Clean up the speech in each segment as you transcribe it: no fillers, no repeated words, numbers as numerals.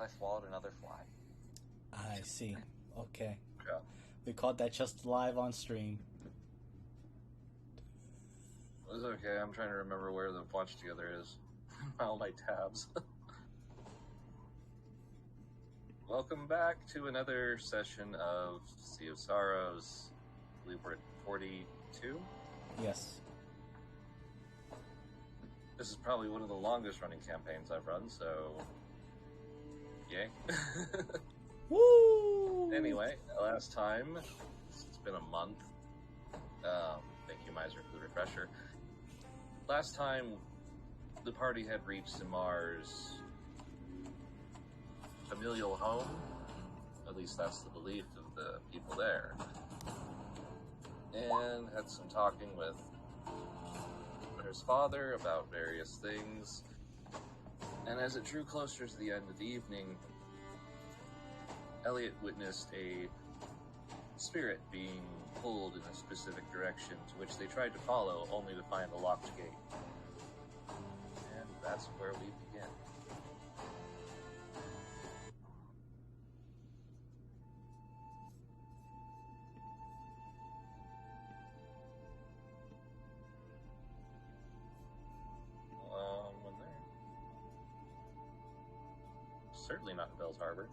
I swallowed another fly. I see. Okay. Yeah. We caught that just live on stream. It's okay. I'm trying to remember where the watch together is. All my tabs. Welcome back to another session of Sea of Sorrows. I believe we're at 42. Yes. This is probably one of the longest running campaigns I've run, so yay. Woo! Anyway, last time, it's been a month. Thank you, Miser, for the refresher. Last time, the party had reached Samar's familial home. At least that's the belief of the people there. And had some talking with his father about various things. And as it drew closer to the end of the evening, Elliot witnessed a spirit being pulled in a specific direction, to which they tried to follow, only to find a locked gate. And that's where we begin. When there. Certainly not in Bell's Harbor.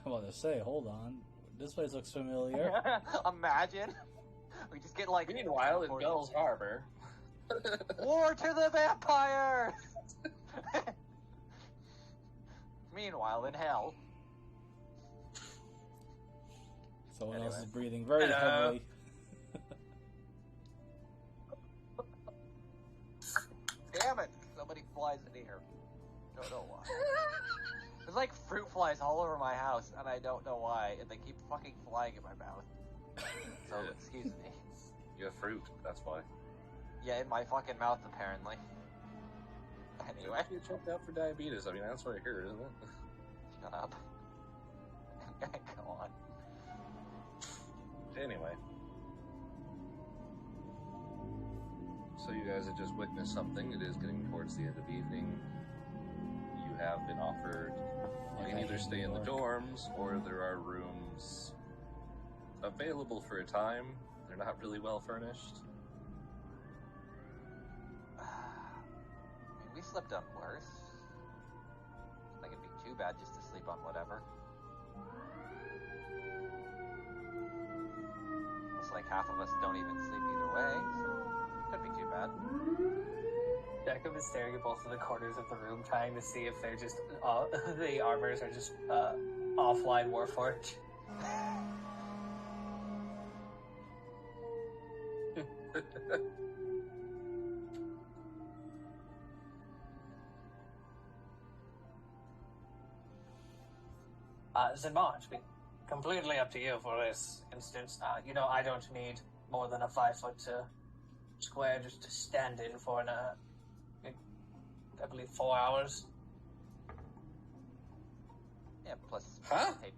I'm about to say, hold on. This place looks familiar. Imagine. We just get like... Meanwhile, in Bell's Harbor. War to the vampires! Meanwhile, in hell. Someone else is breathing very heavily. Damn it! Somebody flies in here. Don't know why. There's like fruit flies all over my house, and I don't know why, and they keep fucking flying in my mouth. So, excuse me. You have fruit, that's why. Yeah, in my fucking mouth, apparently. Anyway. You checked out for diabetes. I mean, that's what I heard, isn't it? Shut up. Go on. Anyway. So you guys have just witnessed something. It is getting towards the end of evening. You have been offered... You can either stay in the dorms, or there are rooms available for a time. They're not really well furnished. I mean, we slept on worse. Like, it'd be too bad just to sleep on whatever. It's like half of us don't even sleep either way, so couldn't be too bad. Jacob is staring at both of the corners of the room, trying to see if they're just the armors are just offline Warforged. Zimont, completely up to you for this instance. I don't need more than a 5 foot square just to stand in for I believe 4 hours. Yeah, plus... Huh? Hey,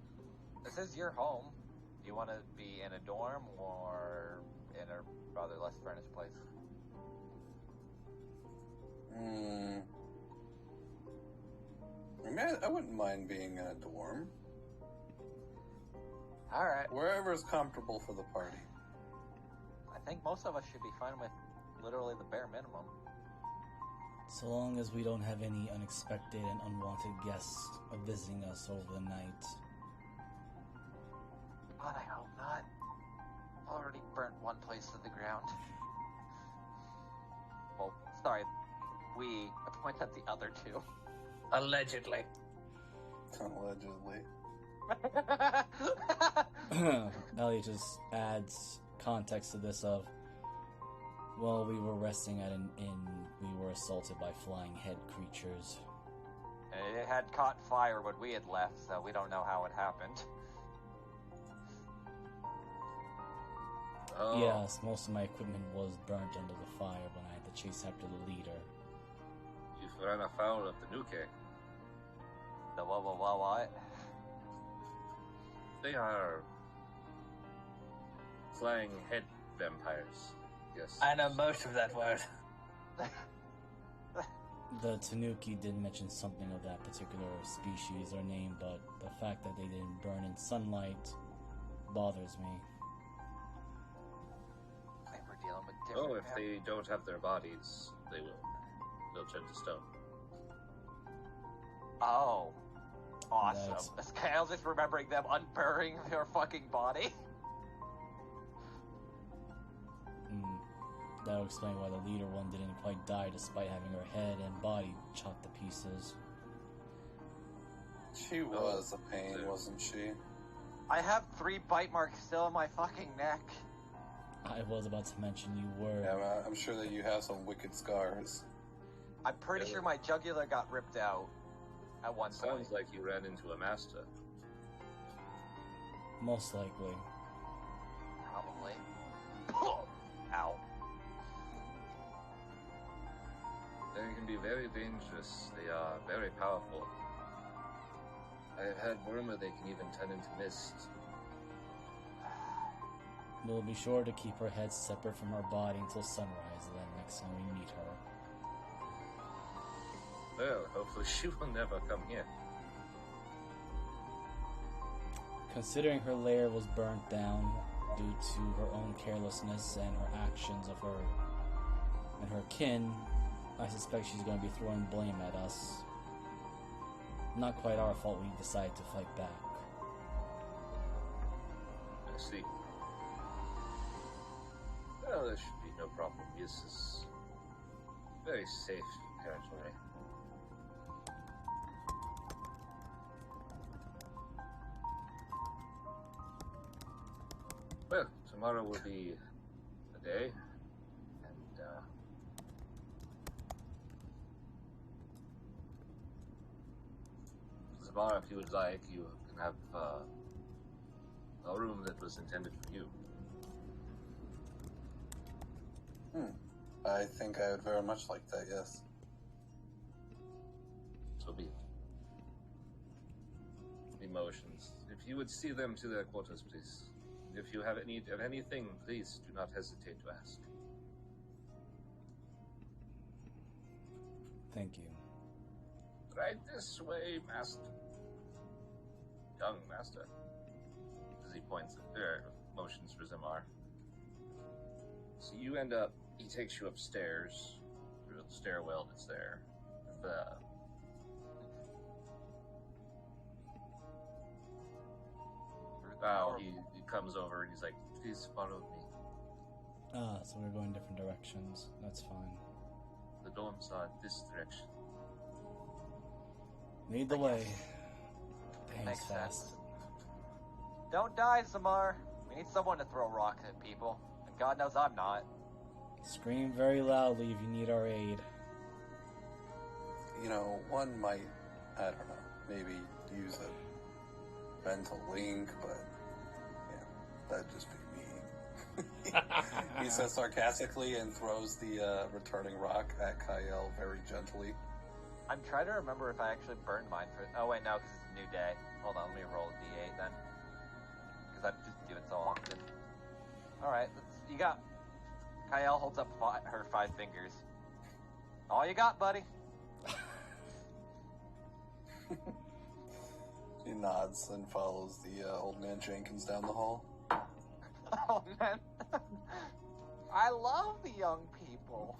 this is your home. Do you want to be in a dorm or in a rather less furnished place? I mean, I wouldn't mind being in a dorm. Alright. Wherever's comfortable for the party. I think most of us should be fine with literally the bare minimum. So long as we don't have any unexpected and unwanted guests visiting us over the night. God, I hope not. Already burnt one place to the ground. Well, sorry. I point at the other two. Allegedly. Allegedly. Elliot just adds context to this of, well, we were resting at an inn. We were assaulted by flying head creatures. It had caught fire when we had left, so we don't know how it happened. Oh. Yes, most of my equipment was burnt under the fire when I had to chase after the leader. You've run afoul of the Nuke. The what? They are flying head vampires. Yes. I know most of that word. The Tanuki did mention something of that particular species or name, but the fact that they didn't burn in sunlight bothers me. I think we're dealing with different... Oh, if they don't have their bodies, they will. They'll turn to stone. Oh. Awesome. That's- Is Kyle just remembering them unburying their fucking body? That would explain why the leader one didn't quite die despite having her head and body chopped to pieces. She was a pain, wasn't she? I have 3 bite marks still in my fucking neck. I was about to mention you were. Yeah, I'm sure that you have some wicked scars. I'm pretty sure my jugular got ripped out at one point. Sounds like you ran into a master. Most likely. Probably. Ow. They can be very dangerous. They are very powerful. I have had rumor they can even turn into mist. We'll be sure to keep her head separate from her body until sunrise, then next time we meet her. Well, hopefully she will never come here. Considering her lair was burnt down due to her own carelessness and her actions of her and her kin, I suspect she's going to be throwing blame at us. Not quite our fault we decided to fight back. I see. Well, there should be no problem. This is very safe territory. Well, tomorrow will be the day, and tomorrow, if you would like, you can have a room that was intended for you. I think I would very much like that, yes. So be it. Emotions. If you would see them to their quarters, please. If you have any of anything, please do not hesitate to ask. Thank you. Right this way, master. Young master. As he points at motions for Zamar. So you end up, he takes you upstairs through the stairwell that's there. Now he comes over and he's like, please follow me. Ah, so we're going different directions. That's fine. The dorms are this direction. Lead the way. Pain's Makes fast. sense. Don't die, Zamar. We need someone to throw rocks at people. And God knows I'm not. Scream very loudly if you need our aid. You know, one might, I don't know, maybe use a mental link, but yeah, that'd just be mean. He says sarcastically and throws the returning rock at Kyle very gently. I'm trying to remember if I actually burned mine for... Oh, wait, no, because it's a new day. Hold on, let me roll a d8 then. Because I just do it so often. Alright, you got... Kyle holds up her 5 fingers. All you got, buddy. He nods and follows the old man Jenkins down the hall. Oh, man. I love the young people.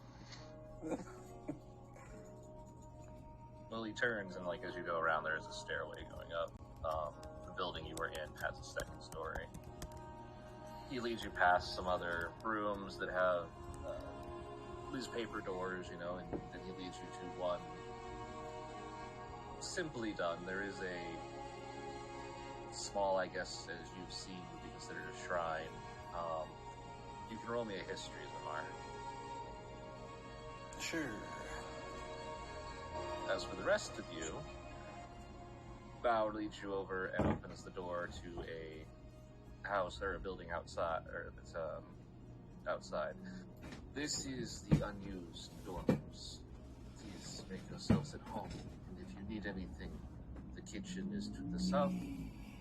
Well, he turns and, like, as you go around, there's a stairway going up. The building you were in has a second story. He leads you past some other rooms that have these paper doors, you know, and then he leads you to one simply done. There is a small, I guess, as you've seen, would be considered a shrine. You can roll me a history, Zamar. Sure. As for the rest of you, Bao leads you over and opens the door to a house or a building outside, or that's outside. This is the unused dorms. Please make yourselves at home, and if you need anything, the kitchen is to the south,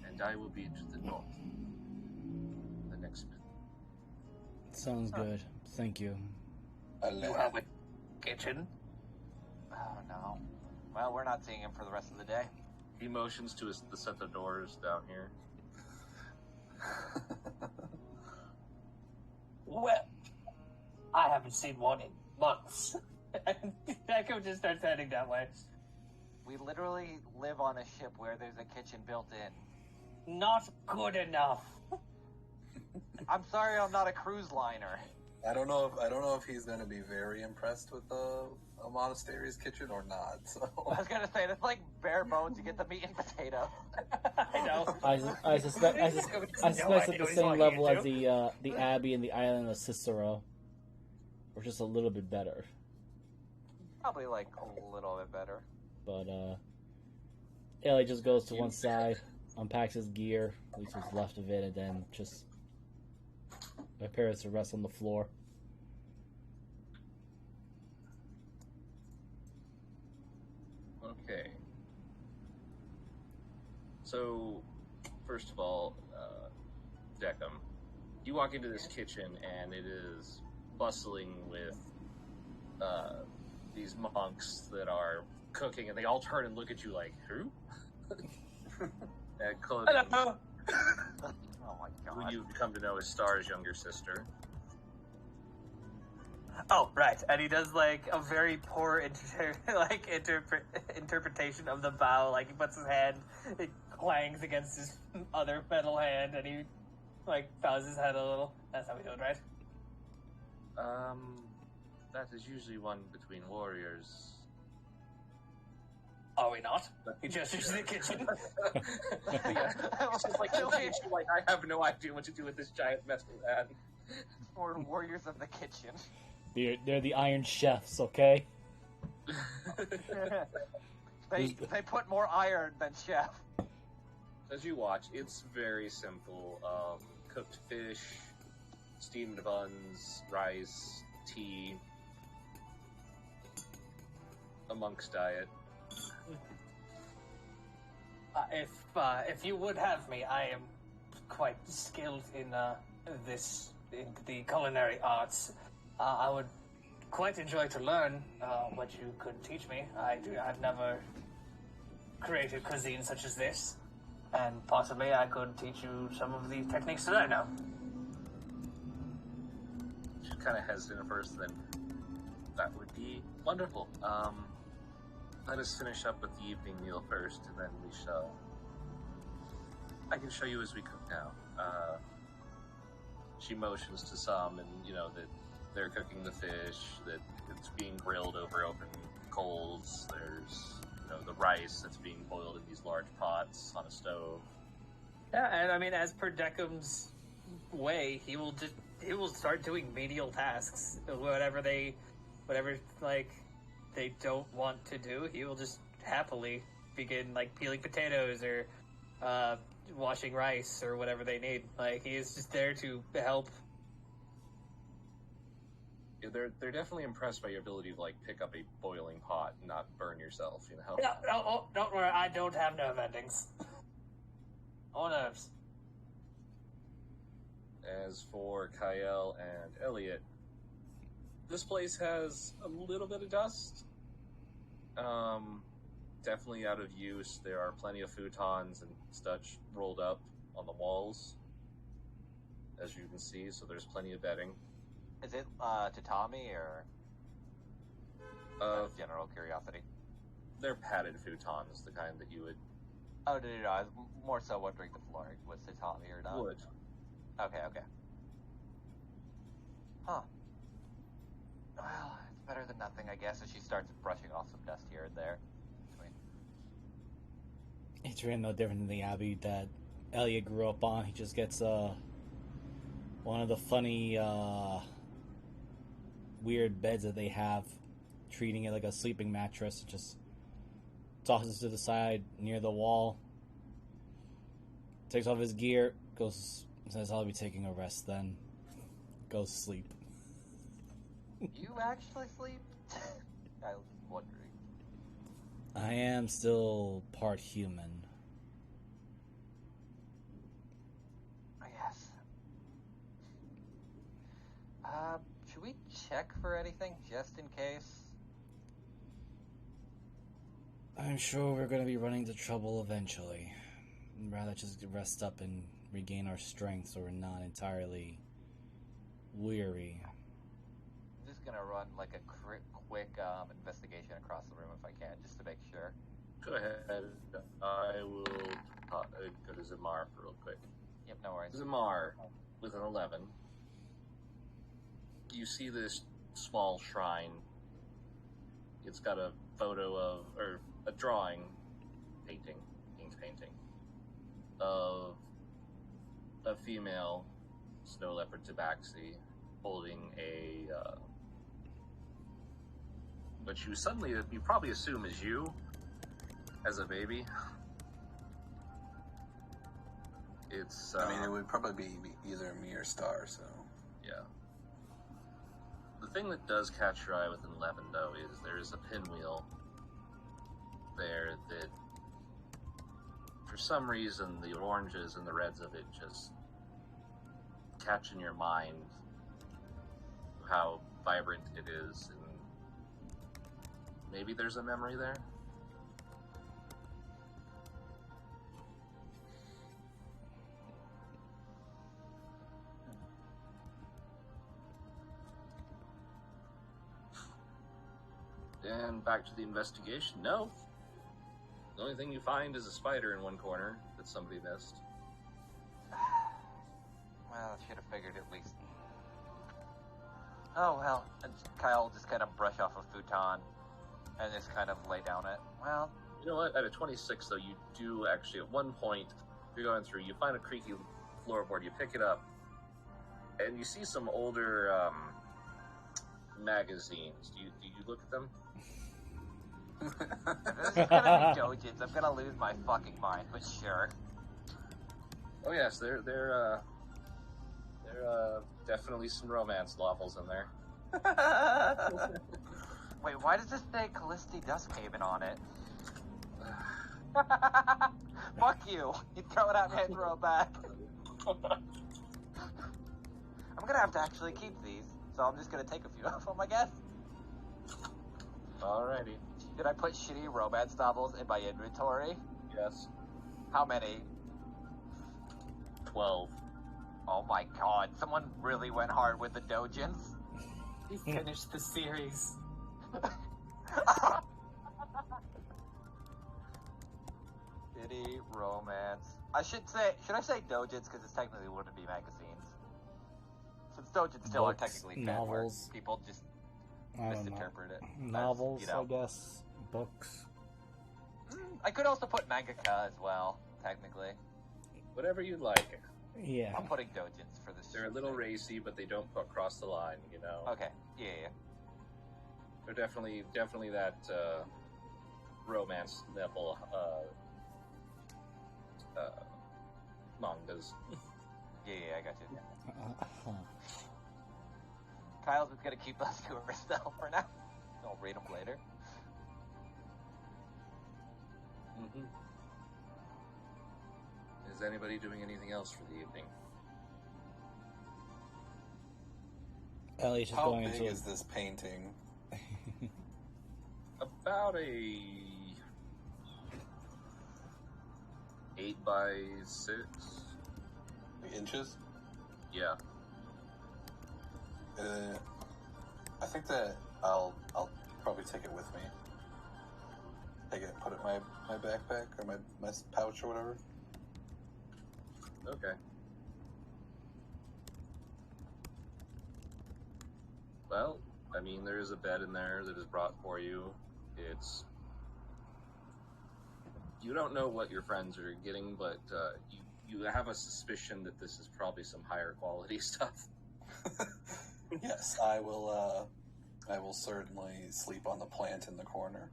and I will be to the north. The next bit. Sounds good. Thank you. You have a kitchen? Oh no. Well, we're not seeing him for the rest of the day. He motions to the set of doors down here. Well, I haven't seen one in months. Deco just starts heading that way. We literally live on a ship where there's a kitchen built in. Not good enough. I'm sorry I'm not a cruise liner. I don't know if he's going to be very impressed with a monastery's kitchen or not. So I was gonna say, that's like bare bones, you get the meat and potato. I know. I suspect it's at the same level as the Abbey and the Island of Cicero, or just a little bit better. Probably like a little bit better. But Ellie just goes to one side, unpacks his gear, at least what's left of it, and then just prepares to rest on the floor. Okay. So, first of all, Deckham, you walk into this kitchen and it is bustling with these monks that are cooking, and they all turn and look at you like, who? And Claudia, Hello. Oh my who god. you've come to know as Star's younger sister. Oh, right. And he does like a very poor interpretation of the bow. Like he puts his hand, it clangs against his other metal hand, and he like bows his head a little. That's how we do it, right? That is usually one between warriors. Are we not? He gestures to the kitchen. Yeah. It's just like, I have no idea what to do with this giant metal man. We're warriors of the kitchen. They're the Iron Chefs, okay? They put more iron than chef. As you watch, it's very simple. Cooked fish, steamed buns, rice, tea, a monk's diet. If you would have me, I am quite skilled in the culinary arts. I would quite enjoy to learn what you could teach me. I've never created cuisine such as this, and possibly I could teach you some of the techniques that I know. She's kind of hesitant at first, then that would be wonderful. Let us finish up with the evening meal first, and then we shall... I can show you as we cook now. She motions to some, and that they're cooking the fish, that it's being grilled over open coals. There's, the rice that's being boiled in these large pots on a stove. Yeah, and I mean, as per Deckham's way, he will start doing menial tasks. Whatever they don't want to do, he will just happily begin like peeling potatoes or washing rice or whatever they need. Like, he is just there to help. Yeah, they're definitely impressed by your ability to like pick up a boiling pot and not burn yourself. No, don't worry, I don't have nerve endings. Oh, nerves. As for Kyle and Elliot, this place has a little bit of dust. Definitely out of use. There are plenty of futons and such rolled up on the walls, as you can see, so there's plenty of bedding. Is it tatami or out of general curiosity? They're padded futons, the kind that you would... Oh, no, I was more so wondering the flooring was tatami or not. Wood. Okay. Huh. Well, it's better than nothing, I guess, as she starts brushing off some dust here and there. It's really no different than the Abbey that Elliot grew up on. He just gets one of the funny weird beds that they have, treating it like a sleeping mattress. Just tosses to the side near the wall, takes off his gear, says, "I'll be taking a rest then." Goes to sleep. You actually sleep? I was wondering. I am still part human. Yes. Should we check for anything, just in case? I'm sure we're going to be running into trouble eventually. I'd rather just rest up and regain our strength so we're not entirely weary. I'm just gonna run like a quick investigation across the room if I can, just to make sure. Go ahead. I will go to Zamar for real quick. Yep, no worries. Zamar, with an 11. You see this small shrine. It's got a photo of, or a drawing, painting of a female snow leopard tabaxi holding a, which you probably assume is you as a baby. It's, I mean, it would probably be either me or Star, so. yeah. The thing that does catch your eye with an 11, though, is there is a pinwheel there that, for some reason, the oranges and the reds of it just catch in your mind how vibrant it is, and maybe there's a memory there? And back to the investigation. No. The only thing you find is a spider in one corner that somebody missed. Well, I should have figured at least. Oh, well. And Kyle will just kind of brush off a futon and just kind of lay down it. Well, You know what? At a 26, though, you do actually, at one point, you're going through, you find a creaky floorboard, you pick it up, and you see some older magazines. Do you look at them? this is gonna be Dojins. I'm gonna lose my fucking mind, but sure. Oh yes, they're definitely some romance novels in there. Wait, why does this say Callisti Duskhaven on it? Fuck you! You throw it at me and throw it back. I'm gonna have to actually keep these, so I'm just gonna take a few of them, I guess. Alrighty. Did I put shitty romance novels in my inventory? Yes. How many? 12. Oh my god, someone really went hard with the Dojins. He finished the series. Shitty romance. Should I say Dojins because it's technically wouldn't be magazines. Since Dojins still are Books, technically novels. fanware, people just I don't know. misinterpret it. as, Novels, you know. I guess. Books. I could also put mangaka as well, technically. Whatever you like. Yeah. I'm putting Dojins for this. They're a little racy, but they don't cross the line, you know? Okay, yeah. They're definitely that romance level mangas. Yeah, I got you. Kyle's just gonna keep those to herself for now. I'll read them later. Mm-hmm. Is anybody doing anything else for the evening? Ellie's just How going big into. is this painting? About a 8 by 6. Inches? Yeah. I think that I'll probably take it with me. Take it, put it in my backpack or my pouch or whatever. Okay. Well, I mean, there is a bed in there that is brought for you. It's... You don't know what your friends are getting, but you have a suspicion that this is probably some higher quality stuff. Yes, I will certainly sleep on the plant in the corner.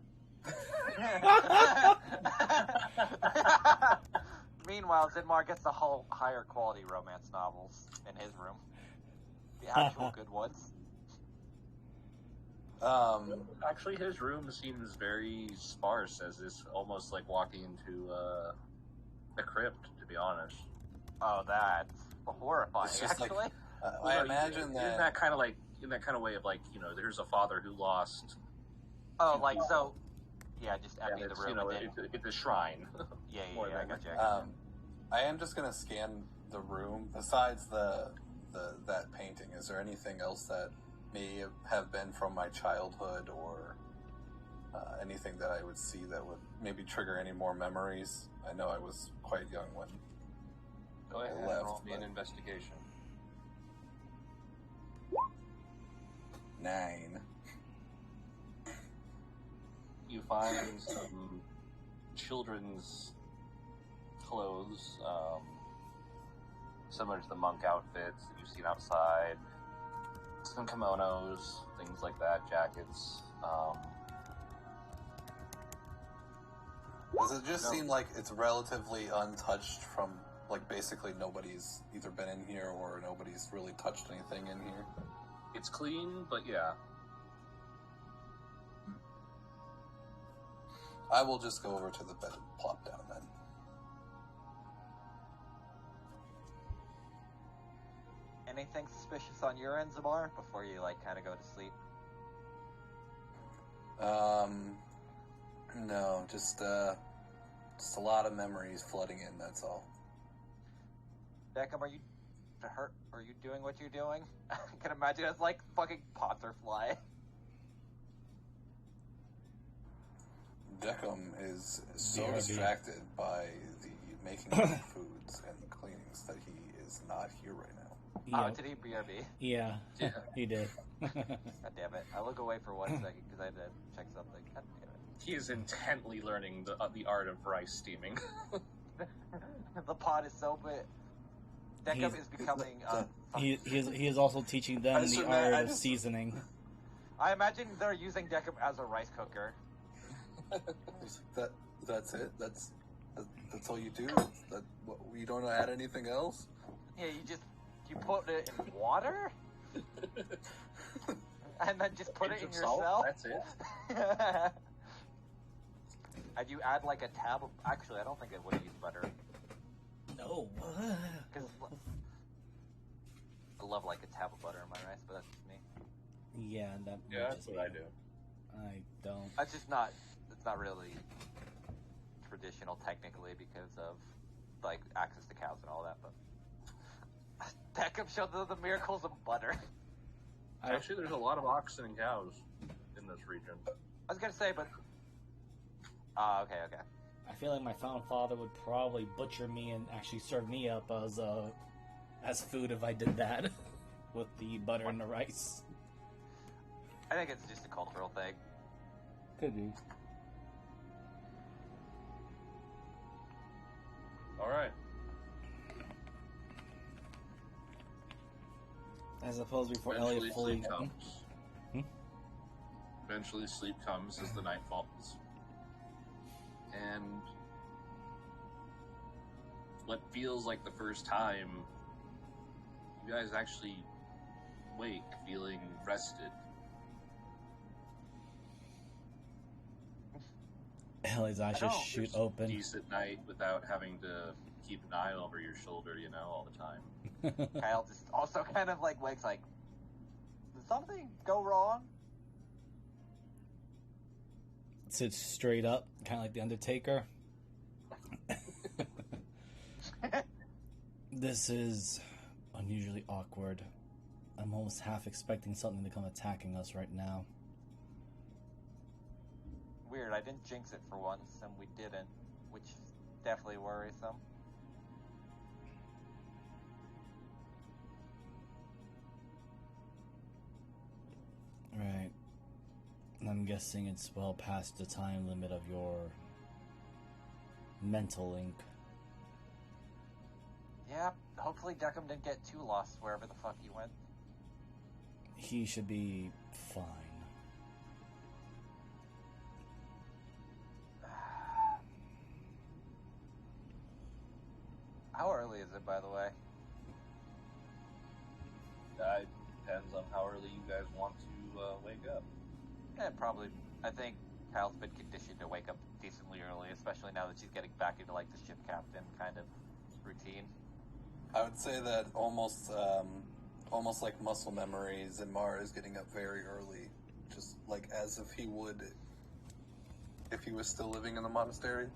Meanwhile, Zinmar gets the whole higher quality romance novels in his room. The actual good ones. Actually, his room seems very sparse, as it's almost like walking into a crypt, to be honest. Oh, that's horrifying, It's just like- actually. I imagine in that. that kind of way of like, you know, there's a father who lost. Oh, like, so Yeah, just empty And the it's, room. you know, and then... it's a shrine. Yeah, more I than got you. I am just gonna scan the room. Besides that painting, is there anything else that may have been from my childhood or anything that I would see that would maybe trigger any more memories? I know I was quite young when Go ahead left, and roll me an but- investigation. 9. You find some children's clothes, similar to the monk outfits that you've seen outside. Some kimonos, things like that, jackets. Does it just No. seem like it's relatively untouched from, like, basically nobody's either been in here or nobody's really touched anything in here? It's clean, but yeah. I will just go over to the bed and plop down then. Anything suspicious on your end, Zamar, before you, like, kind of go to sleep? No, just a lot of memories flooding in, that's all. Beckham, are you hurt? Are you doing what you're doing? I can imagine it's like fucking potter fly. Deckham is so BRB. distracted by the making of the foods and the cleanings that he is not here right now. Yeah, Oh, did he BRB? yeah, Yeah. he did. God damn it. I look away for 1 second because I had to check something. God damn He is intently learning the art of rice steaming. it. The pot is so big. Deckham is becoming... He is also teaching them I just the remember- art I of just- seasoning. I imagine they're using Deckham as a rice cooker. That's it? That's all you do? You don't add anything else? Yeah, you put it in water? And then just put it Pinch in of salt, yourself? that's it. And you add like a tab of... Actually, I don't think it would have used butter. No. Because I love like a tab of butter in my rice, but that's just me. Yeah, that. Yeah, would that's just what be- I do. I don't. That's just not... It's not really traditional technically because of like access to cows and all that, but... Beckham showed the miracles of butter. Actually, there's a lot of oxen and cows in this region. I was gonna say, but... okay. I feel like my found father would probably butcher me and actually serve me up as food if I did that with the butter and the rice. I think it's just a cultural thing. Could be. All right. I suppose before Eventually, Elliot fully. sleep comes. Hmm? Eventually, sleep comes as the night falls. And what feels like the first time, you guys actually wake feeling rested. Elliot's eyes just shoot There's open. Decent night without having to keep an eye over your shoulder, all the time. Kyle just also kind of like wakes like, did something go wrong? Sits straight up, kind of like the Undertaker. This is unusually awkward. I'm almost half expecting something to come attacking us right now. Weird, I didn't jinx it for once, and we didn't, which is definitely worrisome. Right. I'm guessing it's well past the time limit of your mental link. Yeah, hopefully Deckham didn't get too lost wherever the fuck he went. He should be fine. How early is it, by the way? It depends on how early you guys want to wake up. Yeah, probably. I think Kyle's been conditioned to wake up decently early, especially now that she's getting back into like the ship captain kind of routine. I would say that almost like muscle memory, Zimar is getting up very early, just like as if he would if he was still living in the monastery.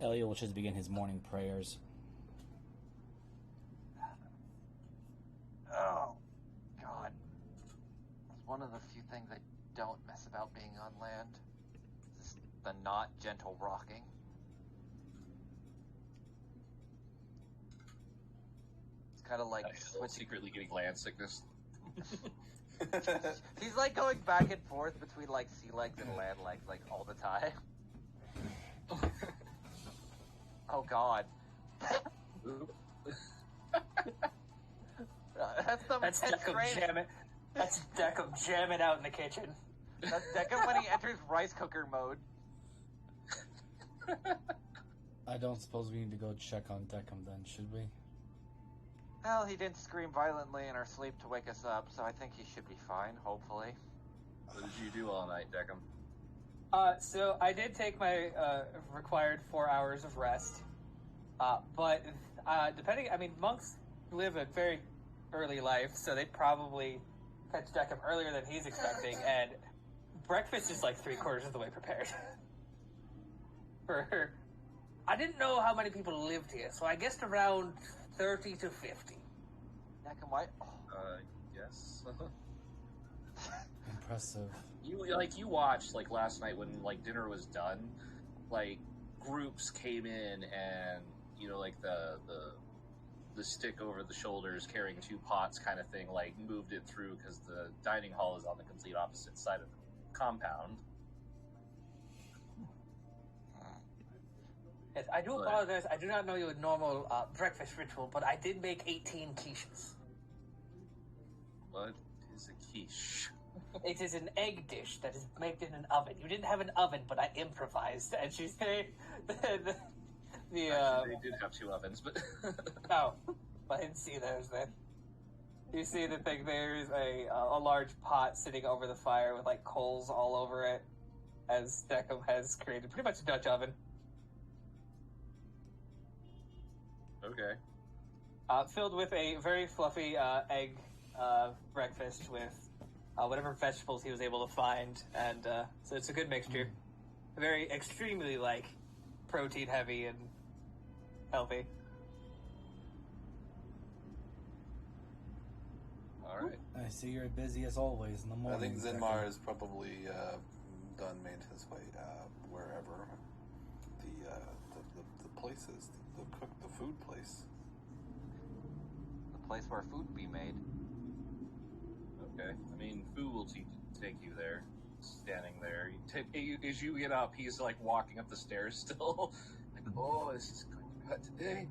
Elliot will just begin his morning prayers. Oh, God. It's one of the few things I don't miss about being on land. Is the not gentle rocking. It's kind of like Still secretly getting land sickness. He's like going back and forth between like sea legs and land legs like all the time. Oh God. That's Deckham jamming. That's Deckham jamming out in the kitchen. That's Deckham when he enters rice cooker mode. I don't suppose we need to go check on Deckham then, should we? Well, he didn't scream violently in our sleep to wake us up, so I think he should be fine, hopefully. What did you do all night, Deckham? So I did take my required 4 hours of rest, but depending, I mean, monks live a very early life, so they probably catch Deckham earlier than he's expecting, and breakfast is like 3/4 of the way prepared. I didn't know how many people lived here, so I guessed around 30 to 50. Deckham, why? Oh. Yes. Impressive. You watched like last night when like dinner was done, like groups came in and like the stick over the shoulders carrying 2 pots kind of thing, like moved it through because the dining hall is on the complete opposite side of the compound. Yes, I do apologize. I do not know your normal breakfast ritual, but I did make 18 quiches. What is a quiche? It is an egg dish that is baked in an oven. You didn't have an oven, but I improvised. And she said, Actually, they did have 2 ovens, but oh, I didn't see those then. You see the thing, there's a large pot sitting over the fire with like coals all over it, as Deckham has created pretty much a Dutch oven. okay. Filled with a very fluffy egg breakfast with whatever vegetables he was able to find, and so it's a good mixture. Very extremely like protein heavy and healthy. All right. I see you're busy as always in the I morning. think Zinmar has probably made his way wherever the place is, the food place. The place where food be made. Okay. I mean, Fu will take you there. Standing there. As you get up, he's like walking up the stairs still. Like, oh, this is going to be bad today.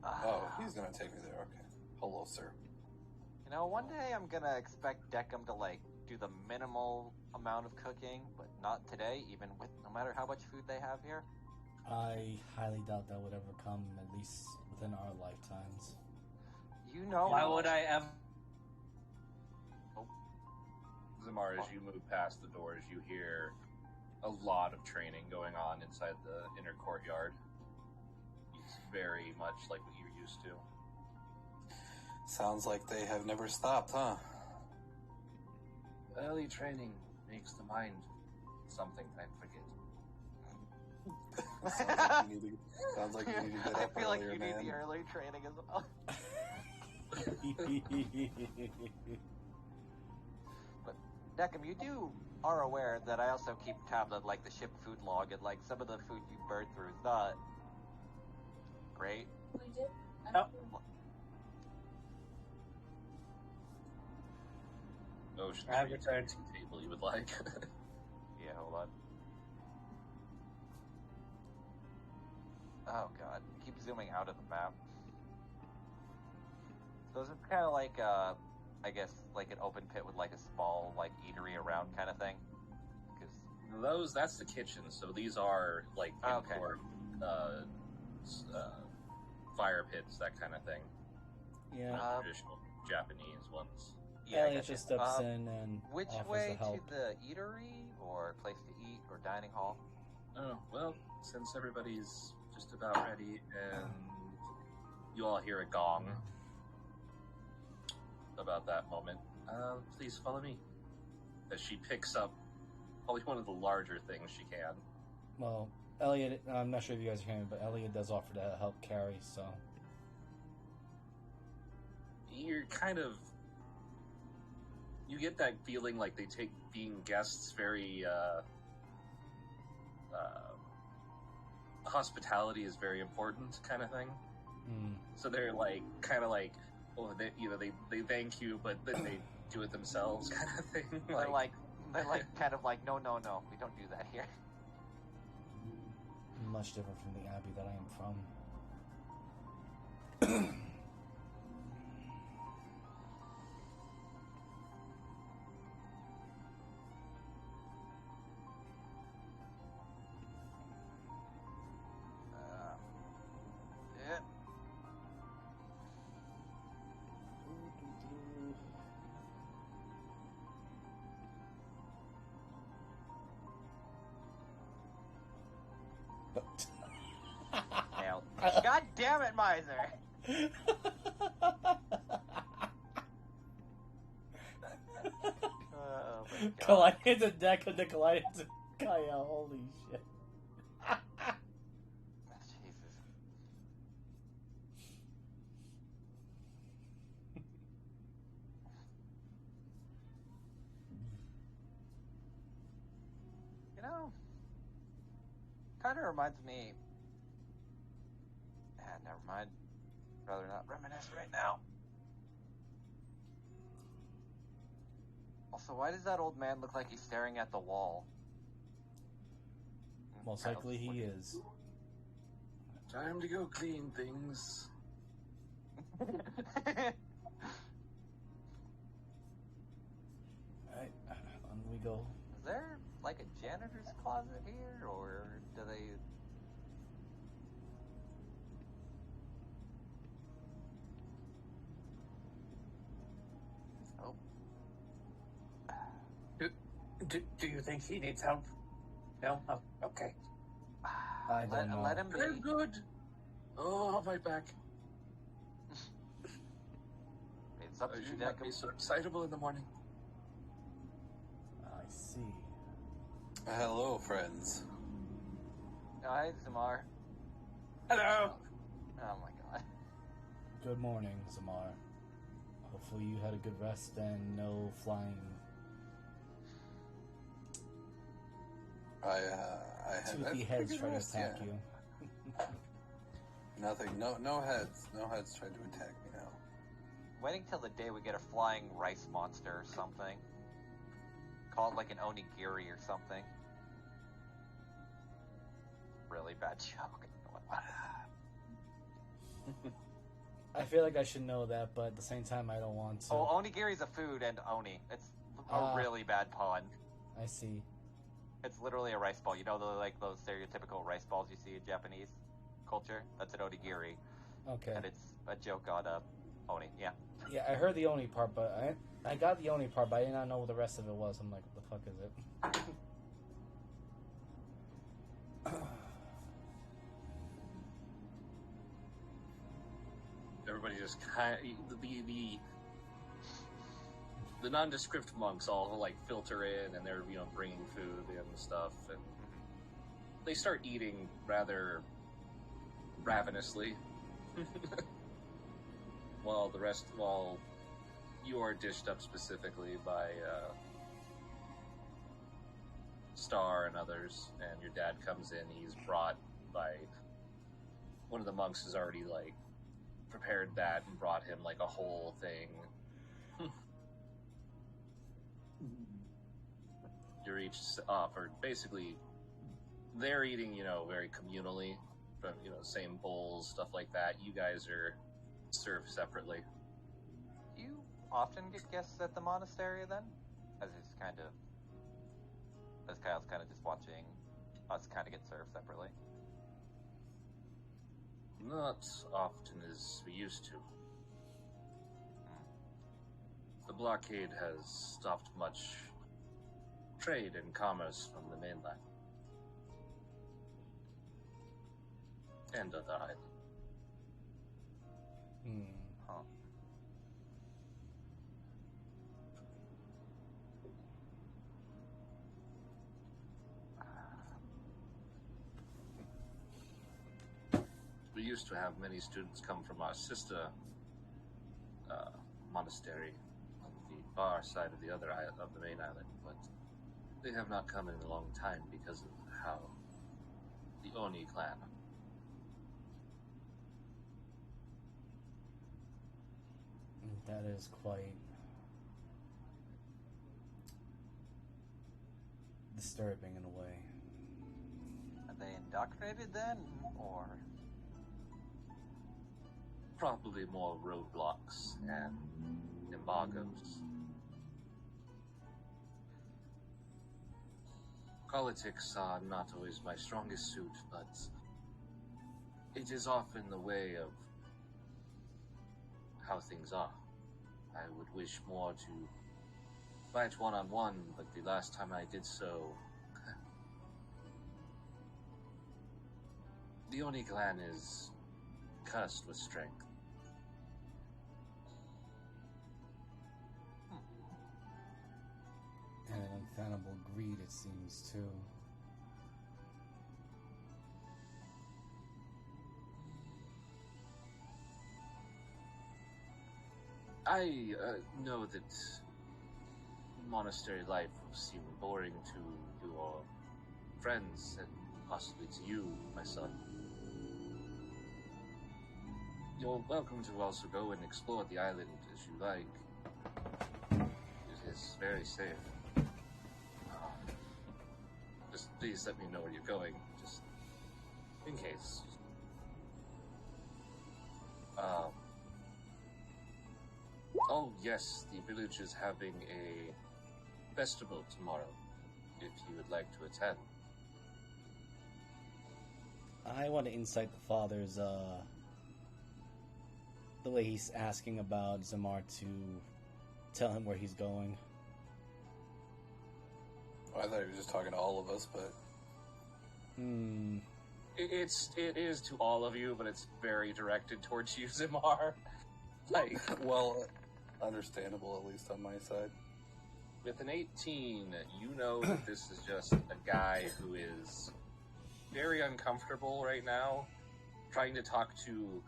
Oh, he's gonna take me there. Okay. Hello, sir. One day I'm gonna expect Deckham to like do the minimal amount of cooking, but not today, even with no matter how much food they have here. I highly doubt that would ever come, at least within our lifetimes. Why would I ever? Zamar, as you move past the doors, you hear a lot of training going on inside the inner courtyard. It's very much like what you're used to. Sounds like they have never stopped, huh? Early training makes the mind something I forget. sounds like you need to get I up feel like earlier, you man. need the early training as well. But Deckham, you are aware that I also keep tabs on like the ship food log, and like some of the food you burned through is not great. We did. Oh. Oh, should I have there be a returned. table you would like? Yeah, hold on. Oh god, keep zooming out of the map. So is it kind of like, I guess, like an open pit with like a small, like, eatery around kind of thing? Because That's the kitchen, so these are like Okay. indoor fire pits, that kind of thing. Yeah. Not traditional Japanese ones. yeah, I Elliot gotcha. just steps in and Which offers way the help. to the eatery, or place to eat, or dining hall? Oh, well, since everybody's just about ready, and you all hear a gong about that moment, Please follow me. As she picks up probably one of the larger things she can. Well, Elliot, I'm not sure if you guys are hearing me, but Elliot does offer to help carry, so... You're kind of... You get that feeling like they take being guests very, hospitality is very important kind of thing. So they're like, kind of like, oh, they thank you, but then they do it themselves kind of thing. They're kind of like, no, we don't do that here. Much different from the abbey that I am from. Yeah. Nailed. God damn it, Miser! Oh my God. Collided to deck and then collided to Kaya. Holy shit. Jesus. You know, kind of reminds me. Never mind. Rather not reminisce right now. Also, why does that old man look like he's staring at the wall? Most likely he is. Time to go clean things. Alright, on we go. Is there like a janitor's closet here, or do they? Oh, Do you think he needs help? No? Oh, okay. I don't know. let him be. I'm good. Oh, I'll be back. It's up to I you, should not be Deck. so excitable in the morning. I see. Hello, friends. Hi, Zamar. Hello! Oh my God. Good morning, Zamar. Hopefully you had a good rest and no flying I had toothy a heads good try to rest, attack yeah. you. Nothing. No heads. No heads tried to attack me now. Waiting till the day we get a flying rice monster or something. Call it like an onigiri or something. Really bad joke. I feel like I should know that, but at the same time I don't want to. Oh, onigiri's a food and oni. It's a really bad pun. I see. It's literally a rice ball. You know, like those stereotypical rice balls you see in Japanese culture? That's an onigiri. Okay. And it's a joke on oni. Yeah. Yeah, I heard the Oni part, but I got the Oni part, but I did not know what the rest of it was. I'm like, what the fuck is it? Everybody just kind of, the nondescript monks all like filter in, and they're bringing food and stuff, and they start eating rather ravenously. while you are dished up specifically by Star and others, and your dad comes in. He's brought by one of the monks has already like prepared that and brought him like a whole thing. You're each offered basically. They're eating, very communally from same bowls, stuff like that. You guys are served separately. Do you often get guests at the monastery then? As Kyle's kind of just watching us kind of get served separately. Not often as we used to. The blockade has stopped much trade and commerce from the mainland and other islands. Huh. used to have many students come from our sister monastery on the far side of the other of the main island, but they have not come in a long time because of how the Oni clan. That is quite disturbing in a way. Are they indoctrinated then, or? Probably more roadblocks and embargoes. Politics are not always my strongest suit, but it is often the way of how things are. I would wish more to fight one-on-one, but the last time I did so, the Oni clan is cursed with strength. And an unfathomable greed, it seems, too. I know that monastery life will seem boring to your friends and possibly to you, my son. You're welcome to also go and explore the island as you like. It is very safe. Just please let me know where you're going, just in case. Oh yes, the village is having a festival tomorrow, if you would like to attend. I want to incite the father's, the way he's asking about Zamar to tell him where he's going. Well, I thought he was just talking to all of us, but... It is to all of you, but it's very directed towards you, Zamar. Like, well, understandable, at least on my side. with an 18, you know that this is just a guy who is very uncomfortable right now, trying to talk to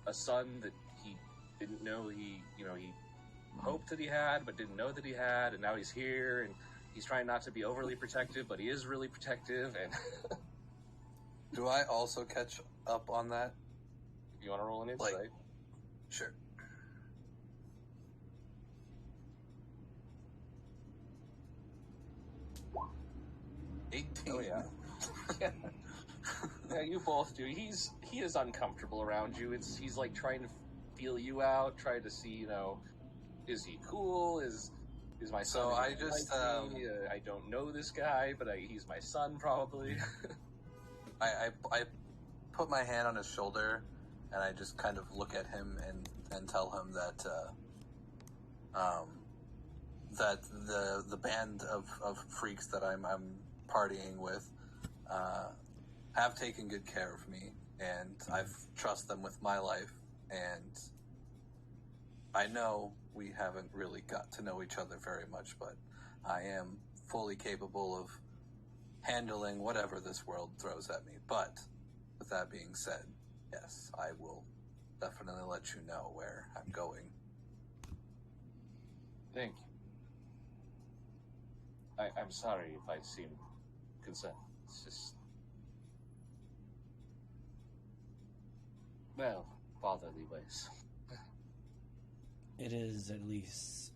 a son that he didn't know he hoped that he had, but didn't know that he had, and now he's here, and he's trying not to be overly protective, but he is really protective, and... Do I also catch up on that? If you want to roll an insight. Like, sure. Oh, yeah. Yeah, you both do. He is uncomfortable around you. He's like trying to feel you out, trying to see, is he cool? Is my son? So I just I don't know this guy, but he's my son probably. I put my hand on his shoulder and I just kind of look at him and tell him that that the band of freaks that I'm partying with have taken good care of me, and I've trust them with my life, and I know we haven't really got to know each other very much, but I am fully capable of handling whatever this world throws at me. But with that being said, yes, I will definitely let you know where I'm going. Thank you. I'm sorry if I seem concerned. It's just... well, fatherly ways. It is at least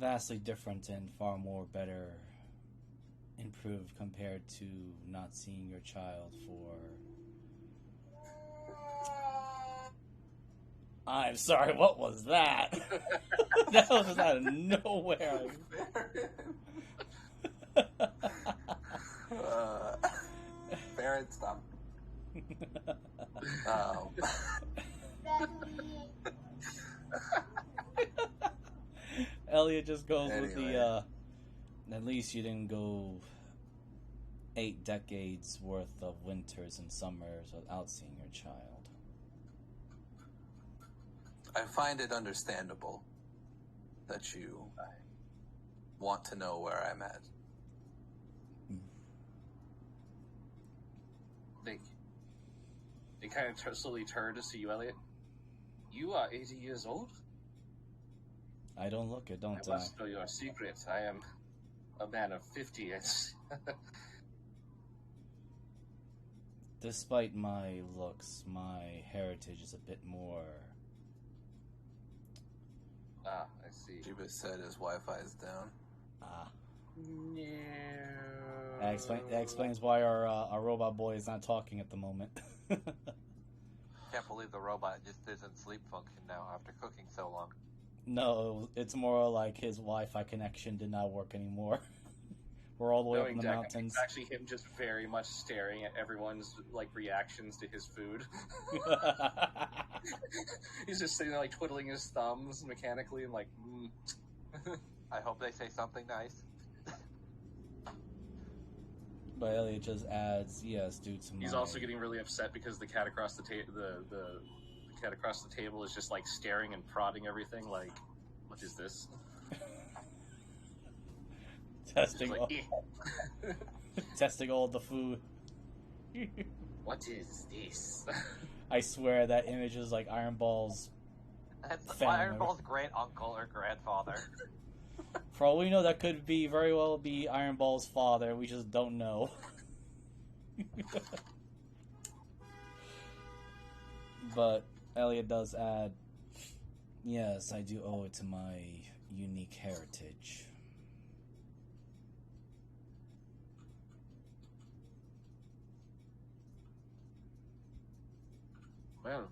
vastly different and far more better improved compared to not seeing your child for... I'm sorry, what was that? That was just out of nowhere. Barrett, stop. Elliot just goes with Anyway. the, at least you didn't go 8 decades worth of winters and summers without seeing your child. I find it understandable that you want to know where I'm at. Thank you. They kind of slowly turn to see you, Elliot. You are 80 years old? I don't look it, don't I must know your secret. I am a man of 50. Despite my looks, my heritage is a bit more... Ah, I see. Jeebus said his Wi-Fi is down. No. That explains why our robot boy is not talking at the moment. Can't believe the robot just isn't sleep function now after cooking so long. No, it's more like his Wi-Fi connection did not work anymore. We're all the way up in the mountains. It's actually him just very much staring at everyone's like reactions to his food. He's just sitting there like twiddling his thumbs mechanically and like, I hope they say something nice. But Elliot just adds, yes, due to He's also getting really upset because the cat across the the cat across the table is just like staring and prodding everything like, what is this? testing like, all, testing all the food. What is this? I swear that image is like Iron Ball's That's Iron Ball's great uncle or grandfather. For all we know, that could very well be Iron Ball's father. We just don't know. But Elliot does add, yes, I do owe it to my unique heritage. Well,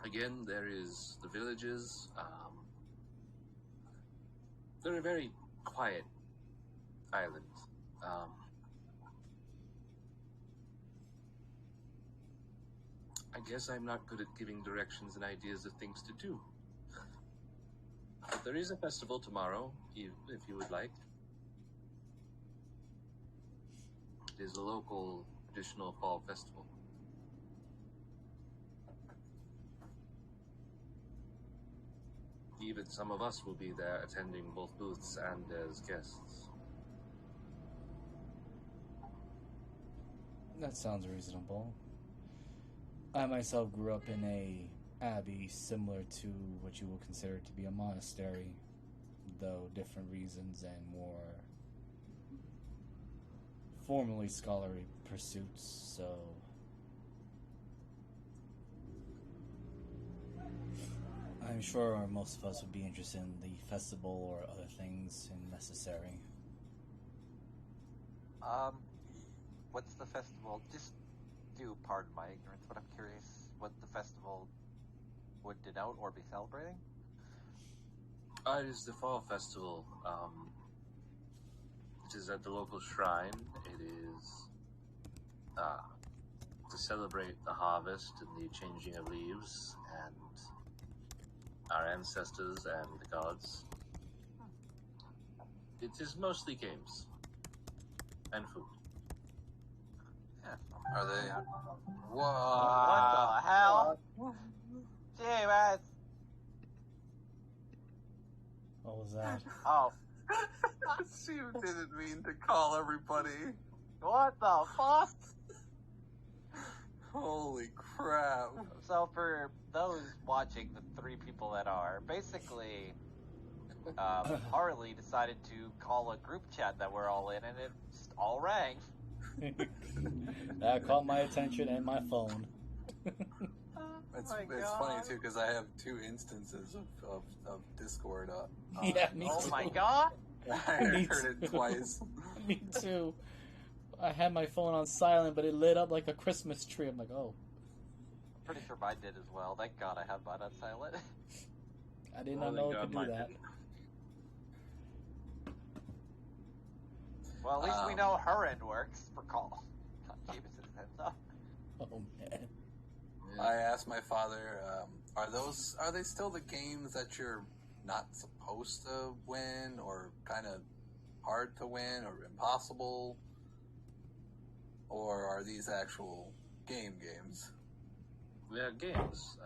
again, there is the villages. They're a very quiet island. I guess I'm not good at giving directions and ideas of things to do. But there is a festival tomorrow, if you would like. It is a local traditional fall festival. Even some of us will be there attending both booths and as guests. That sounds reasonable. I myself grew up in a abbey similar to what you would consider to be a monastery, though different reasons and more formally scholarly pursuits, so I'm sure most of us would be interested in the festival or other things necessary. What's the festival? Just do pardon my ignorance, but I'm curious what the festival would denote or be celebrating. It is the fall festival. It is at the local shrine. It is to celebrate the harvest and the changing of leaves and our ancestors and the gods. It is mostly games and food. Yeah. Are they? What the hell? Gee, man. What was that? Oh, She didn't mean to call everybody. what the fuck? Holy crap. So for those watching, the three people that are, basically, Harley decided to call a group chat that we're all in, and it just all rang. That caught my attention and my phone. It's my funny God. too because I have two instances of Discord up. Yeah, me Oh too. my god! I Me heard it too. twice. Me too. I had my phone on silent, but it lit up like a Christmas tree. I'm like, oh. Pretty sure mine did as well. Thank God I have mine on silent. I did not know it could do that. Well, at least we know her end works for call. Not Jeebus's end, though. Oh, man. I asked my father, are they still the games that you're not supposed to win or kind of hard to win or impossible? Or are these actual games? We have games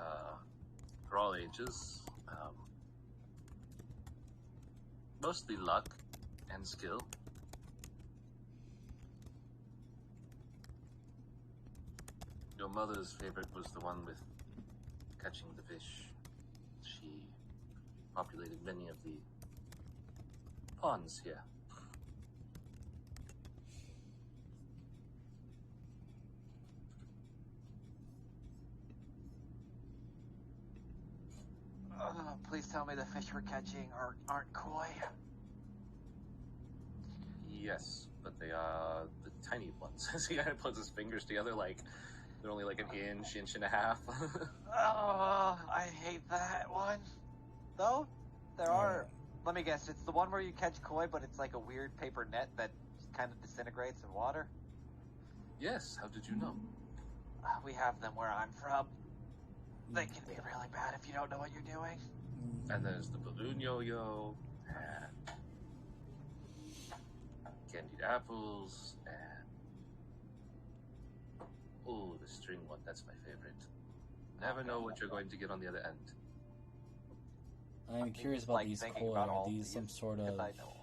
for all ages. Mostly luck and skill. Your mother's favorite was the one with catching the fish. She populated many of the ponds here. Please tell me the fish we're catching aren't koi. Yes, but they are the tiny ones. So he kind of puts his fingers together like they're only like an inch and a half. Oh, I hate that one. Though, there are... Let me guess, it's the one where you catch koi, but it's like a weird paper net that kind of disintegrates in water? Yes, how did you know? We have them where I'm from. They can be really bad if you don't know what you're doing. And there's the balloon yo-yo, and candied apples, and oh, the string one, that's my favorite. Never know what you're going to get on the other end. I'm curious about like these thinking koi. about all Are these these, some sort of 'cause I know.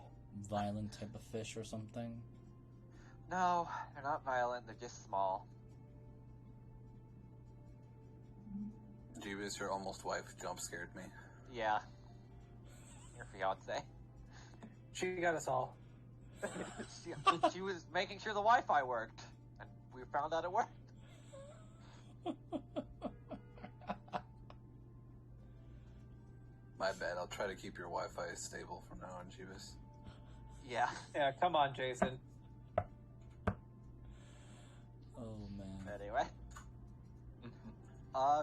violent type of fish or something? No, they're not violent, they're just small. Jeebus, your almost wife jump scared me. Yeah. Your fiance. She got us all. she was making sure the Wi-Fi worked, and we found out it worked. My bad, I'll try to keep your Wi-Fi stable from now on, Jeebus. Yeah. Yeah, come on, Jason. Oh man. Anyway.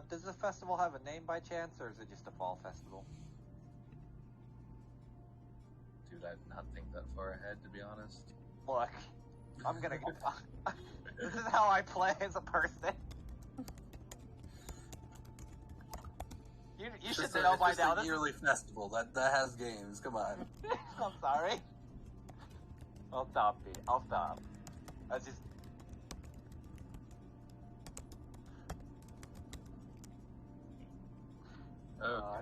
Does the festival have a name by chance, or is it just a fall festival? Dude, I'd not think that far ahead, to be honest. Look, I'm gonna go... This is how I play as a person. You should know by now. It's a yearly festival that has games. Come on. I'm sorry. I'll stop, Pete. I'll stop. That's just... Okay.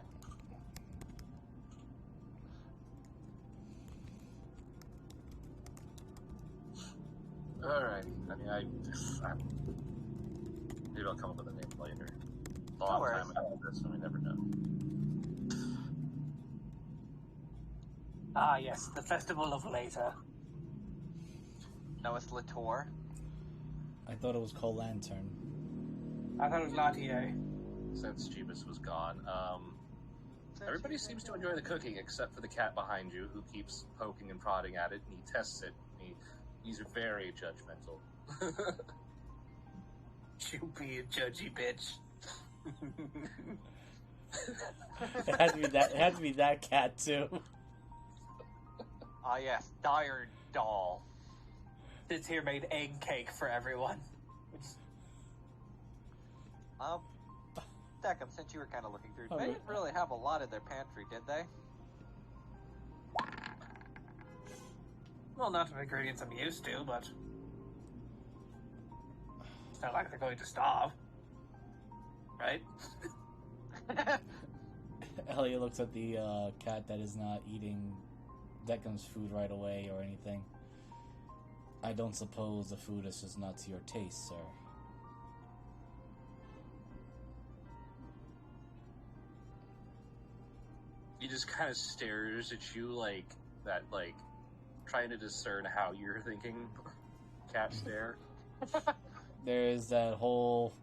Alright. I mean, maybe I'll come up with a name later. A long worries. time after this, and we never know. Ah, yes, the Festival of Later. No, it's Latour. I thought it was called Lantern. I thought it was Latier. Since Jeebus was gone, everybody seems to enjoy the cooking except for the cat behind you, who keeps poking and prodding at it, and he tests it. He's very judgmental. You be a judgy bitch. It had to be that. It had to be that cat too. Ah, yes, Dire Doll. This here made egg cake for everyone. Deckham, since you were kind of looking through, Oh, they yeah. didn't really have a lot in their pantry, did they? Well, not the ingredients I'm used to, but it's not like they're going to starve, right? Elliot looks at the cat that is not eating Deckham's food right away or anything. I don't suppose the food is just not to your taste, sir. He just kind of stares at you like that, like trying to discern how you're thinking. Cat stare. There is that whole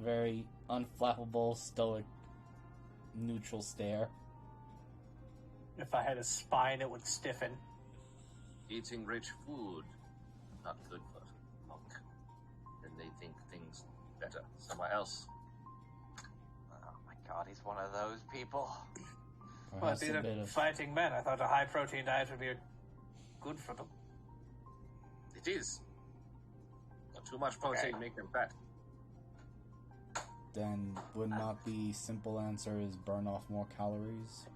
very unflappable, stoic, neutral stare. If I had a spine, it would stiffen. Eating rich food, not good for monk. Then they think things better somewhere else. Oh my god, he's one of those people. Well, Perhaps these a are bit of fighting men. I thought a high-protein diet would be good for them. It is. Not too much protein, Okay. make them fat. then would not the simple answer is burn off more calories?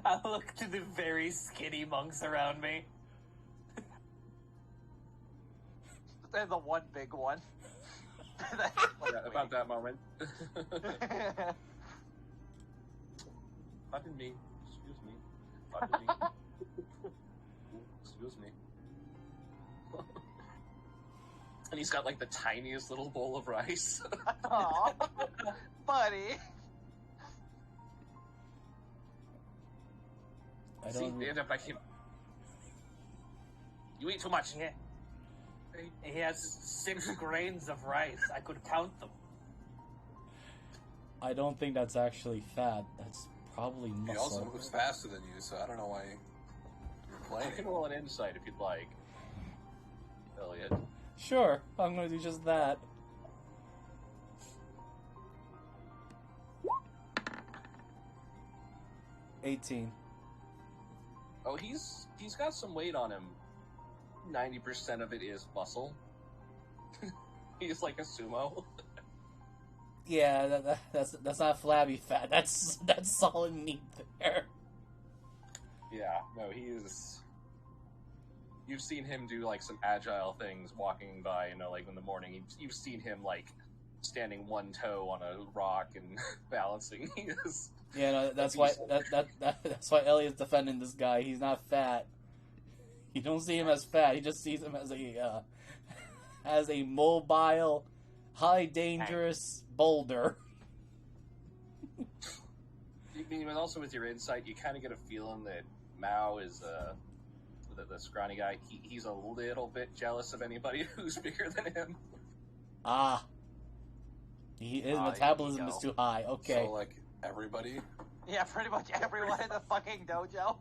I look to the very skinny monks around me. They're the one big one. Yeah, about that moment. Pardon me. Excuse me. Pardon me. Excuse me. And he's got like the tiniest little bowl of rice. Aw, buddy. I See, don't. they end up like him. You eat too much. Yeah. He has 6 grains of rice. I could count them. I don't think that's actually fat. That's probably muscle. He also moves faster than you, so I don't know why you're You playing. can roll an insight if you'd like, Elliot. Sure, I'm gonna do just that. $18. Oh, he's got some weight on him. 90% of it is muscle. He's like a sumo. Yeah, that's not flabby fat. That's solid meat there. Yeah, no, he is. You've seen him do like some agile things walking by, like in the morning. You've seen him like standing one toe on a rock and balancing. He is. Yeah, no, that's why that's why Elliot's defending this guy. He's not fat. You don't see him as fat. He just sees him as a mobile, high dangerous boulder. But also with your insight, you kind of get a feeling that Mao is the scrawny guy. He's a little bit jealous of anybody who's bigger than him. Ah, his metabolism is too high. Okay. So, like, everybody? Yeah, pretty much everyone in the fucking dojo.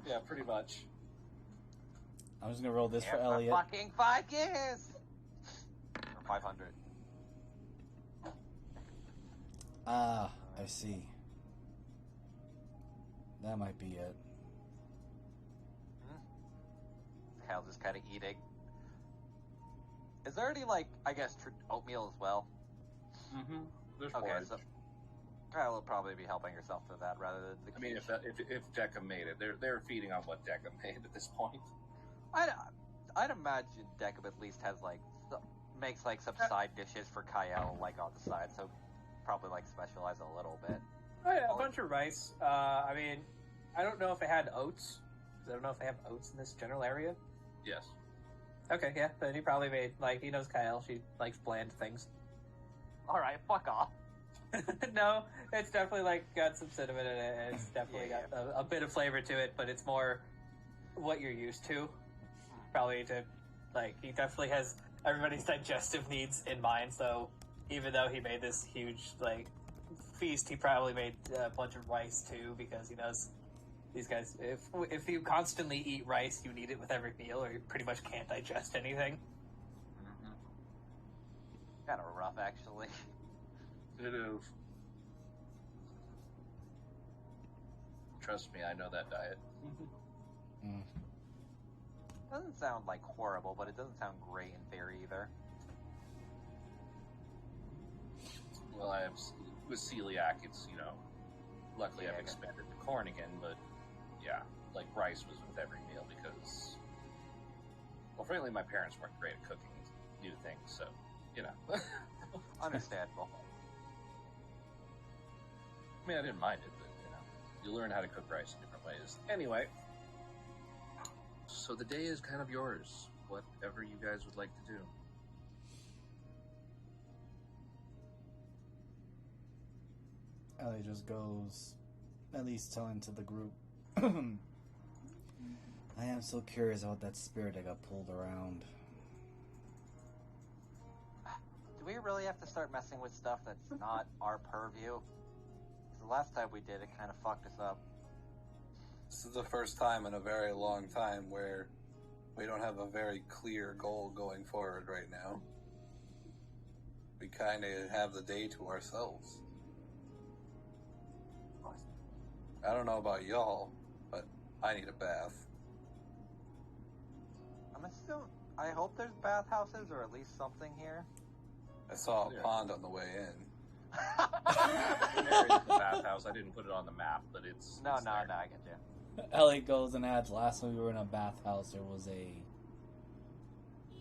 Yeah, pretty much. I'm just gonna roll this Yeah, for Elliot. fucking 5 years. Or 500. Ah, I see. That might be it. Cal's just kind of eating. Is there any, like, I guess, oatmeal as well? Mm-hmm. There's Okay, porridge. so Kyle will probably be helping herself to that rather than the I mean, if Decca made it, they're feeding on what Decca made at this point. I'd imagine Deckham at least has, like, makes, like, some side dishes for Kyle, like, on the side, so probably, like, specialize a little bit. Oh, yeah, a bunch of rice. I mean, I don't know if it had oats. I don't know if they have oats in this general area. Yes. Okay, yeah, then he probably made, like, he knows Kyle. She likes bland things. Alright, fuck off. No, it's definitely, like, got some cinnamon in it, and it's definitely Yeah, got a bit of flavor to it, but it's more what you're used to. Probably to, like, he definitely has everybody's digestive needs in mind, so even though he made this huge, like, feast, he probably made a bunch of rice, too, because he knows these guys, if you constantly eat rice, you need it with every meal, or you pretty much can't digest anything. Mm-hmm. Kind of rough, actually. It is. Trust me, I know that diet. Mm. Doesn't sound, like, horrible, but it doesn't sound great in theory, either. Well, with celiac, it's, luckily Yeah, I've I expanded to corn again, but yeah, like rice was with every meal because, well, frankly, my parents weren't great at cooking new things, so, Understandable. I mean, I didn't mind it, but, you learn how to cook rice in different ways. Anyway, so the day is kind of yours, whatever you guys would like to do. Ellie just goes, at least telling to the group. I am so curious about that spirit that got pulled around. Do we really have to start messing with stuff that's not our purview? 'Cause the last time we did, it kind of fucked us up. This is the first time in a very long time where we don't have a very clear goal going forward right now. We kind of have the day to ourselves. I don't know about y'all, but I need a bath. I hope there's bathhouses or at least something here. I saw a Yeah. pond on the way in. There is the bathhouse. I didn't put it on the map, but it's No, it's there. I get you. Ellie goes and adds, last time we were in a bathhouse, there was a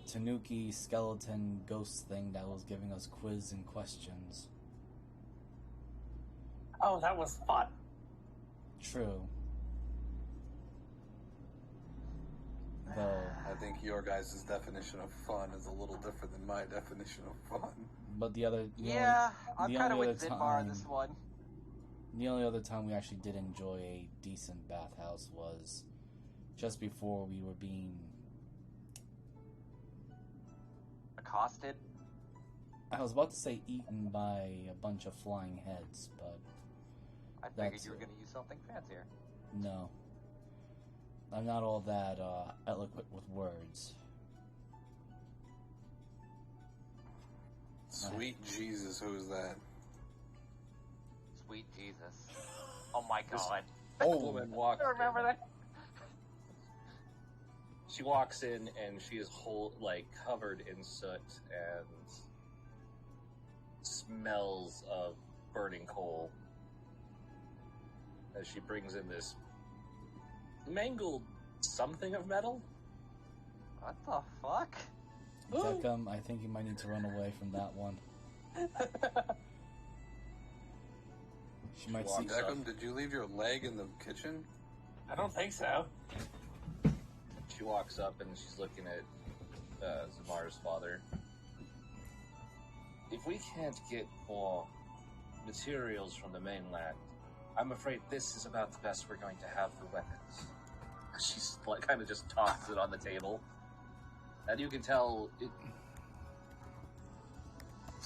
Tanuki skeleton ghost thing that was giving us quiz and questions. Oh, that was fun. True. though. I think your guys' definition of fun is a little different than my definition of fun. But I'm kind of only with Zinbar on this one. The only other time we actually did enjoy a decent bathhouse was just before we were being Accosted? I was about to say eaten by a bunch of flying heads, but I figured That's you were it. going to use something fancier. no. I'm not all that eloquent with words. Sweet Jesus, who's that? Sweet Jesus. Oh my god. Old woman walks. I remember that. She walks in and she is covered in soot and smells of burning coal as she brings in this mangled something of metal. What the fuck? Deckham, I think you might need to run away from that one. She might see. Deckham, did you leave your leg in the kitchen? I don't think so. She walks up and she's looking at Zamar's father. If we can't get more materials from the mainland, I'm afraid this is about the best we're going to have for weapons. She's kind of just tosses it on the table. And you can tell it...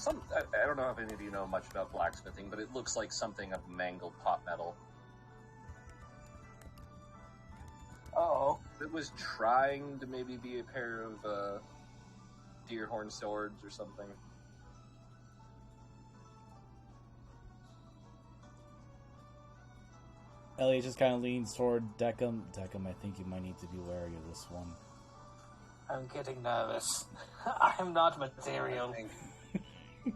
I don't know if any of you know much about blacksmithing, but it looks like something of mangled pot metal. Oh. It was trying to maybe be a pair of deer horn swords or something. Elliot just kind of leans toward Deckham. Deckham, I think you might need to be wary of this one. I'm getting nervous. I'm not material.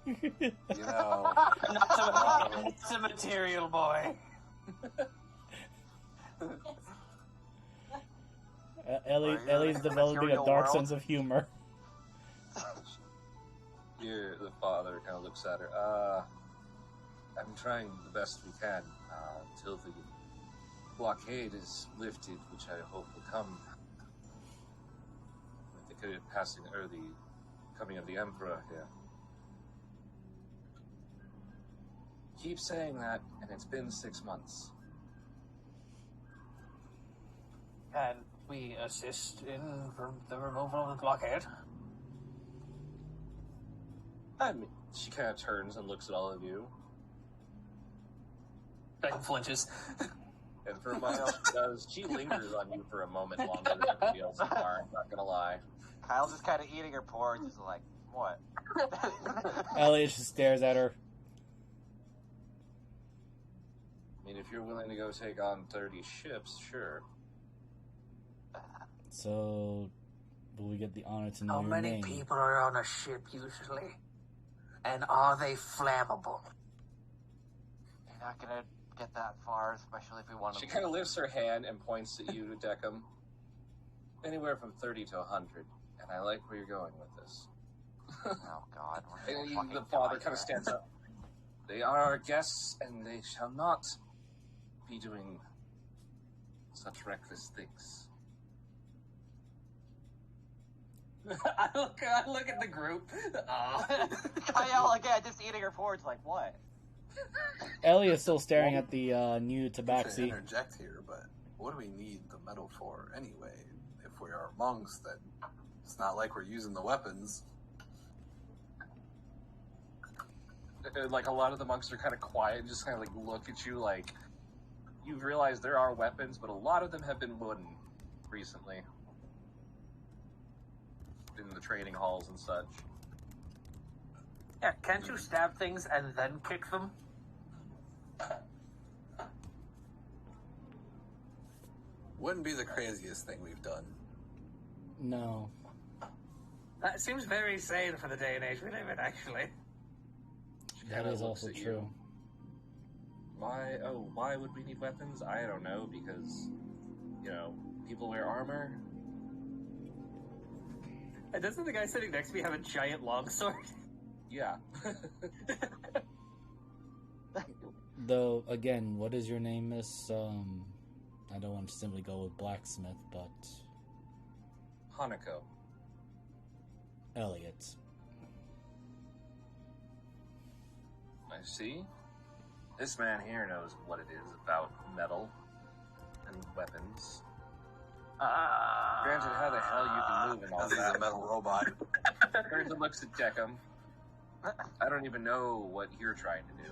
You know, I'm not a material boy. Ellie's developing a material dark world? sense of humor. The father kind of looks at her. I'm trying the best we can until the blockade is lifted, which I hope will come with the coming of the Emperor here. Keep saying that, and it's been 6 months. Can we assist in the removal of the blockade? I mean, she kind of turns and looks at all of you, Beckham flinches. and for a moment she does. She lingers on you for a moment longer than everybody else in the bar, I'm not gonna lie. Kyle's just kind of eating her porridge, just like, what? Elliot just stares at her. I mean, if you're willing to go take on 30 ships, sure. So, will we get the honor to know How your many name? people are on a ship usually? And are they flammable? You're not gonna get that far, especially if we want to. She kind of lifts her hand and points at you, Deckham. Anywhere from 30 to 100, and I like where you're going with this. Oh god. we're gonna And fucking the father die kind of here. stands up. They are our guests, and they shall not be doing such reckless things. I look at the group. Kyle again, just eating her porridge, like what? Elliot's still staring at the new I should tabaxi. interject here, but what do we need the metal for anyway? If we are monks, then it's not like we're using the weapons. Like, a lot of the monks are kind of quiet and just kind of like look at you like you realize there are weapons, but a lot of them have been wooden recently in the training halls and such. Yeah, can't you stab things and then kick them? Wouldn't be the craziest thing we've done. No. That seems very sane for the day and age we live in, actually. She That kinda is looks also at you. true. Why would we need weapons? I don't know, because, people wear armor. And doesn't the guy sitting next to me have a giant longsword? Yeah. Though, again, what is your name, miss? I don't want to simply go with blacksmith, but Hanako. Elliot. I see. This man here knows what it is about metal and weapons. Granted, how the hell you can move in all Because he's a that? metal robot. Turns and looks at Deckham. I don't even know what you're trying to do.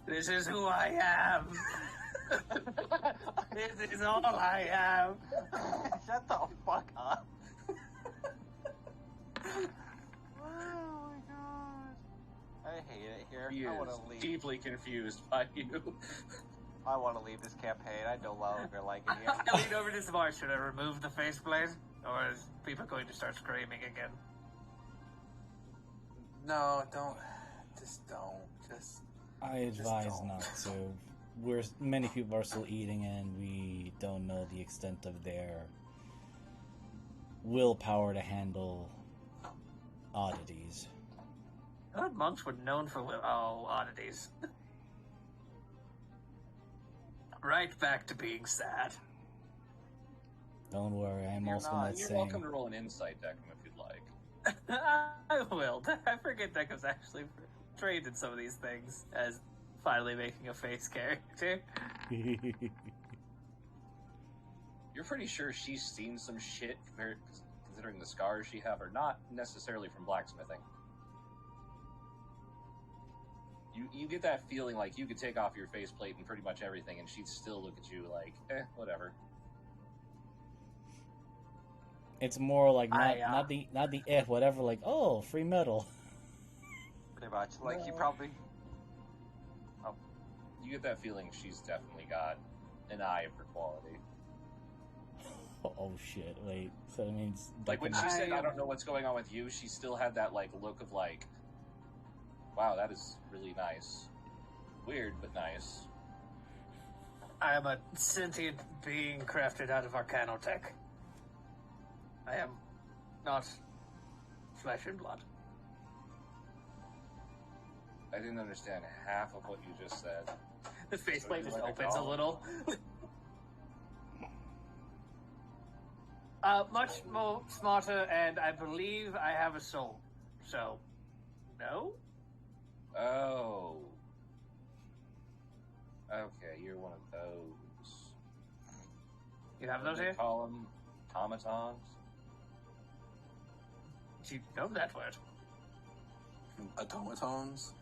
This is who I am. This is all I am. Shut the fuck up. Oh my god. I hate it here. He I want is to leave. deeply confused by you. I want to leave this campaign. I no longer like it here. I lean over to Samar. Should I remove the faceplate? Or is people going to start screaming again? No, don't. Just don't. Just. I advise don't. not to. Many people are still eating, and we don't know the extent of their willpower to handle oddities. Good monks were known for oddities. Right back to being sad. Don't worry, I'm You're also not. not You're saying. welcome to roll an insight, Deckham, if you'd like. I will. I forget Deckham's actually trained in some of these things as finally making a face character. You're pretty sure she's seen some shit, considering the scars she have are not necessarily from blacksmithing. You get that feeling like you could take off your faceplate and pretty much everything, and she'd still look at you like, whatever. It's more like I, not the whatever, like, oh, free metal. Pretty much. Like, he No. probably... You get that feeling she's definitely got an eye for quality. Oh shit! Wait, so that means Like when she I said, "I am- don't know what's going on with you," she still had that like look of like, "Wow, that is really nice, weird but nice." I am a sentient being crafted out of arcanotech. I am not flesh and blood. I didn't understand half of what you just said. The faceplate just Like a opens a doll. little. Much more smarter, and I believe I have a soul. So, no? Oh, okay, you're one of those. You have What those do they here? call them? Automatons? Do you know that word? Automatons?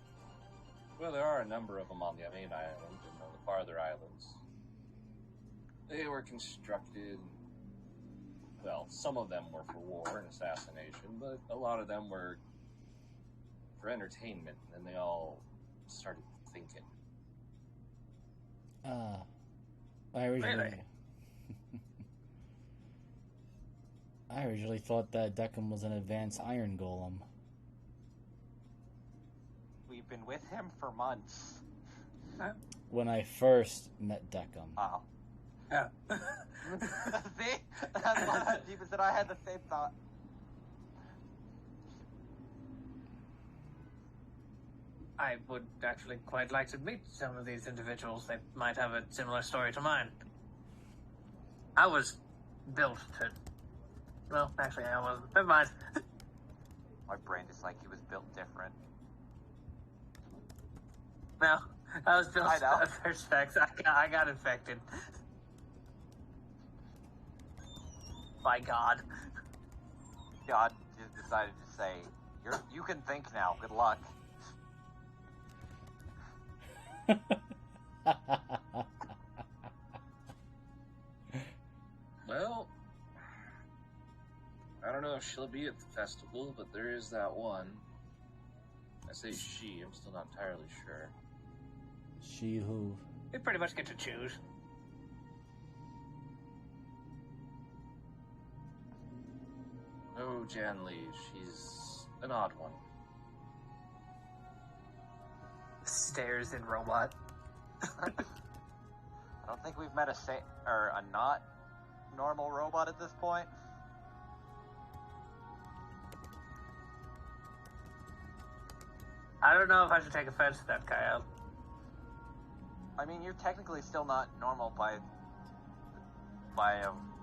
Well, there are a number of them on the main island and on the farther islands. They were constructed. Well, some of them were for war and assassination, but a lot of them were for entertainment, and they all started thinking. I originally, Really? I originally thought that Deckham was an advanced iron golem. We've been with him for months. When I first met Deckham, Wow. Yeah. See? That's why Jeeva said I had the same thought. I would actually quite like to meet some of these individuals. They might have a similar story to mine. I was built to... Well, actually, I wasn't. Never mind. My brain is like he was built different. No, I was built I know. to first specs. I got infected. By God. God just decided to say, you can think now. Good luck. Well, I don't know if she'll be at the festival, but there is that one. I say she, I'm still not entirely sure. she who We pretty much get to choose. Oh, Jan Lee, she's an odd one. Stairs in robot. I don't think we've met a not normal robot at this point. I don't know if I should take offense to that, Kyle. I mean, you're technically still not normal by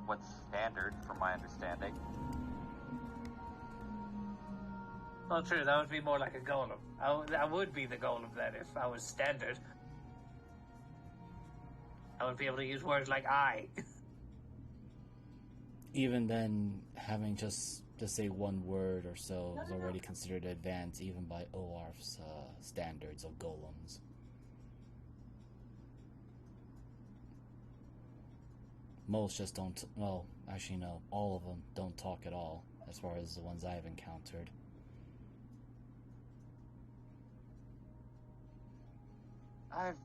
what's standard, from my understanding. Well, true, that would be more like a golem. I would be the golem then if I was standard. I would be able to use words like I. Even then, having just to say one word or so is already considered advanced, even by OARF's standards of golems. Most just don't, well, actually no, all of them don't talk at all, as far as the ones I've encountered. I've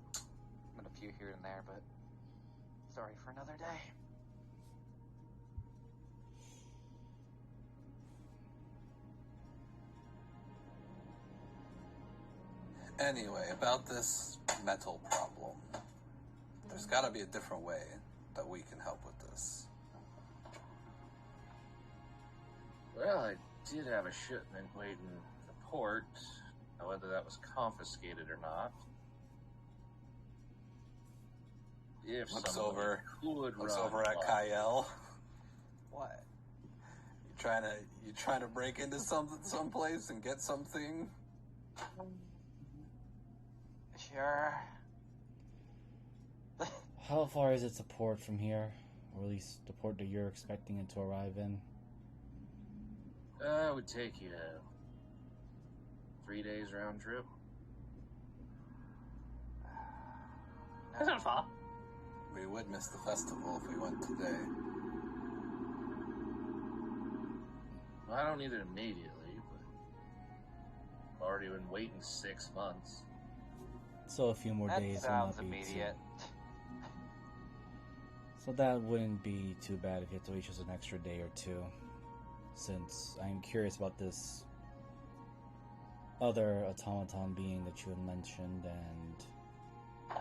met a few here and there, but sorry for another day. Anyway, about this metal problem. There's gotta be a different way that we can help with this. Well, I did have a shipment waiting at the port. Now, whether that was confiscated or not. If Looks over run at Kyle. What? You trying to break into someplace and get something? Sure. How far is it to port from here? Or at least the port that you're expecting it to arrive in? It would take you 3 days round trip. That's not far. We would miss the festival if we went today. Well, I don't need it immediately, but I've already been waiting 6 months. So a few more That days sounds will not be immediate. So that wouldn't be too bad if you had to wait just an extra day or two. Since I'm curious about this other automaton being that you had mentioned, and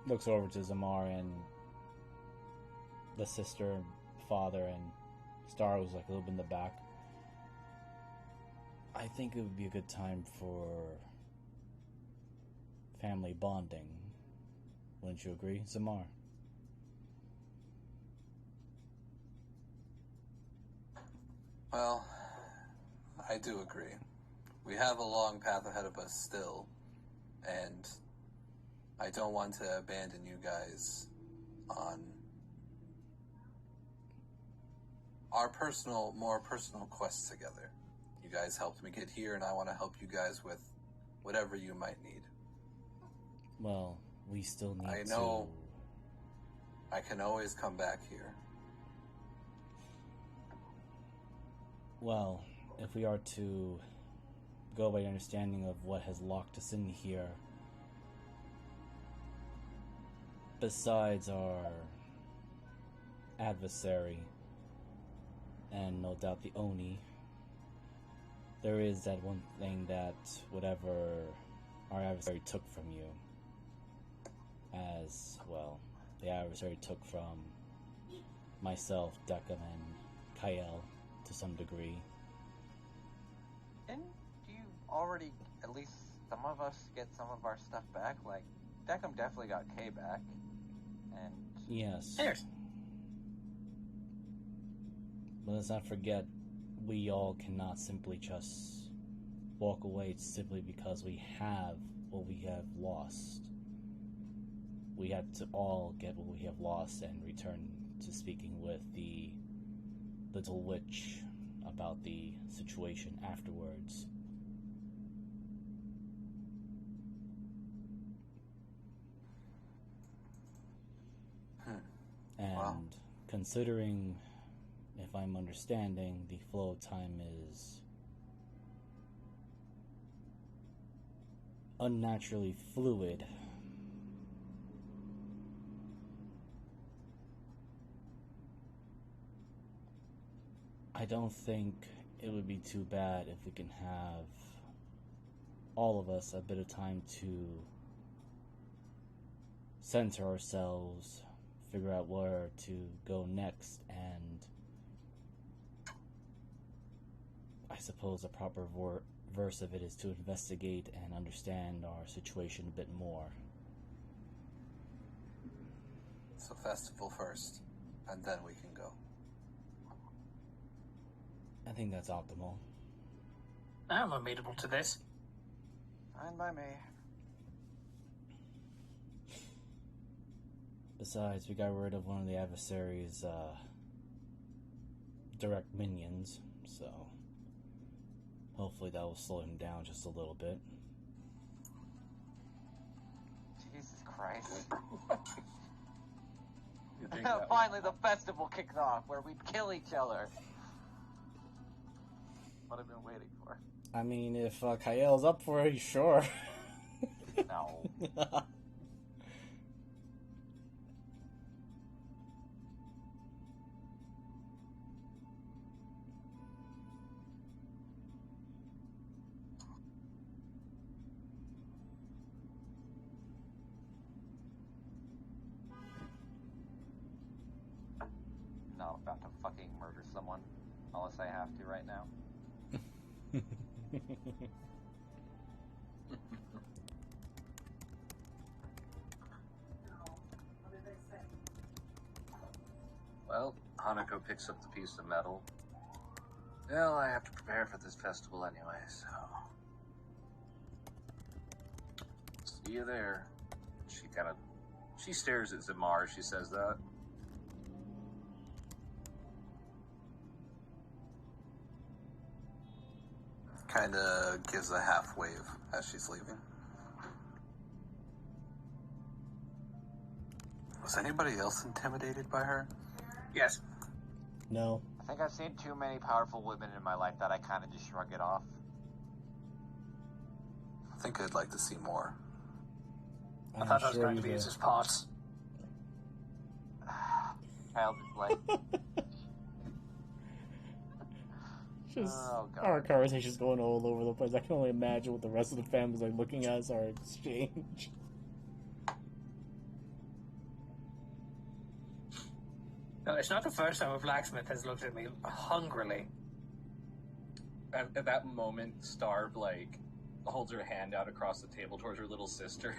looks over to Zamar and the sister, father, and Star was like a little bit in the back. I think it would be a good time for family bonding. Wouldn't you agree, Zamar? Well, I do agree. We have a long path ahead of us still, and I don't want to abandon you guys on our more personal quests together. You guys helped me get here, and I want to help you guys with whatever you might need. Well, we still need I know I can always come back here. Well, if we are to go by the understanding of what has locked us in here, besides our adversary, and no doubt the Oni, there is that one thing that whatever our adversary took from you, as well, the adversary took from myself, Deckham, and Kyle to some degree. Didn't you already, at least some of us, get some of our stuff back? Like, Deckham definitely got K back. And Yes. Cheers. But let's not forget, we all cannot simply just walk away simply because we have what we have lost. We have to all get what we have lost and return to speaking with the little witch about the situation afterwards. And Wow. considering, if I'm understanding, the flow of time is unnaturally fluid, I don't think it would be too bad if we can have all of us a bit of time to center ourselves, figure out where to go next, and I suppose a proper verse of it is to investigate and understand our situation a bit more. So festival first. and then we can go. I think that's optimal. I'm amenable to this. Fine by me. Besides, we got rid of one of the adversary's direct minions, so hopefully that will slow him down just a little bit. Jesus Christ. You think that Finally, the festival kicked off where we'd kill each other. What I've been waiting for. I mean, if Kael's up for it, sure. No. Not about to fucking murder someone, unless I have to right now. Well, Hanako picks up the piece of metal. Well, I have to prepare for this festival anyway, so... See you there. She stares at Zamar as she says that. Kinda gives a half wave as she's leaving. Was anybody else intimidated by her? Yes. No. I think I've seen too many powerful women in my life that I kind of just shrug it off. I think I'd like to see more. I thought I was going to be his parts. Kyle just like, Just oh, God. our conversation's going all over the place. I can only imagine what the rest of the family's like looking at as our exchange. No, it's not the first time a blacksmith has looked at me hungrily. At that moment, Starve, holds her hand out across the table towards her little sister,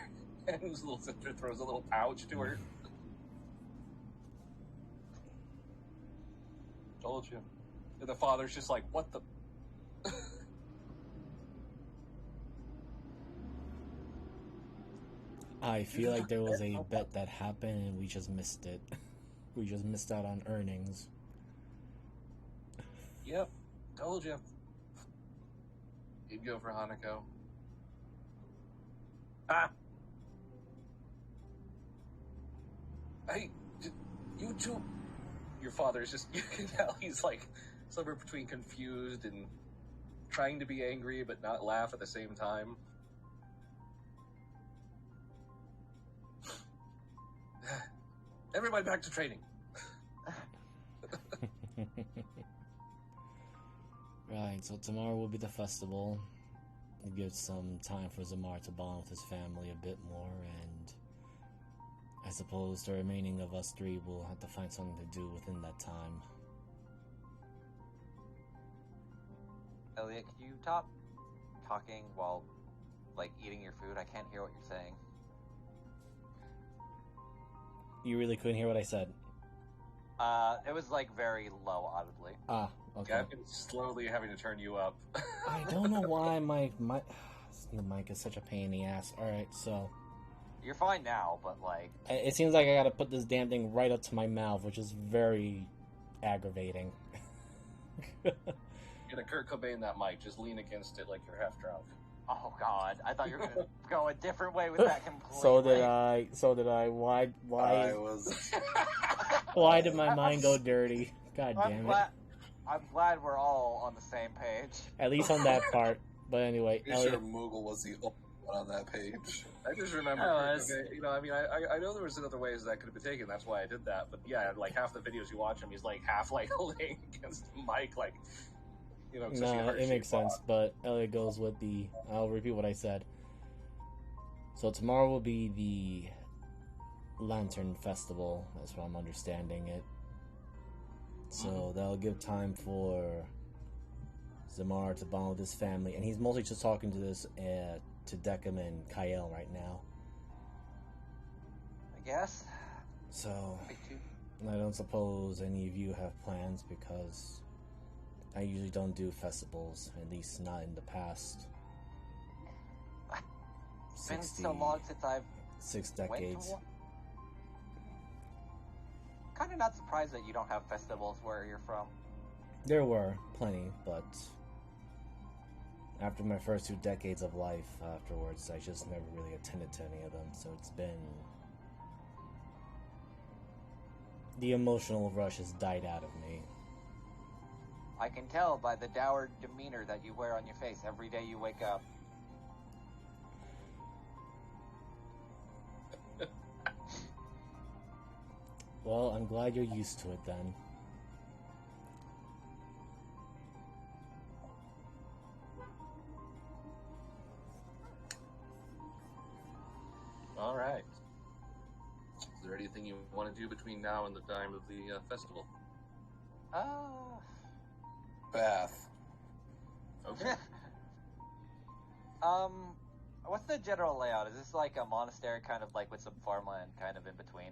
and his little sister throws a little pouch to her. Told you. And the father's just like, what the... I feel like there was a bet that happened and we just missed it. We just missed out on earnings. Yep, told you. He'd go for Hanako. Ah, Hey, you two... Your father's just, you can tell he's somewhere between confused and trying to be angry but not laugh at the same time. Everybody back to training. Right, so tomorrow will be the festival. It gives some time for Zamar to bond with his family a bit more, and I suppose the remaining of us three will have to find something to do within that time. Elliot, can you stop talking while, eating your food? I can't hear what you're saying. You really couldn't hear what I said? It was, very low audibly. Ah, okay. Yeah, I've been slowly having to turn you up. I don't know why my the mic is such a pain in the ass. Alright, so... You're fine now, but, It seems like I gotta put this damn thing right up to my mouth, which is very aggravating. Get a Kurt Cobain that mic, just lean against it like you're half drunk. oh, God. I thought you were going to go a different way with that completely. So did I. Why I was... why did my mind go dirty? God damn it. I'm glad we're all on the same page. At least on that part. But anyway, Pretty sure Moogle was the only one on that page. I just remember, I know there was other ways that could have been taken. That's why I did that. But yeah, half the videos you watch him, he's half laying against the mic, no, it makes sense. But Elliot goes with the. I'll repeat what I said. So tomorrow will be the Lantern Festival. That's what I'm understanding it. So that'll give time for Zamar to bond with his family, and he's mostly just talking to to Decim and Kael right now. I guess. So I don't suppose any of you have plans because I usually don't do festivals, at least not in the past. It's been so long since I've 6 went to decades. one. Kind of not surprised that you don't have festivals where you're from. There were plenty, but after my first 2 decades of life afterwards, I just never really attended to any of them, so it's been... The emotional rush has died out of me. I can tell by the dour demeanor that you wear on your face every day you wake up. Well, I'm glad you're used to it then. All right. Is there anything you want to do between now and the time of the festival? Bath. Okay. What's the general layout? Is this like a monastery kind of like with some farmland kind of in between?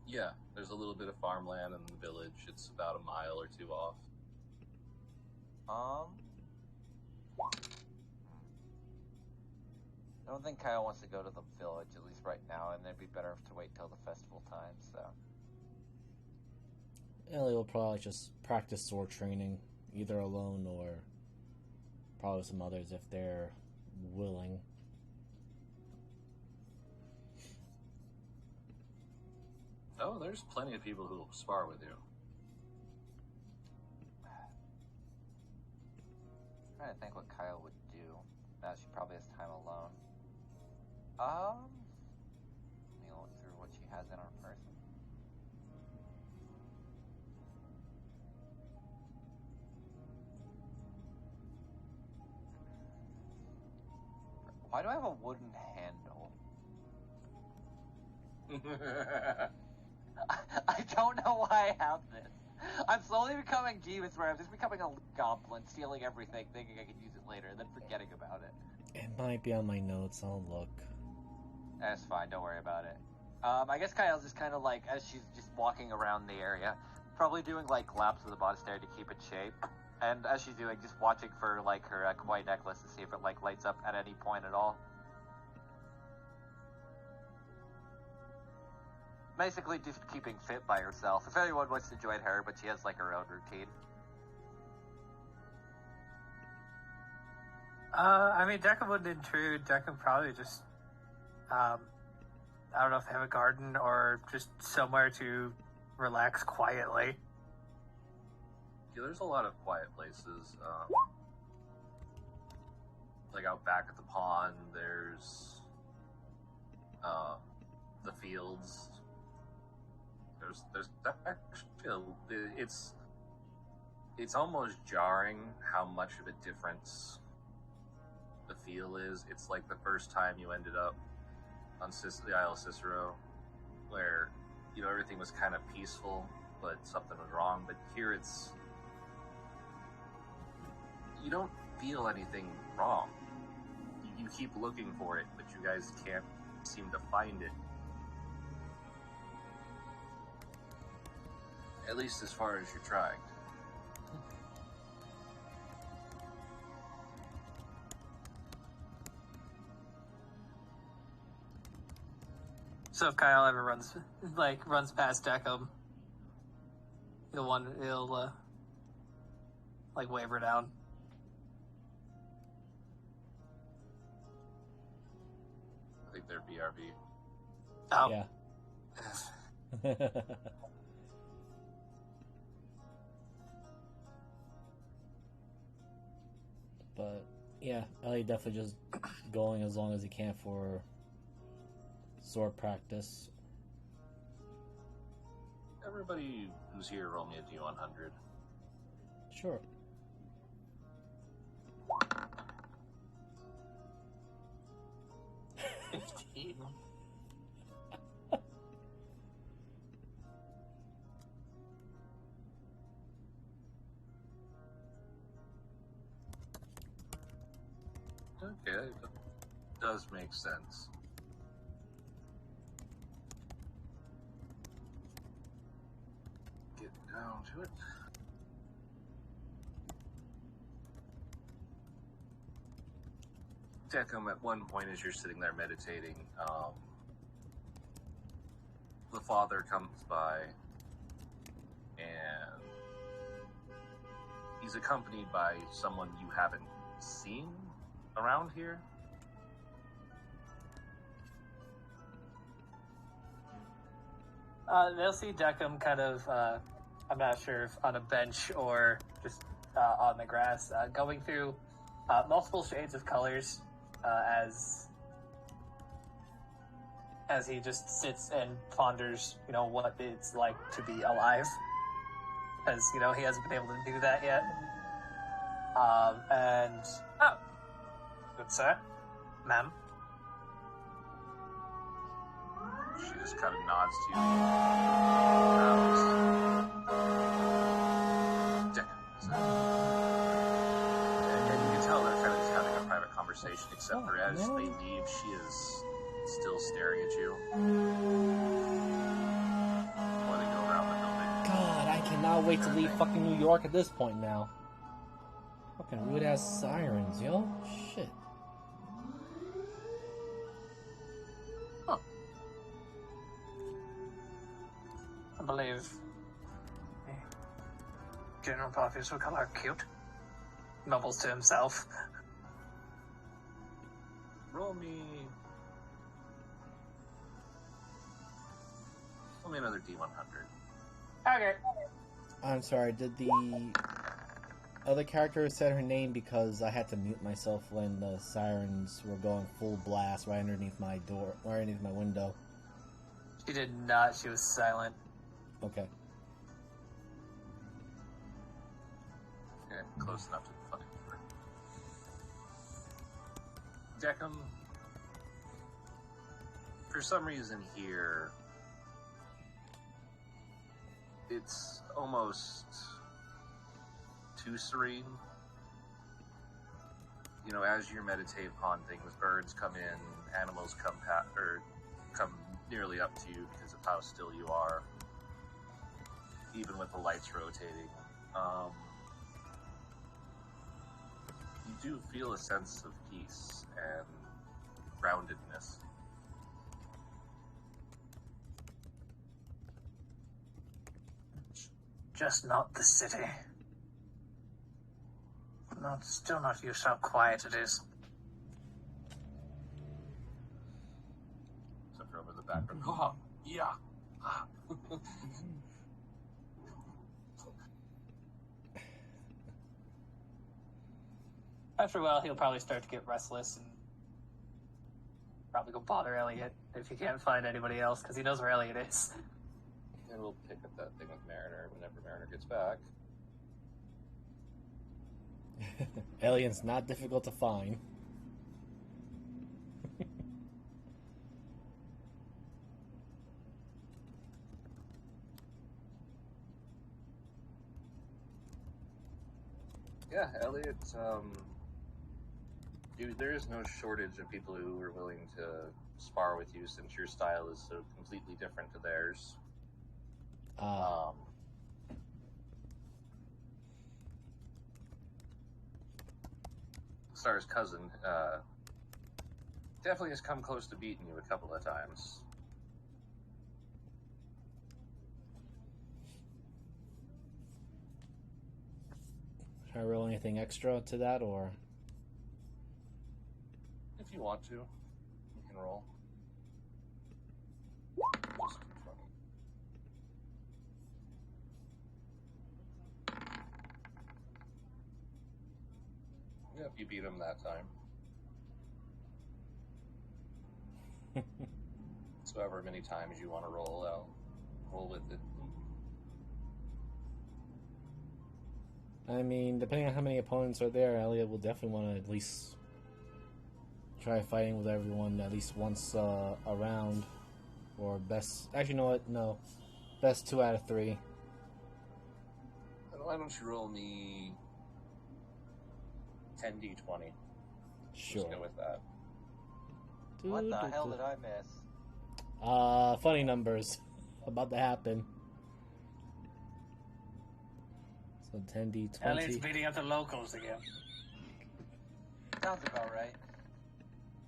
Yeah, there's a little bit of farmland in the village. It's about a mile or 2 off. I don't think Kyle wants to go to the village, at least right now, and it'd be better to wait till the festival time, so... Ellie will probably just practice sword training, either alone or probably some others if they're willing. Oh, there's plenty of people who will spar with you. I'm trying to think what Kyle would do. Now she probably has time alone. Let me look through what she has in her person. Why do I have a wooden handle? I don't know why I have this. I'm slowly becoming Jeeves, where I'm just becoming a goblin, stealing everything, thinking I could use it later, and then forgetting about it. It might be on my notes, I'll look. That's fine, don't worry about it. I guess Kyle's just kind of like, as she's just walking around the area, probably doing like laps of the monastery to keep it shape. And as she's doing, just watching for like her koi necklace to see if it like lights up at any point at all. Basically just keeping fit by herself. If anyone wants to join her, but she has like her own routine. I mean, Deca wouldn't intrude. Deca probably just, I don't know if they have a garden or just somewhere to relax quietly. Yeah, there's a lot of quiet places. Like out back at the pond, there's the fields. There's actually it's almost jarring how much of a difference the feel is. It's like the first time you ended up on the Isle of Cicero, where everything was kind of peaceful, but something was wrong. But here you don't feel anything wrong. You keep looking for it, but you guys can't seem to find it. At least as far as you're trying. So if Kyle ever runs past Deckham, he'll wave her down. I think they're BRB. Oh. Yeah. But yeah, Ellie definitely just going as long as he can for sword practice. Everybody who's here, roll me a D100. Sure. Okay, that does make sense. get down to it. Decum, at one point as you're sitting there meditating, the father comes by and he's accompanied by someone you haven't seen around here. They'll see Decum kind of, I'm not sure if on a bench or just on the grass, going through multiple shades of colors as he just sits and ponders, what it's like to be alive. Because, he hasn't been able to do that yet. Good sir. Ma'am. She just kind of nods to you. And you can tell they're kind of just having a private conversation, except for as they leave, she is still staring at you. Before they go around the building. God, I cannot wait to leave fucking New York at this point now. Fucking rude ass sirens, yo. Shit. I believe General Poppies would call her cute. Mumbles to himself. Roll me another D100. Okay. I'm sorry, did the other character said her name because I had to mute myself when the sirens were going full blast right underneath my door, right underneath my window? She did not. She was silent. Okay. Yeah, close enough to the fucking door. Decum, for some reason here, it's almost too serene. As you meditate upon things, birds come in, animals come nearly up to you because of how still you are, even with the lights rotating. You do feel a sense of peace and groundedness. Just not the city. Still not used to how quiet it is. Except for over the background. Oh, yeah. After a while, he'll probably start to get restless and probably go bother Elliot if he can't find anybody else, because he knows where Elliot is. And we'll pick up that thing with Mariner whenever Mariner gets back. Alien's not difficult to find. Yeah, Elliot, dude, there is no shortage of people who are willing to spar with you since your style is so completely different to theirs. Star's cousin definitely has come close to beating you a couple of times. Should I roll anything extra to that, or? If you want to, you can roll. Just Yep, you beat him that time. So however many times you want to roll out, roll with it. I mean, depending on how many opponents are there, Elliot will definitely want to at least try fighting with everyone at least once a round. Or best... Actually, you know what? No. Best 2 out of 3. Why don't you roll me 10d20? Sure. Let's go with that. What the hell did I miss? Funny numbers. About to happen. So 10d20. Elliot's beating up the locals again. Sounds about right.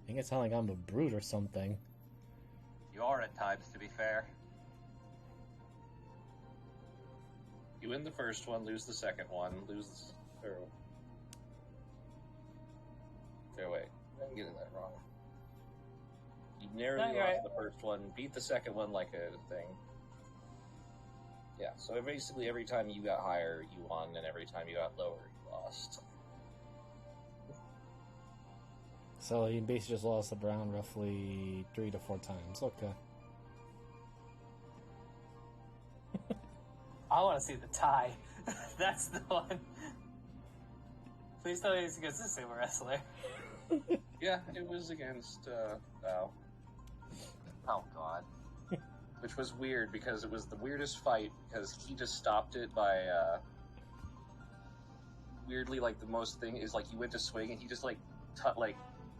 Make it sound like I'm a brute or something. You are at times, to be fair. You win the first one, lose the second one, lose the third. Wait, I'm getting that wrong. You narrowly lost right. the first one, beat the second one like a thing. Yeah, so basically every time you got higher, you won, and every time you got lower, you lost. So he basically just lost the round roughly 3 to 4 times. Okay. I want to see the tie. That's the one. Please tell me it's against the sumo wrestler. Yeah, it was against Val. Oh god. Which was weird because it was the weirdest fight because he just stopped it by weirdly like the most thing is like you went to swing and he just like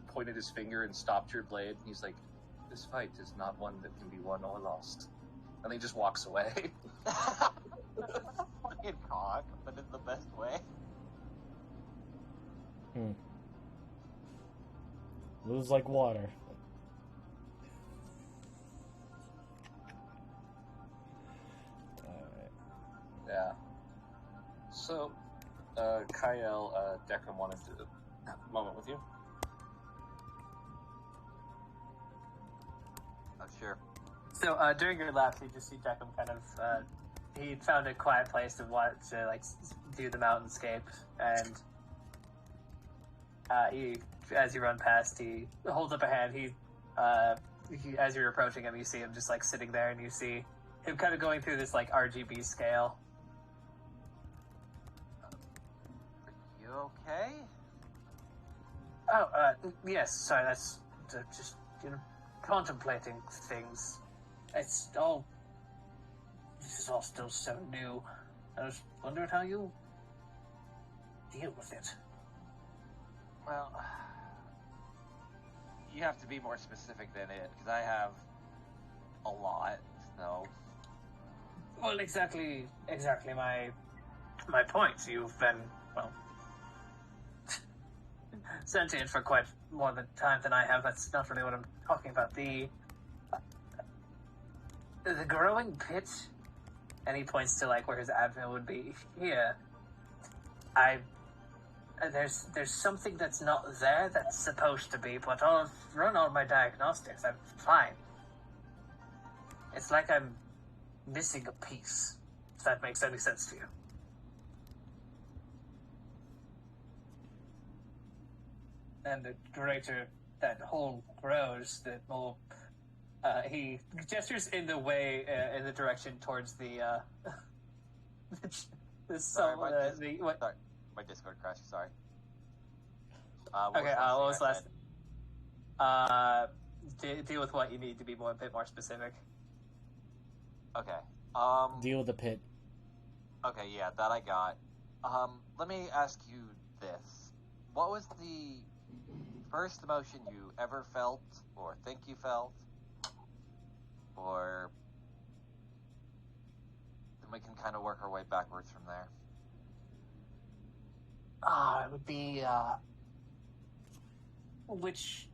pointed his finger and stopped your blade and he's like, this fight is not one that can be won or lost. And then he just walks away. Fucking cock, but in the best way. Moves like water. Yeah. So, Kyle, Declan wanted to have a moment with you. Oh, sure. So during your laps, you just see Deckham kind of. He found a quiet place to want to like do the mountainscape, and he, as you run past, he holds up a hand. He, as you're approaching him, you see him just like sitting there, and you see him kind of going through this like RGB scale. You okay? Oh, yes. Sorry, that's just contemplating things. It's all. This is all still so new. I was wondering how you deal with it. Well, you have to be more specific than it, because I have a lot, so... Well, exactly my point. You've been, well, sentient for quite more than time than I have. That's not really what I'm talking about. The growing pit, and he points to like where his abdomen would be. Here, there's something that's not there that's supposed to be, but I'll run all my diagnostics. I'm fine. It's like I'm missing a piece. If that makes any sense to you. And the greater that hole grows, the more he gestures in the way, in the direction towards the Sorry, what? Sorry, my Discord crashed, sorry. Okay, what was last? Deal with what you need to be a bit more specific. Okay, Deal with the pit. okay, yeah, that I got. Let me ask you this. What was the first emotion you ever felt, or think you felt? Or then we can kind of work our way backwards from there. It would be which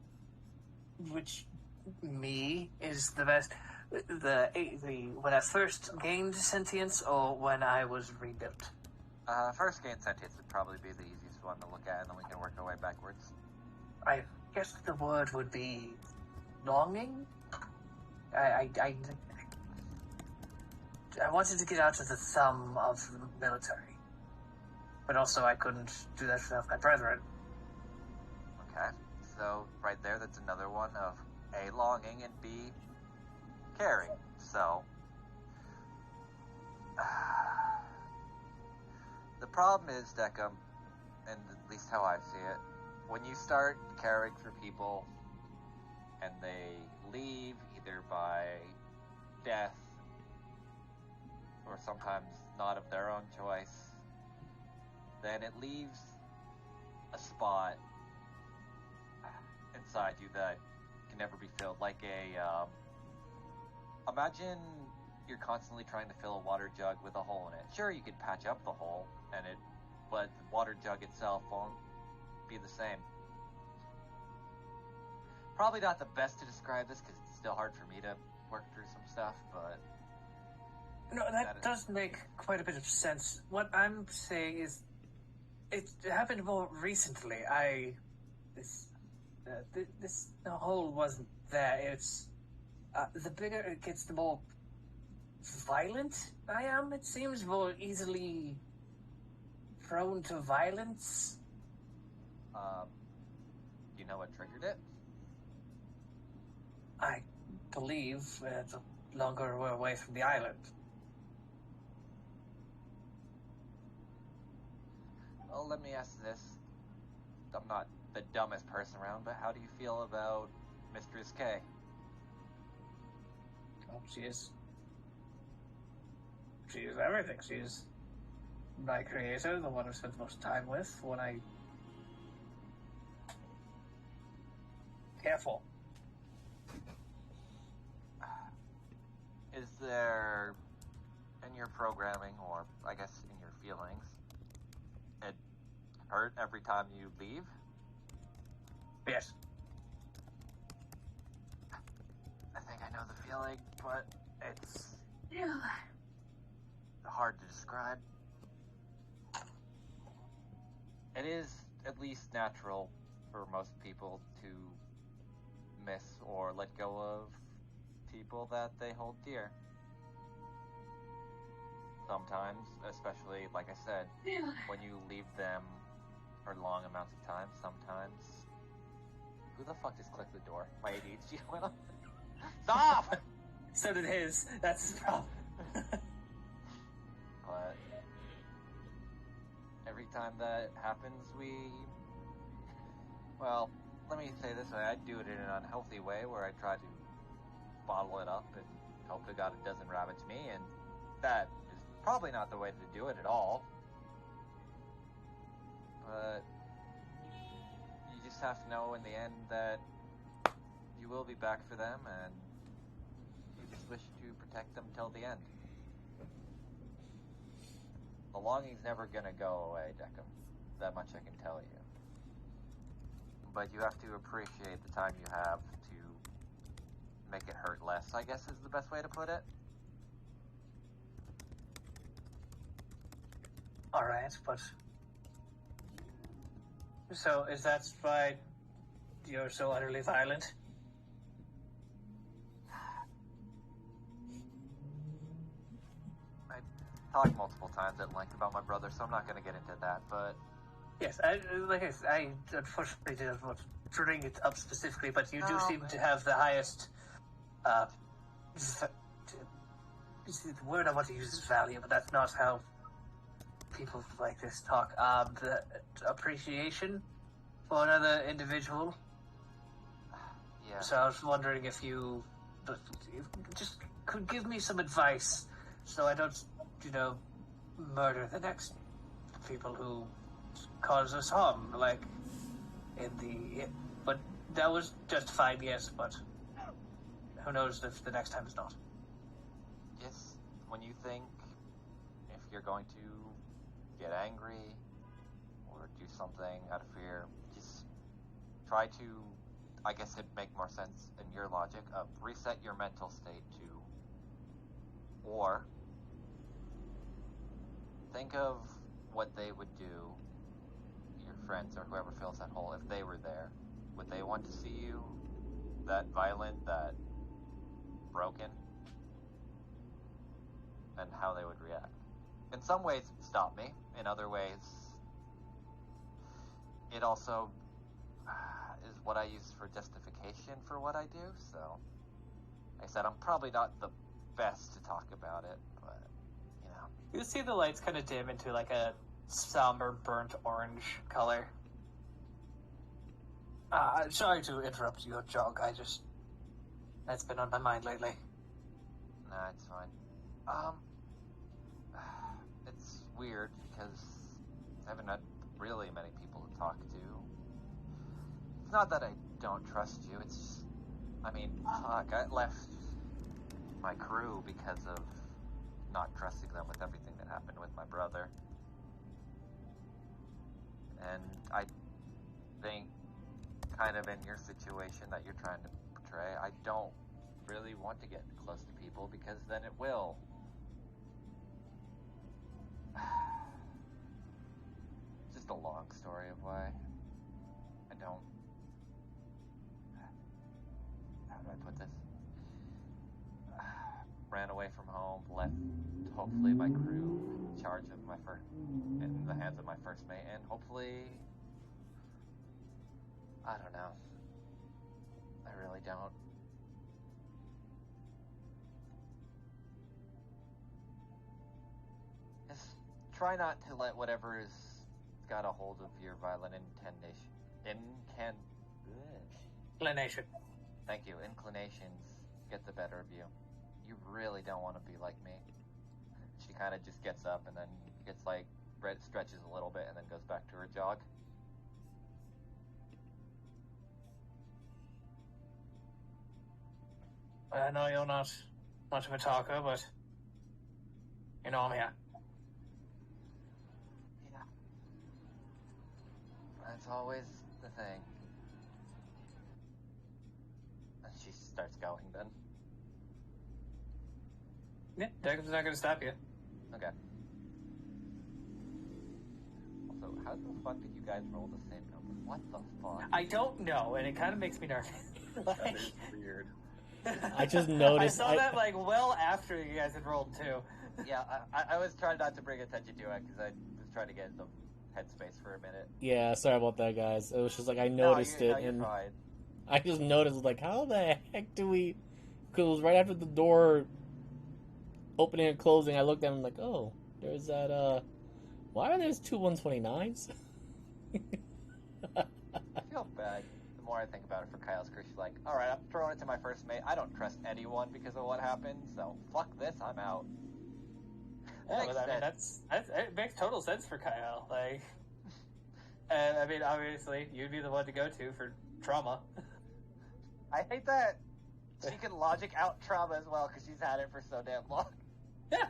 me is the best. The when I first gained sentience, or when I was rebuilt. First gain sentience would probably be the easiest one to look at, and then we can work our way backwards. I guess the word would be longing. I wanted to get out of the thumb of the military, but also I couldn't do that without my brethren. Okay, so right there, that's another one of A, longing, and B, caring. So, the problem is, Deckham, and at least how I see it, when you start caring for people and they leave either by death or sometimes not of their own choice, then it leaves a spot inside you that can never be filled. Like imagine you're constantly trying to fill a water jug with a hole in it. Sure, you could patch up the hole, but the water jug itself won't be the same. Probably not the best to describe this, because it's still hard for me to work through some stuff, but... No, that does make quite a bit of sense. What I'm saying is, it happened more recently. The hole wasn't there. It's, the bigger it gets, the more violent I am. It seems more easily prone to violence. You know what triggered it? I believe the longer we're away from the island. Well, let me ask this. I'm not the dumbest person around, but how do you feel about Mistress K? Oh, she is everything. She's my creator, the one I spent the most time with. When I... Careful. Is there, in your programming, or I guess in your feelings, it hurt every time you leave? Yes. I think I know the feeling, but it's hard to describe. It is at least natural for most people to miss or let go of people that they hold dear. Sometimes, especially, like I said, when you leave them for long amounts of time, sometimes... Who the fuck just clicked the door? My ADHD went off. Stop! So did his. That's his problem. But every time that happens, well, let me say this way, I do it in an unhealthy way where I try to bottle it up and hope to God it doesn't ravage me, and that is probably not the way to do it at all. But you just have to know in the end that you will be back for them, and you just wish to protect them till the end. The longing's never gonna go away, Deckham. That much I can tell you. But you have to appreciate the time you have to make it hurt less, I guess is the best way to put it. Alright, but... So, is that why you're so utterly violent? I talked multiple times at length about my brother, so I'm not going to get into that, but... Yes, I unfortunately didn't want to bring it up specifically, but you do seem to have the highest, the word I want to use is value, but that's not how people like this talk. The appreciation for another individual. Yeah. So I was wondering if you just could give me some advice so I don't, murder the next people who cause us harm, like but that was justified, yes, but who knows if the next time is not. Yes, when you think if you're going to get angry or do something out of fear, just try to, I guess it'd make more sense in your logic of reset your mental state to, or think of what they would do, your friends or whoever fills that hole, if they were there. Would they want to see you that violent, that broken? And how they would react. In some ways, it stopped me. In other ways, it also is what I use for justification for what I do. So, like I said, I'm probably not the best to talk about it, but, You see the lights kind of dim into like a somber burnt orange color. Sorry to interrupt your jog, that's been on my mind lately. Nah, it's fine. It's weird because I haven't had really many people to talk to. It's not that I don't trust you, it's just, fuck, I left my crew because of not trusting them with everything that happened with my brother. And I think, kind of in your situation that you're trying to portray, I don't really want to get close to people because then it will. Just a long story of why I don't. How do I put this? Ran away from home, left hopefully my crew in charge of my first, in the hands of my first mate, and hopefully, I don't know. I really don't. Just try not to let whatever is got a hold of your violent Inclination. Thank you. Inclinations get the better of you. You really don't want to be like me. She kind of just gets up and then gets like stretches a little bit and then goes back to her jog. I know you're not much of a talker, but you know I'm here. Yeah. That's always the thing. And she starts going then. Yeah, Jacob's not going to stop you. Okay. Also, how the fuck did you guys roll the same number? What the fuck? I don't know, and it kind of makes me nervous. That is weird. I just noticed. I saw that like well after you guys had rolled too. Yeah, I was trying not to bring attention to it because I was trying to get in the headspace for a minute. Yeah, sorry about that, guys. It was just like I noticed it, you're and fine. I just noticed like, how the heck do we? Because it was right after the door opening and closing. I looked at him like, oh, there's that. Why are there two 129s? I feel bad. The more I think about it for Kyle's crew, she's like, alright, I'm throwing it to my first mate. I don't trust anyone because of what happened, so fuck this, I'm out. Yeah, Makes but I mean sense. it makes total sense for Kyle. Like, and I mean, obviously, you'd be the one to go to for trauma. I hate that she can logic out trauma as well because she's had it for so damn long. Yeah.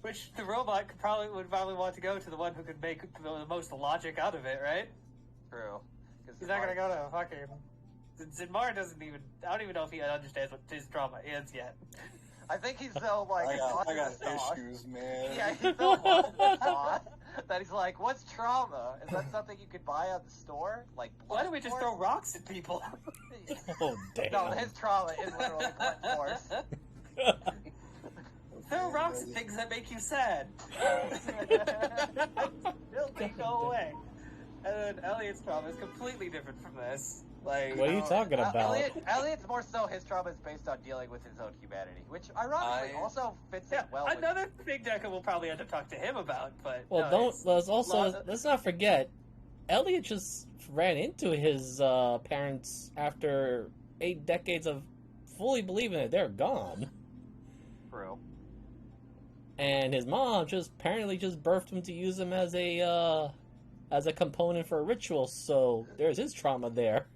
Which the robot would probably want to go to the one who could make the most logic out of it, right? True. He's not gonna go to fucking. Zinmar doesn't even. I don't even know if he understands what his trauma is yet. I think he's so like. I got the sauce. issues, man. Yeah, he's so lost in the sauce that he's like, "What's trauma? Is that something you could buy at the store? Like, Why don't we just throw rocks at people? Oh damn! No, his trauma is literally blunt force. Throw rocks at things that make you sad. They'll go away. And then Elliot's trauma is completely different from this. Like, What are you talking about? Elliot's more so his trauma is based on dealing with his own humanity, which ironically also fits in well. Another thing Deca will probably end up talking to him about, but Well, let's not forget, Elliot just ran into his parents after 8 decades of fully believing that they're gone. True. And his mom apparently birthed him to use him as a component for a ritual. So there's his trauma there.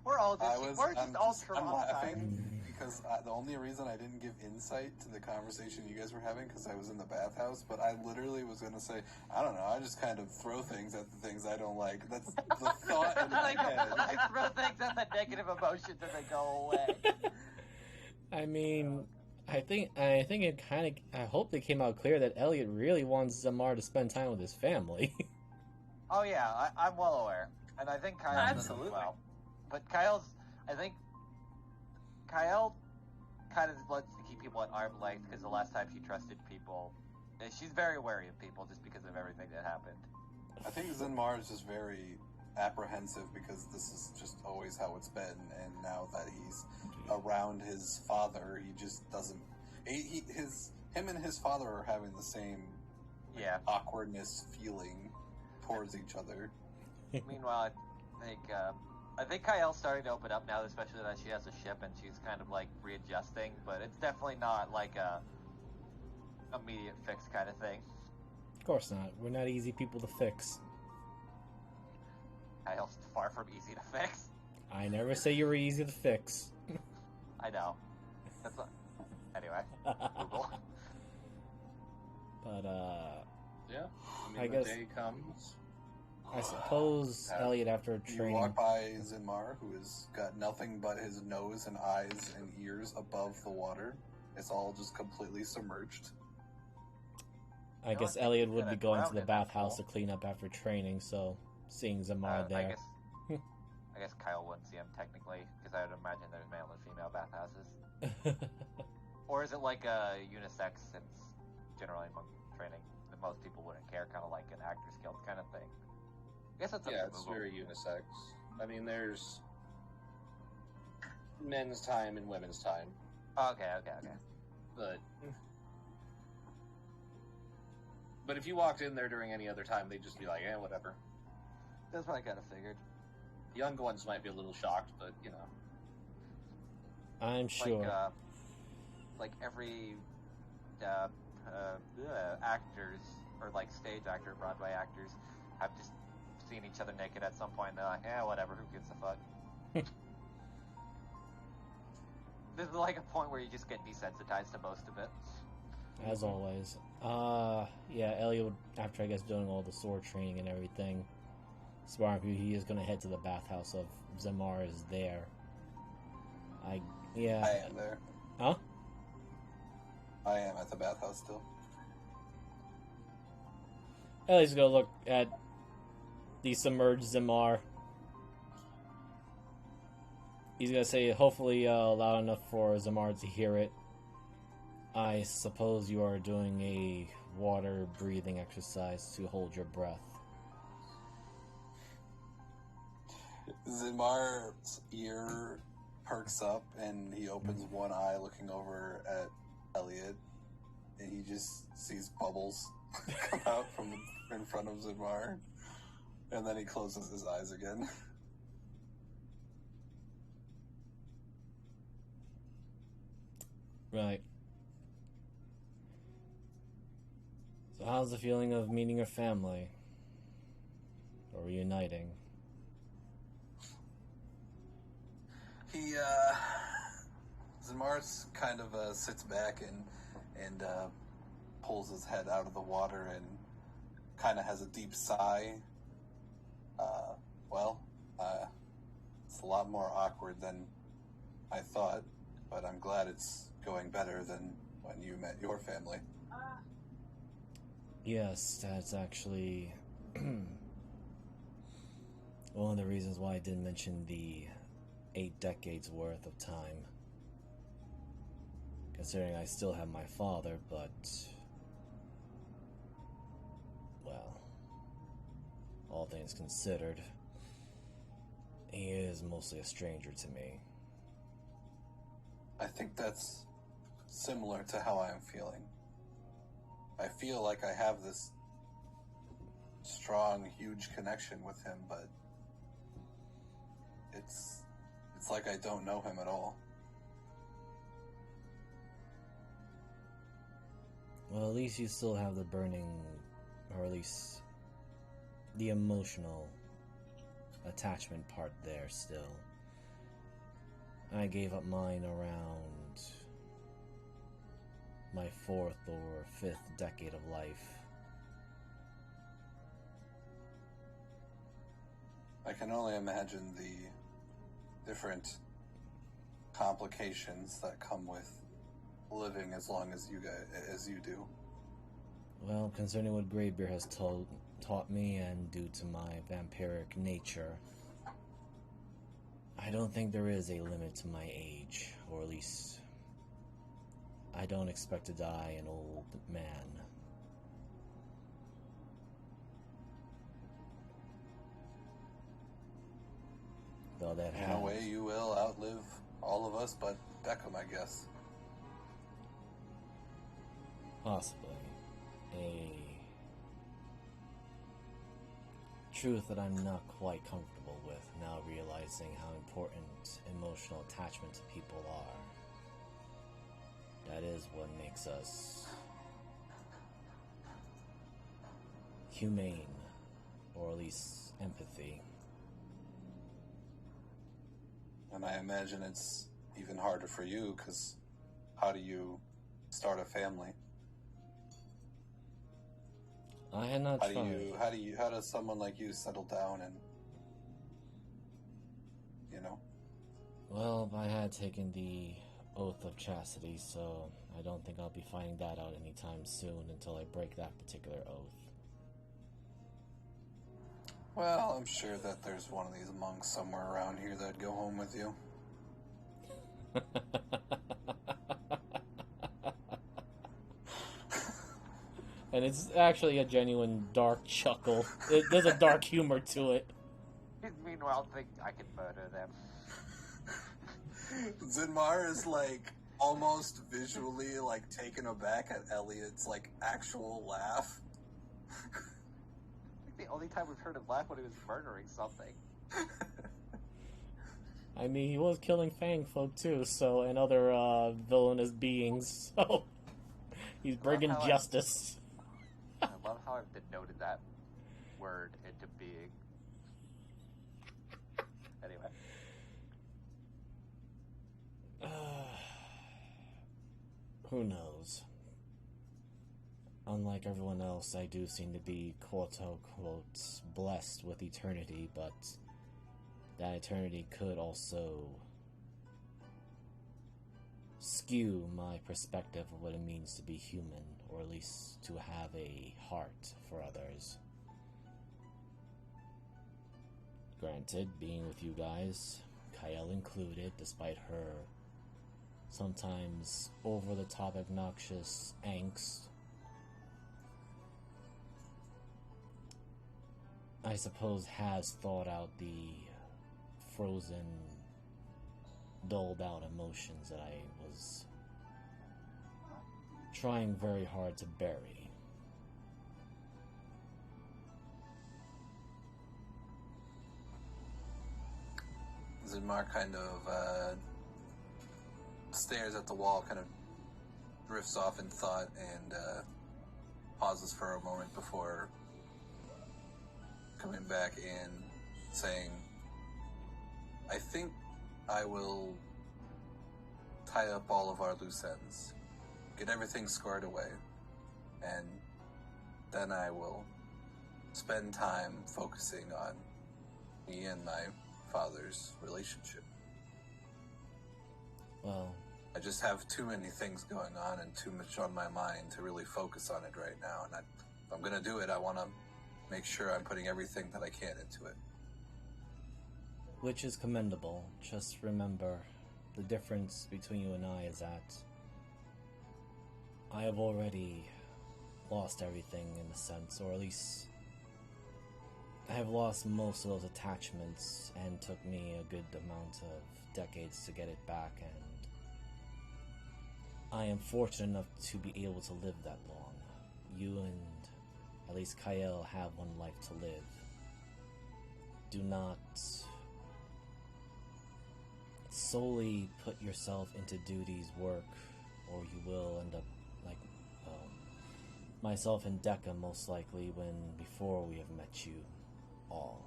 We're all just I'm laughing traumatized. because the only reason I didn't give insight to the conversation you guys were having because I was in the bathhouse, but I literally was going to say, I don't know, I just kind of throw things at the things I don't like. That's the thought in my head. I throw things at the negative emotions and they go away. I mean, I think it kind of. I hope it came out clear that Elliot really wants Zamar to spend time with his family. Oh yeah, I'm well aware, and I think Kyle does as well. But I think Kyle kind of wants to keep people at arm's length because the last time she trusted people, she's very wary of people just because of everything that happened. I think Zinmar is just very apprehensive because this is just always how it's been, and now that he's around his father, he just doesn't. Him and his father are having the same awkwardness feeling towards each other. Meanwhile, I think Kyle's starting to open up now, especially that she has a ship and she's kind of like readjusting. But it's definitely not like a immediate fix kind of thing. Of course not. We're not easy people to fix. Kyle's far from easy to fix. I never say you were easy to fix. I know. That's not... Anyway, Google. But, Yeah. I mean, I the guess- day comes. I suppose Elliot, after You training... walk by Zinmar, who has got nothing but his nose and eyes and ears above the water. It's all just completely submerged. I No, guess I think Elliot he's would be gonna going to drown the in that bathhouse to pool. clean up after training, so seeing Zamar I there... guess... I guess Kyle wouldn't see him technically, because I would imagine there's male and female bathhouses. Or is it like a unisex, since generally among training, that most people wouldn't care, kind of like an Actors Guild kind of thing? I guess that's up Yeah, to it's Google. very unisex. I mean, there's men's time and women's time, Okay. but if you walked in there during any other time, they'd just be like, "Eh, whatever." That's what I kind of figured. Young ones might be a little shocked, but you know. I'm sure. Like every actors, or like stage actor, Broadway actors, have just seen each other naked at some point, and they're like, "Yeah, whatever, who gives a fuck?" There's like a point where you just get desensitized to most of it. As always. Yeah, Elliot, after I guess doing all the sword training and everything, he is going to head to the bathhouse of Zamar is there. I am there. Huh? I am at the bathhouse still. Ellie's going to look at the submerged Zamar. He's going to say, hopefully loud enough for Zamar to hear it. I suppose you are doing a water breathing exercise to hold your breath. Zinmar's ear perks up and he opens one eye looking over at Elliot, and he just sees bubbles come out from in front of Zinmar, and then he closes his eyes again. Right. So how's the feeling of meeting your family? Or reuniting? Zinmar's kind of sits back and pulls his head out of the water and kind of has a deep sigh. It's a lot more awkward than I thought, but I'm glad it's going better than when you met your family. Yes, that's actually one of the reasons why I didn't mention the 8 decades worth of time. Considering I still have my father, but... well... all things considered, he is mostly a stranger to me. I think that's similar to how I am feeling. I feel like I have this strong, huge connection with him, but it's like I don't know him at all. Well, at least you still have the burning, or at least the emotional attachment part there still. I gave up mine around my 4th or 5th decade of life. I can only imagine the different complications that come with living as long as you do. Well, concerning what Greybeard has taught me, and due to my vampiric nature, I don't think there is a limit to my age, or at least I don't expect to die an old man. Though that In a way, you will outlive all of us but Beckham, I guess. possibly a truth that I'm not quite comfortable with now, realizing how important emotional attachment to people are. That is what makes us humane, or at least empathy. And I imagine it's even harder for you, because how do you start a family? I had not tried. How does someone like you settle down and, you know? Well, I had taken the oath of chastity, so I don't think I'll be finding that out anytime soon until I break that particular oath. Well, I'm sure that there's one of these monks somewhere around here that'd go home with you. And it's actually a genuine dark chuckle. There's a dark humor to it. Meanwhile, think I can murder them. Zinmar is like almost visually like taken aback at Elliot's like actual laugh. I think the only time we've heard him laugh when he was murdering something. I mean, he was killing Fang folk too, so, and other villainous beings, so he's bringing justice. I love how I've denoted that word into being. Anyway. Who knows? Unlike everyone else, I do seem to be quote-unquote blessed with eternity, but that eternity could also skew my perspective of what it means to be human, or at least to have a heart for others. Granted, being with you guys, Kyle included, despite her sometimes over-the-top obnoxious angst, I suppose has thawed out the frozen, dulled-out emotions that I was trying very hard to bury. Zinmar kind of stares at the wall, kind of drifts off in thought, and pauses for a moment before coming back in, saying, I think I will tie up all of our loose ends, get everything squared away, and then I will spend time focusing on me and my father's relationship. Well, I just have too many things going on and too much on my mind to really focus on it right now. And if I'm going to do it, I want to make sure I'm putting everything that I can into it. which is commendable. Just remember, the difference between you and I is that I have already lost everything in a sense, or at least I have lost most of those attachments, and took me a good amount of decades to get it back, and I am fortunate enough to be able to live that long. You and at least Kyle have one life to live. Do not solely put yourself into duties, work, or you will end up like myself and Decca most likely before we have met you all.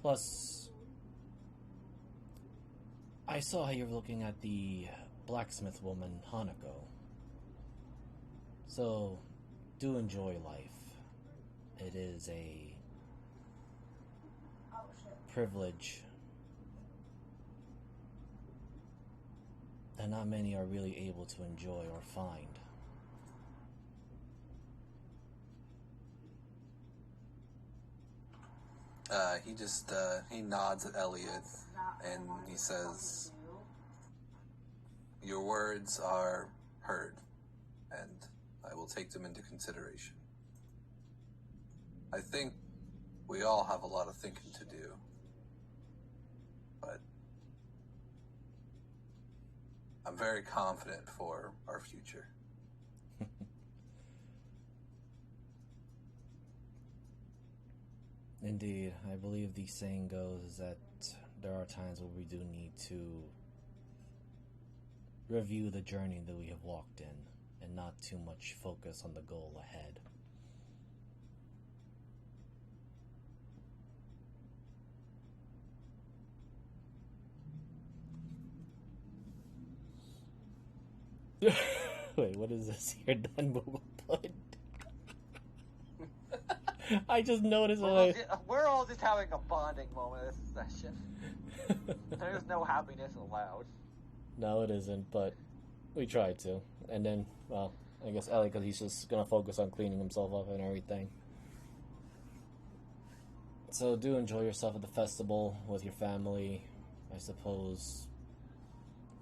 Plus, I saw how you're looking at the blacksmith woman, Hanako. So, do enjoy life. It is a privilege that not many are really able to enjoy or find. He nods at Elliot and he says, your words are heard, and I will take them into consideration. I think we all have a lot of thinking to do, but I'm very confident for our future. Indeed, I believe the saying goes that there are times where we do need to review the journey that we have walked in, and not too much focus on the goal ahead. Wait, what is this here? Done move blood. I just noticed We're all just having a bonding moment this session. There's no happiness allowed. No, it isn't, but we tried to. And then, well, I guess Ellie, because he's just going to focus on cleaning himself up and everything. So do enjoy yourself at the festival with your family. I suppose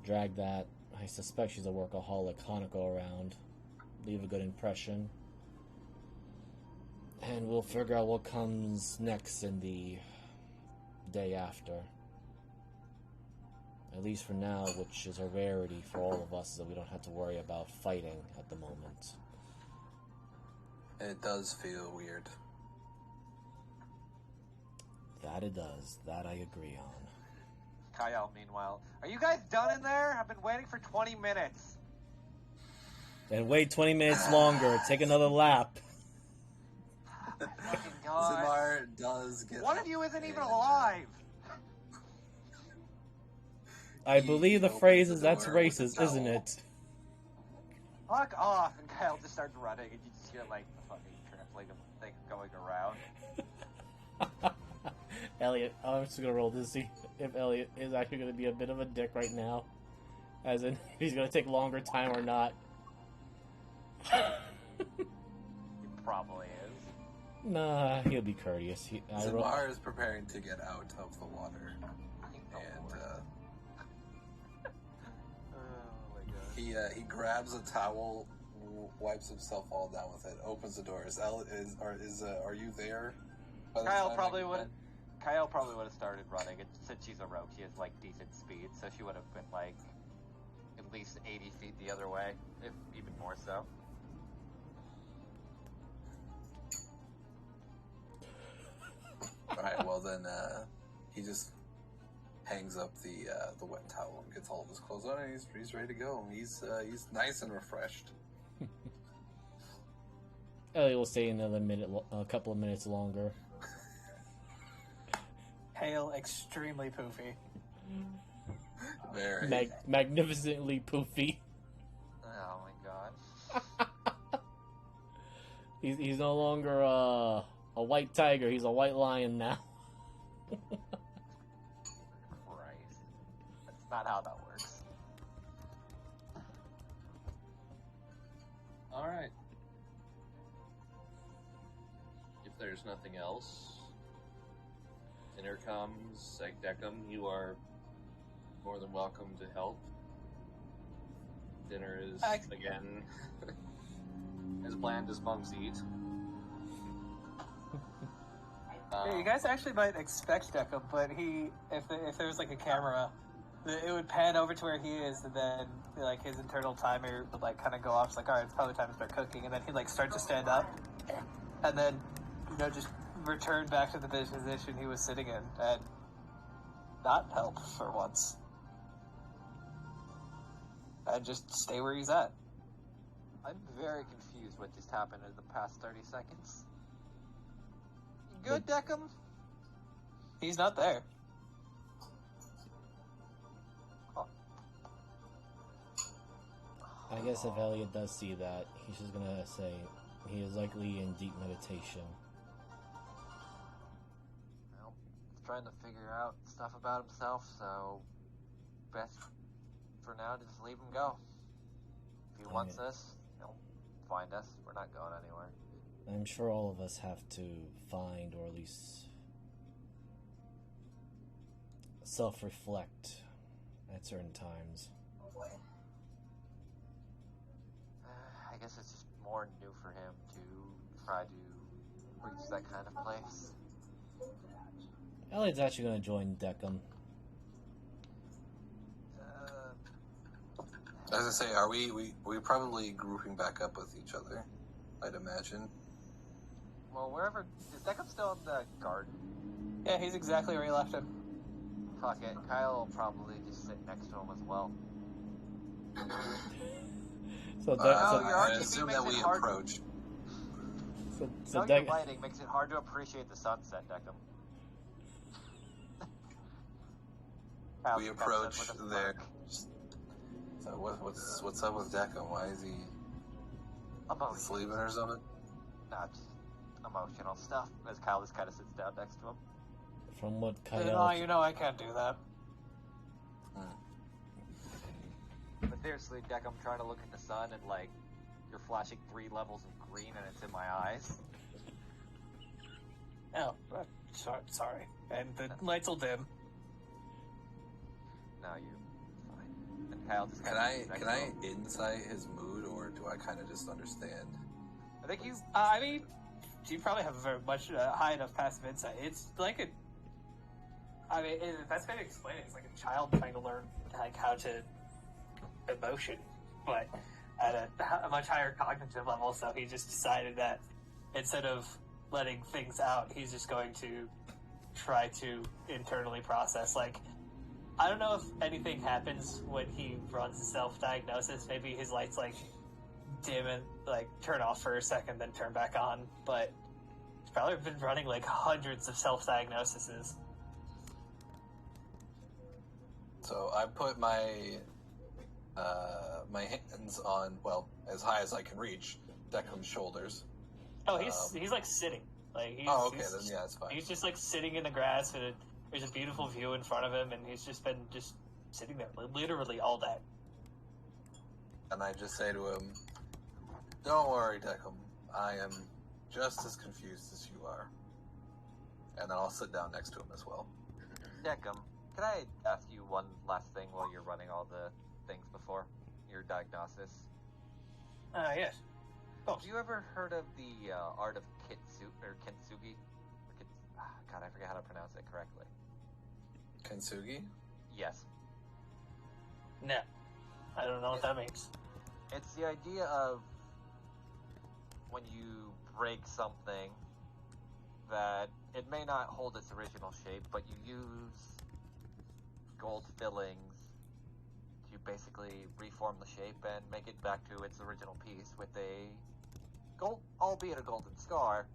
drag that. I suspect she's a workaholic Hanako around. Leave a good impression. And we'll figure out what comes next in the day after. At least for now, which is a rarity for all of us, is that we don't have to worry about fighting at the moment. It does feel weird. That it does. That I agree on. Kyle, meanwhile, are you guys done in there? I've been waiting for 20 minutes. Then wait 20 minutes longer. Take another lap. Fucking God. Zamar does get. One of you isn't even alive. I believe the phrase is the that's door with racist, the isn't towel. it? Fuck off. And Kyle just starts running, and you just hear, like, the fucking translating thing going around. Elliot, I'm just gonna roll to see if Elliot is actually gonna be a bit of a dick right now. As in, if he's gonna take longer time or not. He probably is. Nah, he'll be courteous. Zamar is preparing to get out of the water. And Oh my God. he grabs a towel, wipes himself all down with it, opens the door. Are you there? by the Kyle time probably I get would. back? Kyle probably would have started running. And since she's a rogue, she has like decent speed, so she would have been like at least 80 feet the other way, if even more so. All right. Well then, he just hangs up the wet towel and gets all of his clothes on, and he's ready to go. He's nice and refreshed. Elliot will stay another minute, a couple of minutes longer. Pale, extremely poofy. Very. Magnificently poofy. Oh my God. He's no longer a white tiger. He's a white lion now. Christ. That's not how that works. All right. If there's nothing else, dinner comes. Decum, you are more than welcome to help. Dinner is, again, as bland as monks eat. Yeah, you guys actually might expect Decum, but if there was like a camera, it would pan over to where he is, and then like his internal timer would like kind of go off. It's like, all right, it's probably time to start cooking, and then he'd like start to stand up, and then just return back to the position he was sitting in, and not help for once, and just stay where he's at. I'm very confused what just happened in the past 30 seconds. You good, Decum? He's not there. I guess if Elliot does see that, he's just gonna say he is likely in deep meditation. Well, he's trying to figure out stuff about himself, so best for now to just leave him go. If he wants us, find us. We're not going anywhere. I'm sure all of us have to find, or at least self-reflect at certain times. I guess it's just more new for him to try to reach that kind of place. Elliot's actually going to join Decum. As I say, are we probably grouping back up with each other? I'd imagine. Well, wherever... Is Decum still in the garden? Yeah, he's exactly where you left him. Fuck it. Kyle will probably just sit next to him as well. I assume that we approach. Your lighting makes it hard to appreciate the sunset, Decum. We approach there. So what's up with Declan? Why is he Emotion. sleeping or something? Not just emotional stuff. As Kyle just kind of sits down next to him. From what No, Kyle... you know I can't do that. But seriously, Deck, I'm trying to look at the sun and like, you're flashing 3 levels of green and it's in my eyes. Oh, sorry. And the lights will dim. No, you're fine. And Kyle just Can I insight his mood, or do I kind of just understand? I think you. I mean, you probably have a very much high enough passive insight. It's like a. I mean, that's kind of explaining. It's like a child trying to learn like how to emotion, but at a much higher cognitive level. So he just decided that instead of letting things out, he's just going to try to internally process. Like, I don't know if anything happens when he runs self-diagnosis. Maybe his lights like dim and like turn off for a second, then turn back on. But he's probably been running like hundreds of self-diagnoses. So I put my my hands on, well, as high as I can reach, Deckham's shoulders. Oh, he's like sitting. Like he's, okay, then yeah, it's fine. He's just like sitting in the grass, and there's a beautiful view in front of him, and he's just been sitting there literally all day. And I just say to him, "Don't worry, Deckham. I am just as confused as you are." And then I'll sit down next to him as well. Deckham, can I ask you one last thing while you're running all the things before your diagnosis? Yes. Oh. Have you ever heard of the art of kintsugi? God, I forget how to pronounce it correctly. Kintsugi? Yes. No. I don't know what that means. It's the idea of when you break something that it may not hold its original shape, but you use gold fillings to basically reform the shape and make it back to its original piece with a gold, albeit a golden scar,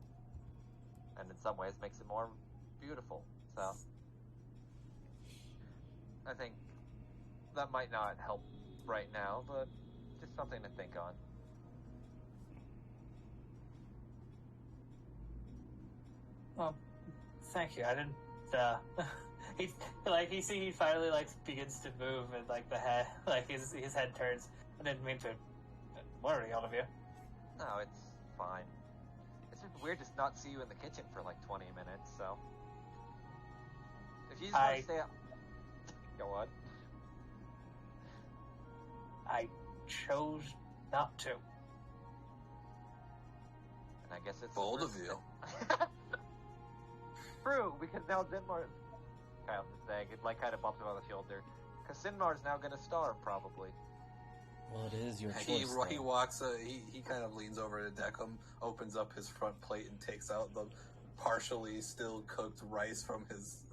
and in some ways makes it more beautiful. So I think that might not help right now, but just something to think on. Well, thank you. I didn't. He finally like begins to move, and like the head, like his head turns. I didn't mean to worry all of you. No, it's fine. It's just weird to not see you in the kitchen for like 20 minutes. So if you just want to stay up, go on. I chose not to. And I guess it's bold of you. True, because now Zinmar, Kyle's just saying, it like kind of bumps him on the shoulder. Because Sinmar's now going to starve, probably. Well, it is your choice. He walks. He kind of leans over to Deckham, opens up his front plate, and takes out the partially still cooked rice from his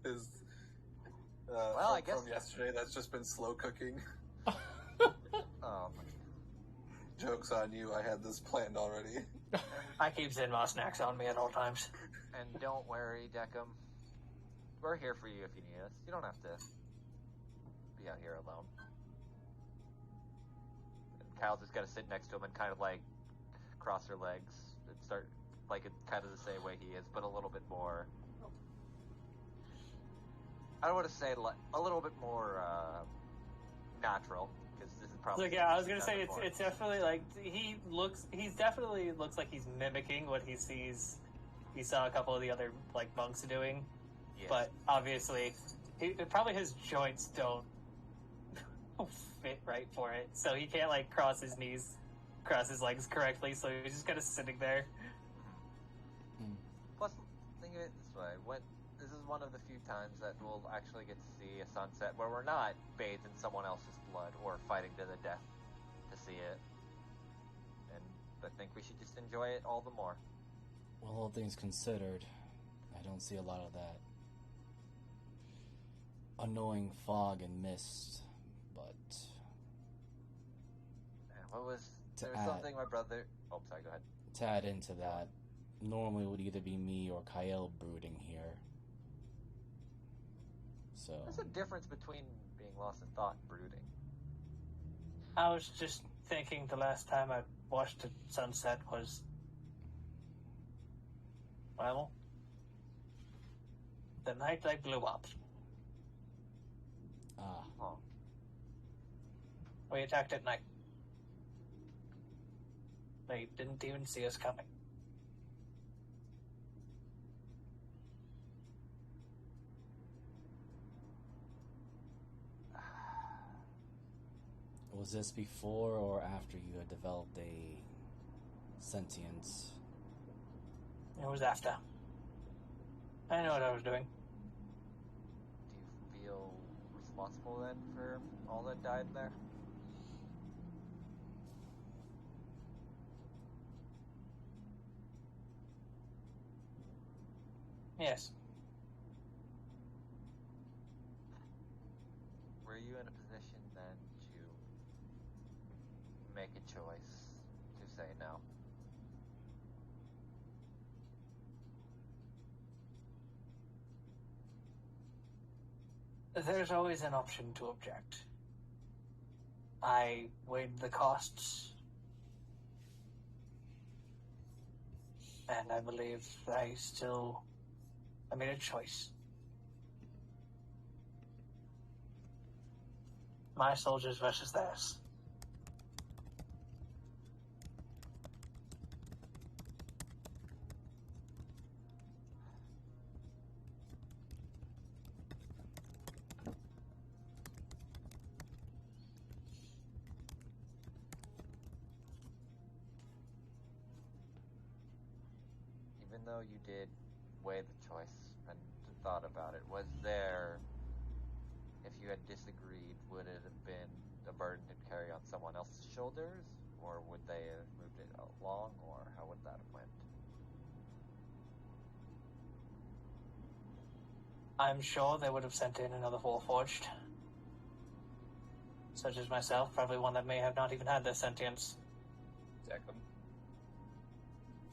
I guess from yesterday. That's just been slow cooking. Joke's on you. I had this planned already. I keep Zenma snacks on me at all times. And don't worry, Deckham. We're here for you if you need us. You don't have to be out here alone. And Kyle's just got to sit next to him and kind of like cross her legs and start like kind of the same way he is, but a little bit more. I don't want to say a little bit more natural, because this is probably. Like, yeah, I was gonna say it's definitely like he definitely looks like he's mimicking what he sees. He saw a couple of the other like monks doing, Yes. but obviously, probably his joints don't fit right for it, so he can't like cross his legs correctly. So he's just kind of sitting there. Plus, think of it this way: this is one of the few times that we'll actually get to see a sunset where we're not bathed in someone else's blood or fighting to the death to see it. And I think we should just enjoy it all the more. Well, all things considered, I don't see a lot of that annoying fog and mist, but... There was something my brother... Oh, sorry, go ahead. To add into that, normally it would either be me or Kyle brooding here. So... There's a difference between being lost in thought and brooding. I was just thinking the last time I watched a sunset was, well, the night I blew up. Ah, Oh. We attacked at night. They didn't even see us coming. was this before or after you had developed a sentience? It was after. I know what I was doing. Do you feel responsible then for all that died there? Yes. Were you in a position then to make a choice to say no? There's always an option to object. I weighed the costs, and I believe I made a choice. My soldiers versus theirs. Even though you did weigh the choice and thought about it, was there, if you had disagreed, would it have been a burden to carry on someone else's shoulders, or would they have moved it along, or how would that have went? I'm sure they would have sent in another Warforged. Such as myself, probably one that may have not even had their sentience. Declan,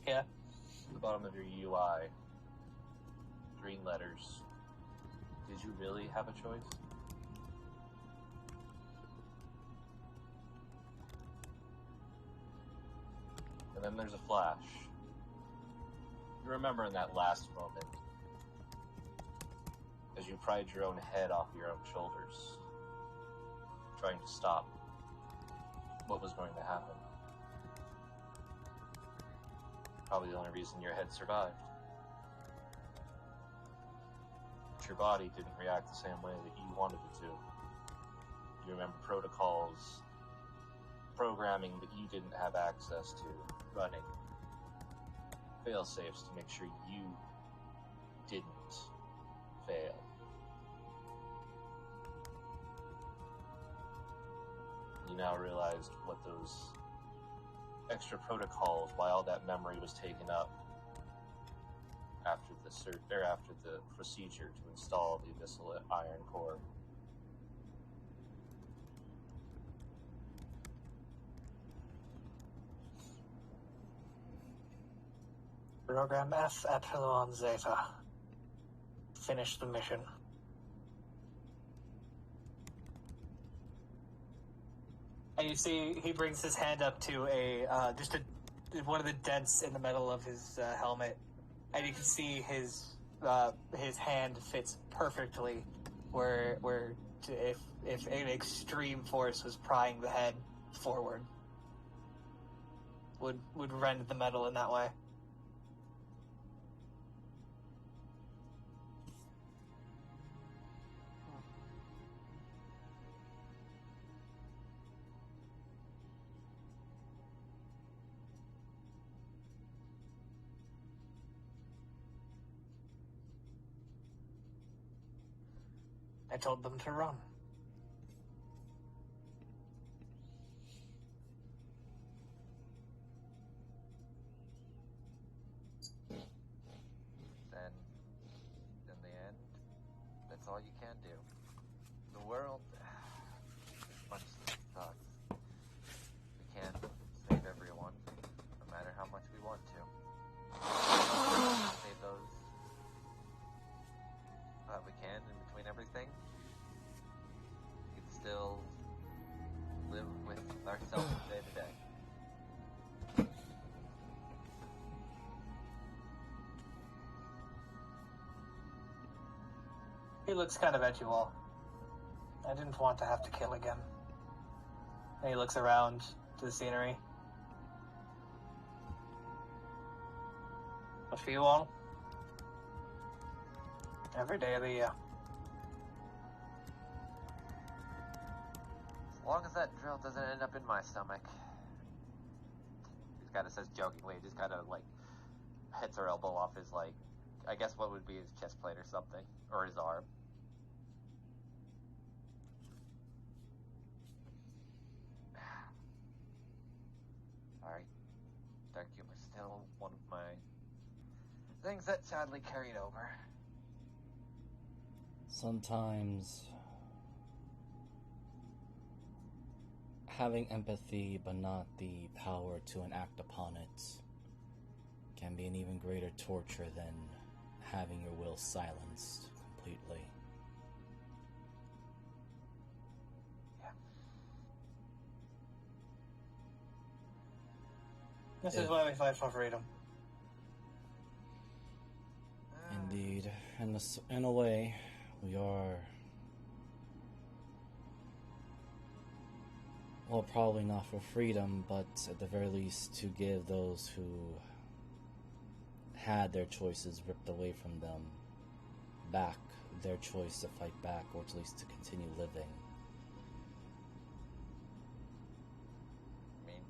Yeah. at the bottom of your UI, green letters. Did you really have a choice? And then there's a flash. You remember in that last moment, as you pried your own head off your own shoulders, trying to stop what was going to happen. Probably the only reason your head survived. But your body didn't react the same way that you wanted it to. You remember protocols, programming that you didn't have access to, running. Fail-safes to make sure you didn't fail. You now realized what those extra protocols, why all that memory was taken up after the procedure to install the Abyssal Iron Core. Program F Epsilon Zeta. Finish the mission. And you see, he brings his hand up to one of the dents in the metal of his helmet, and you can see his hand fits perfectly if an extreme force was prying the head forward, would rend the metal in that way. I told them to run. Then, in the end, that's all you can do. The world, as much as it sucks, we can't save everyone, no matter how much we want to. Save those that we can in between everything. ourselves from day to day. He looks kind of at you all. I didn't want to have to kill again. And he looks around to the scenery. But for you all, every day of the year. As long as that drill doesn't end up in my stomach. He kind of says jokingly, just kind of like hits her elbow off his, like, I guess what would be his chest plate or something, or his arm. Alright. Dark humor is still one of my things that sadly carried over. Sometimes having empathy but not the power to enact upon it can be an even greater torture than having your will silenced completely. Yeah. This is why we fight for freedom. Indeed. In a way, we are... Well, probably not for freedom, but at the very least to give those who had their choices ripped away from them back their choice to fight back, or at least to continue living. I mean,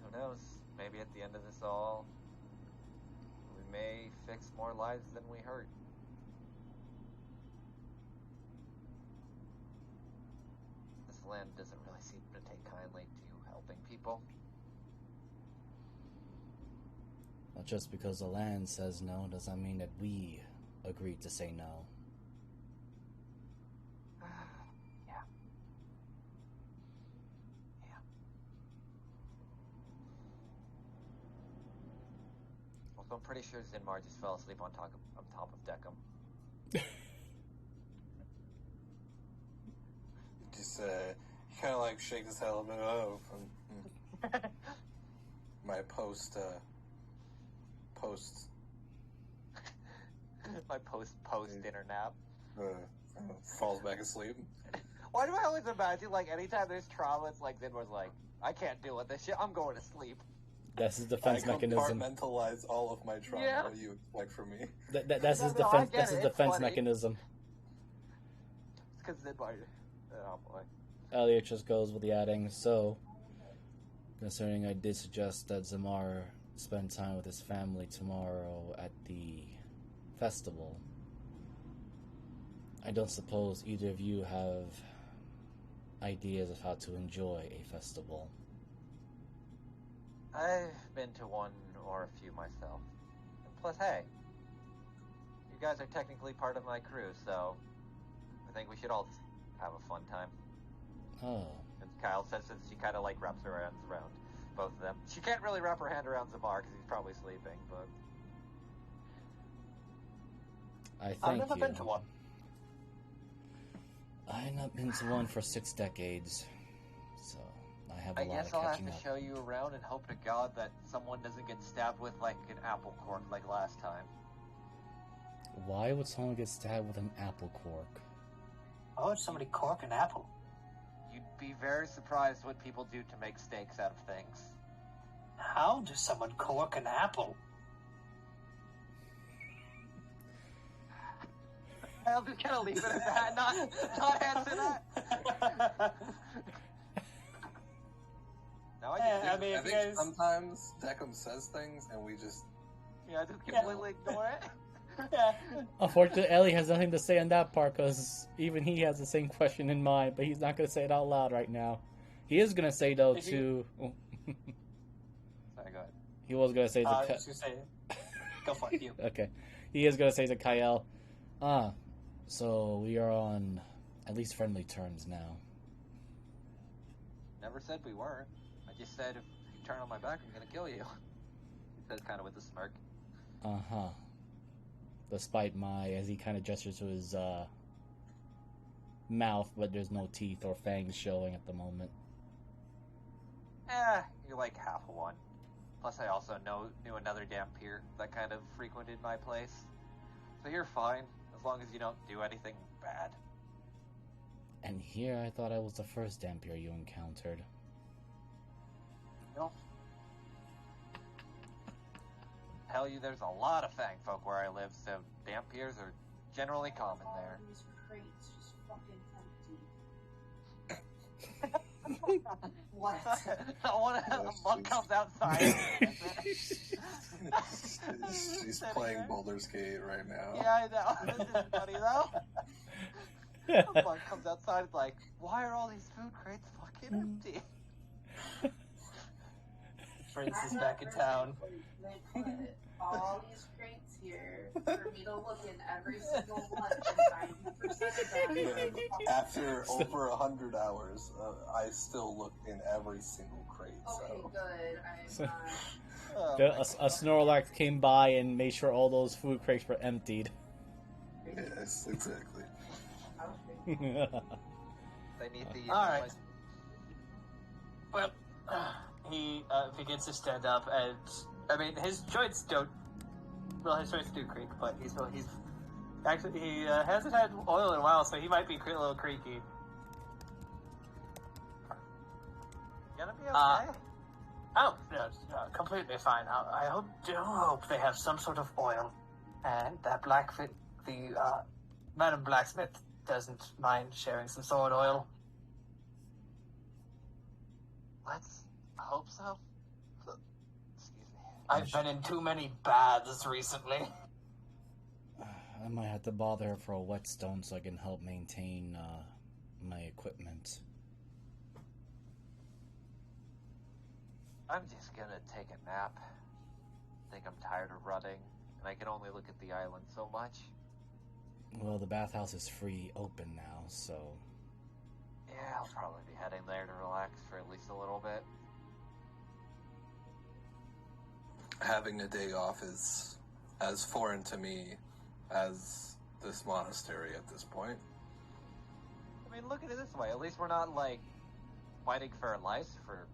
who knows? Maybe at the end of this all, we may fix more lives than we hurt. This land doesn't really seem to take kindly to helping people. Not just because the land says no doesn't mean that we agreed to say no. Yeah. Yeah. Also, I'm pretty sure Zinmar just fell asleep on top of Deckham. Just kind of like shake his head a little bit. Oh, my post My post dinner nap. falls back asleep. Why do I always imagine, like, anytime there's trauma, it's like Zinmar's like, I can't deal with this shit, I'm going to sleep. That's his defense mechanism. Compartmentalize all of my trauma. Yeah. What do you expect from me? That's his No, I defense. get That's it, his it's defense funny. mechanism. It's because Zinmar... Oh, boy. Elliot just goes with the adding, so, concerning I did suggest that Zamar spend time with his family tomorrow at the festival. I don't suppose either of you have ideas of how to enjoy a festival. I've been to one or a few myself. And plus, hey, you guys are technically part of my crew, so I think we should all just have a fun time. Oh. And Kyle says that she kind of like wraps her hands around both of them. She can't really wrap her hand around Zamar because he's probably sleeping, but... I thank I've never you. been to one. I've not been to one for 6 decades, so I have a I lot guess of I'll have catching to up. show you around and hope to God that someone doesn't get stabbed with like an apple cork like last time. Why would someone get stabbed with an apple cork? Why would somebody cork an apple? You'd be very surprised what people do to make steaks out of things. How does someone cork an apple? I'll just kind of leave it at that, not answer that. No, I just, Yeah, I mean, I if you think guys... sometimes Deckham says things and we just just completely ignore it. Yeah. Unfortunately, Ellie has nothing to say on that part because even he has the same question in mind, but he's not going to say it out loud right now. He is going to say, though, If to... you- Sorry, go ahead. He was going to say to... I was just gonna say, go for it, you. Okay. He is going to say to Kyle, so we are on at least friendly terms now. Never said we weren't. I just said if you turn on my back, I'm gonna kill you. He says kind of with a smirk. Uh-huh. Despite as he kind of gestures to his, mouth, but there's no teeth or fangs showing at the moment. you're like half a one. Plus, I also knew another Dampier that kind of frequented my place. So you're fine, as long as you don't do anything bad. And here I thought I was the first Dampier you encountered. Nope. Tell you, there's a lot of Fang folk where I live, so Dampiers are generally common there. These crates just fucking empty. What? A monk comes outside. She's playing Baldur's Gate right now. Yeah, I know. This is funny, though. A monk comes outside and like, why are all these food crates fucking empty? Prince is back in town. They put all these crates here for me to look in every single one, and 90% of them. After over 100 hours, I still look in every single crate. Okay, So. good. I'm Oh, A Snorlax came by and made sure all those food crates were emptied. Yes, exactly. They need the. All right. Well, he begins to stand up, and I mean his joints don't. Well, his joints do creak, but he's actually he hasn't had oil in a while, so he might be a little creaky. Gonna be okay. Oh, no, completely fine. I do hope they have some sort of oil, and that the Madam Blacksmith doesn't mind sharing some sword oil. Let's hope so. Excuse me. I've been in too many baths recently. I might have to bother her for a whetstone so I can help maintain my equipment. I'm just gonna take a nap. Think I'm tired of running, and I can only look at the island so much. Well, the bathhouse is free open now, so... Yeah, I'll probably be heading there to relax for at least a little bit. Having a day off is as foreign to me as this monastery at this point. I mean, look at it this way. At least we're not, like, fighting for our lives for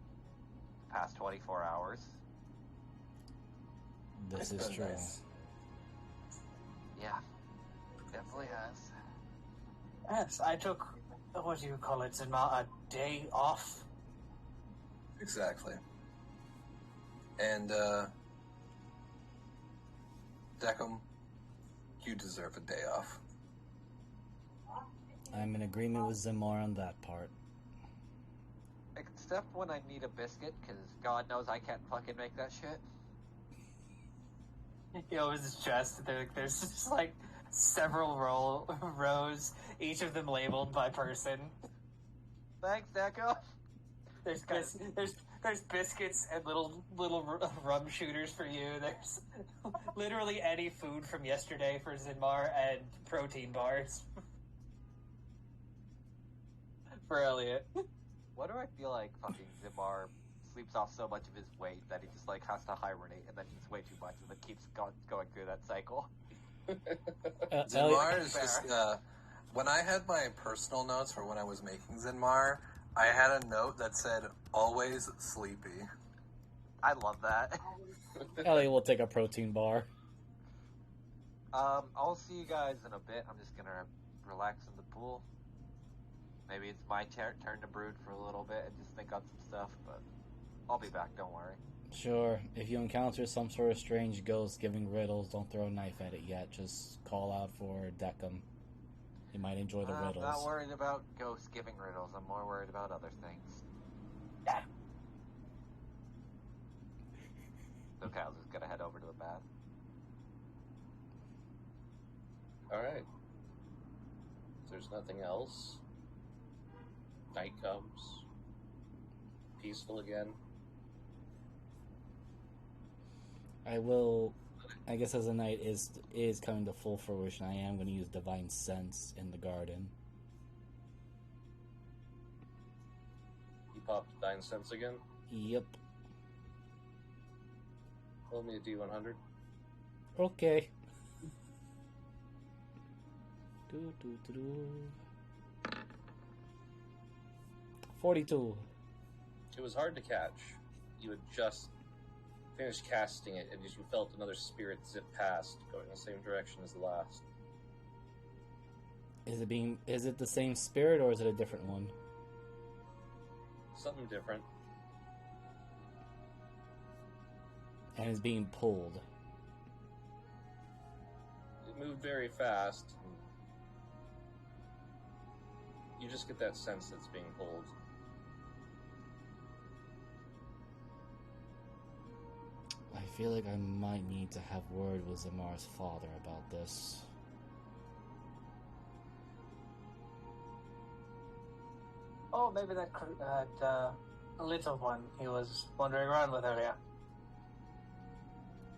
the past 24 hours. This It's is been true. nice. Yeah, definitely has. Yes, I took, what do you call it, Zinma, a day off? Exactly. And, Deckham, you deserve a day off. I'm in agreement with Zimar on that part. Except when I need a biscuit, because God knows I can't fucking make that shit. He opens his chest, there's just like several rows, each of them labeled by person. Thanks, Deco. There's biscuits and little rum shooters for you. There's literally any food from yesterday for Zinmar and protein bars for Elliot. Why do I feel like fucking Zimar sleeps off so much of his weight that he just, like, has to hibernate and then eats way too much and then keeps going through that cycle? Zinmar is just, when I had my personal notes for when I was making Zinmar, I had a note that said, always sleepy. I love that. Ellie will take a protein bar. I'll see you guys in a bit. I'm just gonna relax in the pool. Maybe it's my turn to brood for a little bit and just think on some stuff, but I'll be back, don't worry. Sure, if you encounter some sort of strange ghost giving riddles, don't throw a knife at it yet. Just call out for Deckham. He might enjoy the I'm riddles. not worried about ghosts giving riddles. I'm more worried about other things. Yeah. So Kyle's just gonna head over to the bath. Alright. If there's nothing else, night comes. Peaceful again. I guess as the night is coming to full fruition, I am going to use Divine Sense in the garden. You popped Divine Sense again. Yep. Roll me a D100. Okay. Do. 42. It was hard to catch. You had just finished casting it, and you felt another spirit zip past, going the same direction as the last. Is it the same spirit, or is it a different one? Something different. And it's being pulled. It moved very fast. And you just get that sense that it's being pulled. I feel like I might need to have word with Zamar's father about this. Oh, maybe that little one he was wandering around with earlier.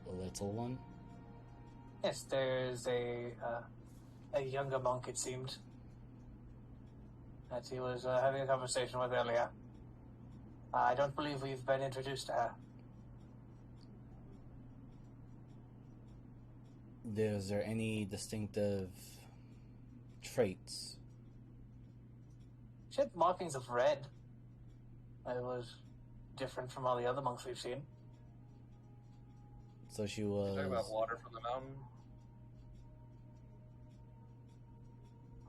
The little one? Yes, there's a younger monk, it seemed, that he was having a conversation with earlier. I don't believe we've been introduced to her. Is there any distinctive traits? She had markings of red. It was different from all the other monks we've seen. So she was... Talking about water from the mountain?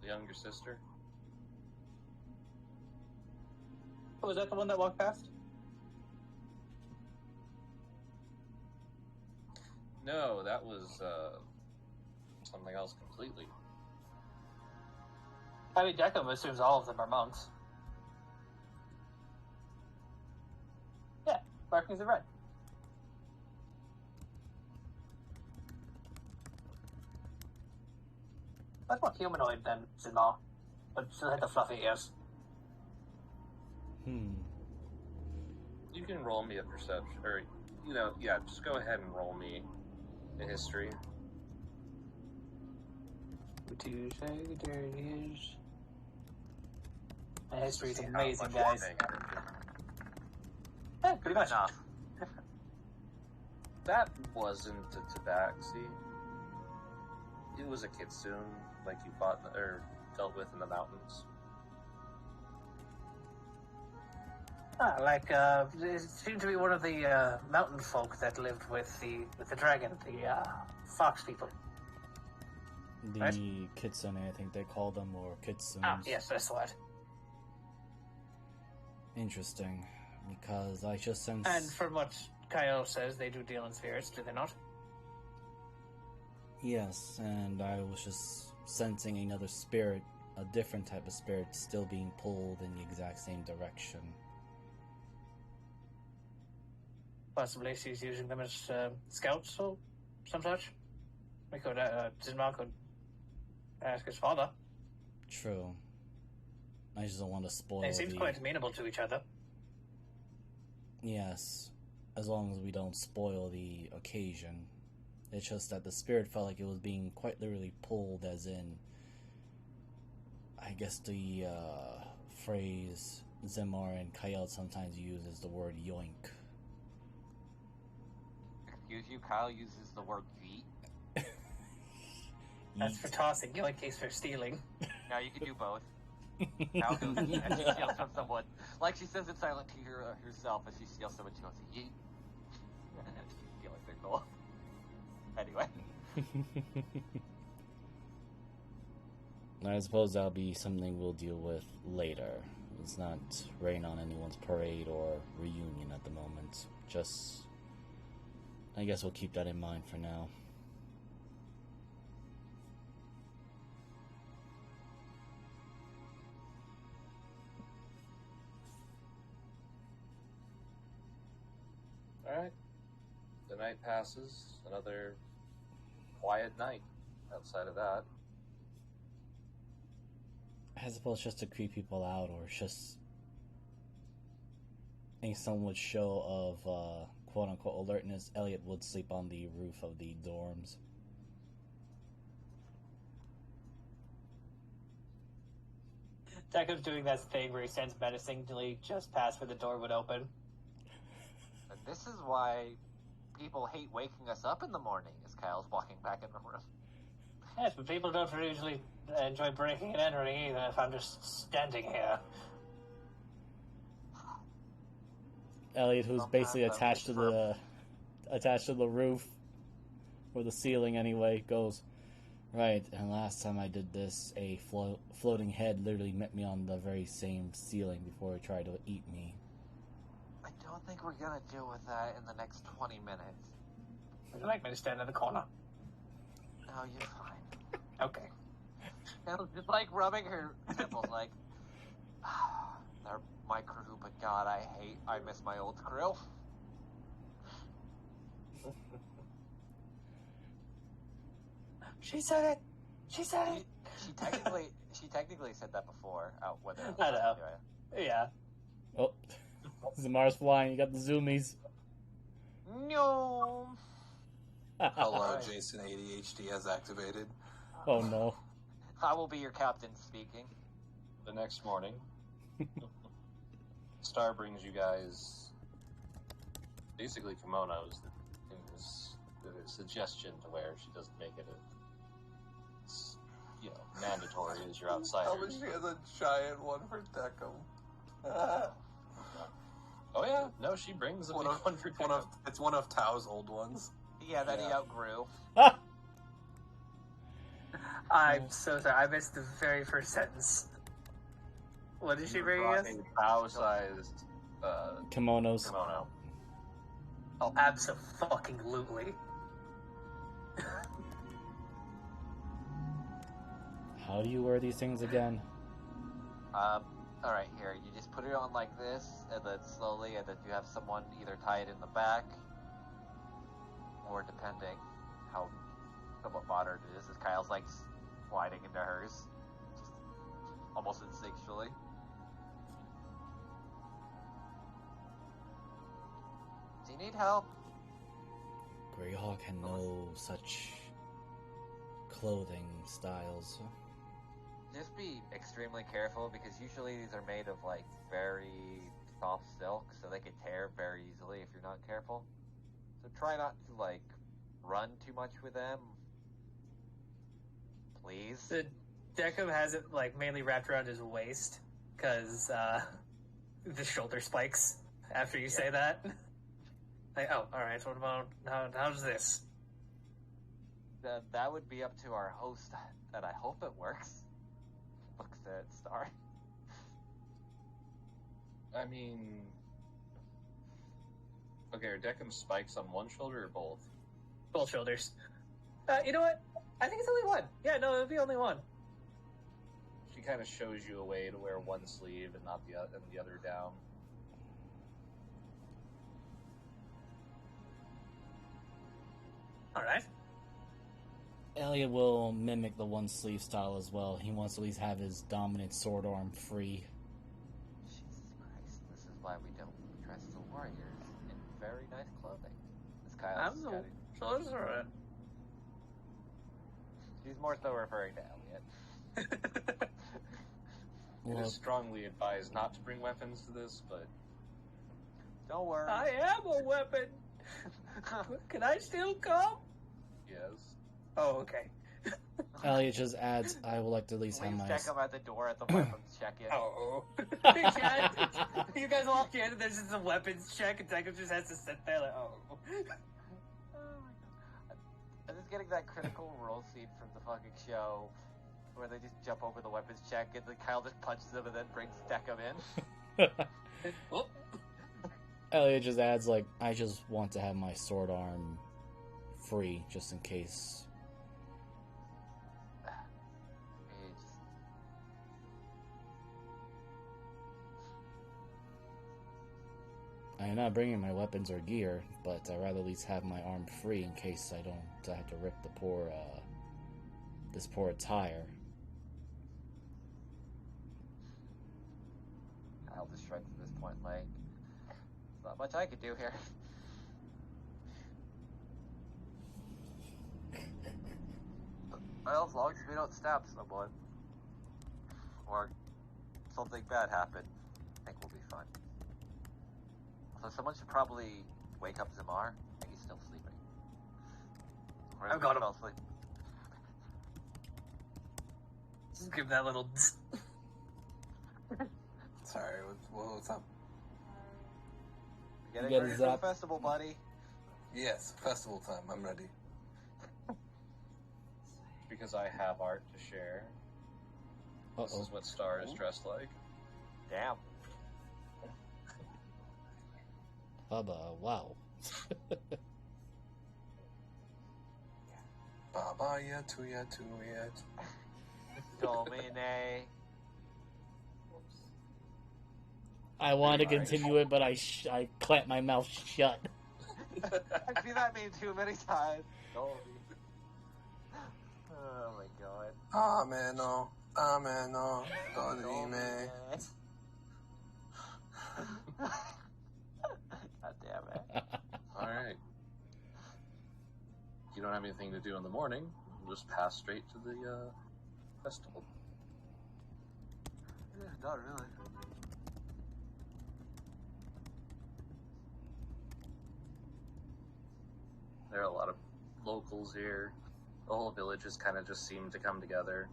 The younger sister? Oh, was that the one that walked past? No, that was something else completely. I mean, Deckham assumes all of them are monks. Yeah, markings of red. Much more humanoid than Zimar, but still had the fluffy ears. You can roll me a perception, or, just go ahead and roll me a history. What do you say? There it is. My history is See how amazing, much you're guys. paying attention. Yeah, pretty much. Enough. That wasn't a tabaxi. It was a kitsune, like you fought or dealt with in the mountains. It seemed to be one of the mountain folk that lived with the dragon, the fox people. The Right? kitsune, I think they call them, or kitsunes. Ah, yes, that's the word. Interesting, because I just sense... And from what Kyle says, they do deal in spirits, do they not? Yes, and I was just sensing another spirit, a different type of spirit, still being pulled in the exact same direction. Possibly she's using them as scouts or some such. We could, Zimar could ask his father. True. I just don't want to spoil They seem quite amenable to each other. Yes, as long as we don't spoil the occasion. It's just that the spirit felt like it was being quite literally pulled, as in, I guess the phrase Zemar and Kyle sometimes use is the word yoink. Excuse you, Kyle uses the word yeet. That's for tossing, yoink is for stealing. Now you can do both. Kyle goes yeet as she steals from someone. Like she says it silent to herself as she steals someone, she goes yeet. She feel like they're cool. Anyway. I suppose that'll be something we'll deal with later. It's not rain on anyone's parade or reunion at the moment. Just, I guess we'll keep that in mind for now. Alright. The night passes. Another quiet night outside of that. I suppose just to creep people out, or just a somewhat show of quote-unquote alertness, Elliot would sleep on the roof of the dorms. Deckham's doing that thing where he stands menacingly just past where the door would open. And this is why people hate waking us up in the morning, as Kyle's walking back in the room. Yes, but people don't usually enjoy breaking and entering either if I'm just standing here. Elliot, who's basically Sometimes attached to the roof or the ceiling anyway, goes, right. And last time I did this, a floating head literally met me on the very same ceiling before it tried to eat me. I don't think we're gonna deal with that in the next 20 minutes. Would you like me to stand in the corner? No, you're fine. Okay. And just like rubbing her temples, like, they're my crew, but God, I miss my old crew. She said it. She said it. She technically said that before. Whether I know. Yeah. Oh, Zamar's flying. You got the zoomies. No. Hello, Jason ADHD has activated. Oh no. I will be your captain speaking. The next morning, Star brings you guys basically kimonos in his suggestion to wear. She doesn't make it it's, mandatory as you're outside. Oh, she has a giant one for Deckham. Oh yeah, no, she brings a big one for Deckham. It's one of Tao's old ones. Yeah, that he outgrew. I'm so sorry. I missed the very first sentence. What did she bring us? A bow-sized Kimonos. kimono. Oh, abso-fucking-lutely. How do you wear these things again? Alright, here, you just put it on like this, and then slowly, and then you have someone either tie it in the back, or depending how somewhat modern it is, as Kyle's like sliding into hers, just almost instinctually. Do you need help? Greyhawk had no such clothing styles. Just be extremely careful, because usually these are made of like very soft silk, so they can tear very easily if you're not careful. So try not to like run too much with them. Please. The Deckham has it like mainly wrapped around his waist, because the shoulder spikes after you say that. Like, oh, alright, so what about, how's this? That would be up to our host, and I hope it works. Looks at Star. I mean, okay, are Deckham spikes on one shoulder or both? Both shoulders. You know what? I think it's only one. Yeah, no, it'll be only one. She kind of shows you a way to wear one sleeve and not the other down. Alright. Elliot will mimic the one sleeve style as well. He wants to at least have his dominant sword arm free. Jesus Christ, this is why we don't dress the warriors in very nice clothing. As Kyle's I'm the got it. sorcerer. She's more so referring to Elliot. It Well, is strongly advised not to bring weapons to this, but Don't worry. I am a weapon. Can I still come? yes. Oh, okay. Elliot just adds, I would like to at least have Please my... check them at the door at the weapons check-in. Oh. You guys walk in and there's just a weapons check and Deckham just has to sit there like, oh. Oh my God. I'm just getting that Critical Role scene from the fucking show where they just jump over the weapons check and then Kyle just punches them and then brings Deckham in. Oh. Elliot just adds, like, I just want to have my sword arm free, just in case. I'm not bringing my weapons or gear, but I'd rather at least have my arm free in case I don't have to rip the this poor attire. Kyle just shrugs at this point like, there's not much I could do here. Well, as long as we don't stab someone, or something bad happen, I think we'll be fine. So someone should probably wake up Zamar. I think he's still sleeping. Or I've got him. fell asleep. Just give that little Sorry, what's up? Getting Get a ready for zap. the festival, buddy. Yes, festival time. I'm ready. Because I have art to share. This is what Star is dressed like. Damn. Bubba, wow. Baba ya tu yet. Domine. I wanted to continue it, but I clamped my mouth shut. I've seen that meme too many times. Dolby. Oh my god. Ameno, dorime. God damn it. Alright. You don't have anything to do in the morning. We'll just pass straight to the festival. Yeah, not really. There are a lot of locals here. The whole village has kind of just seemed to come together.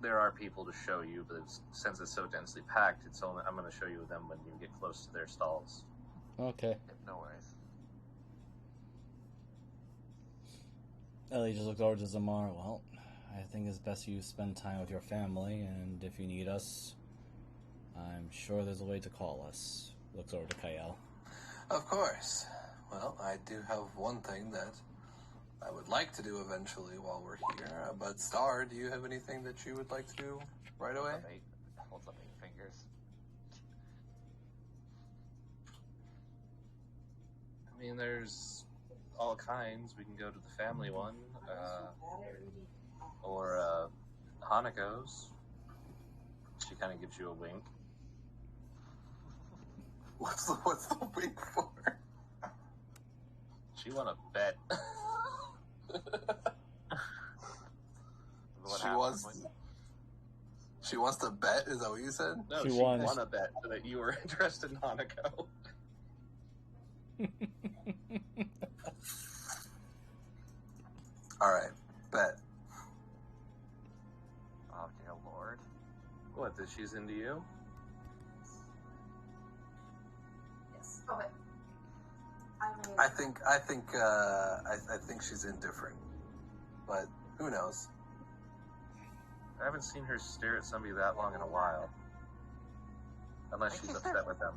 There are people to show you, but since it's so densely packed, I'm going to show you them when you get close to their stalls. Okay. No worries. Ellie just looked over to Zamar. Well, I think it's best you spend time with your family, and if you need us, I'm sure there's a way to call us. Looks over to Kyle. Of course. Well, I do have one thing that I would like to do eventually while we're here. But Star, do you have anything that you would like to do right away? Holds up 8 fingers. I mean, there's all kinds. We can go to the family one, or Hanako's. She kind of gives you a wink. What's the wink for? She won a bet. She wants to bet? Is that what you said? No, She she won. won a bet that you were interested in Hanako. Alright, bet. Oh dear lord. What, that she's into you? Yes. Okay. I mean, I think she's indifferent. But who knows? I haven't seen her stare at somebody that long in a while. Unless Think she's she's upset with them.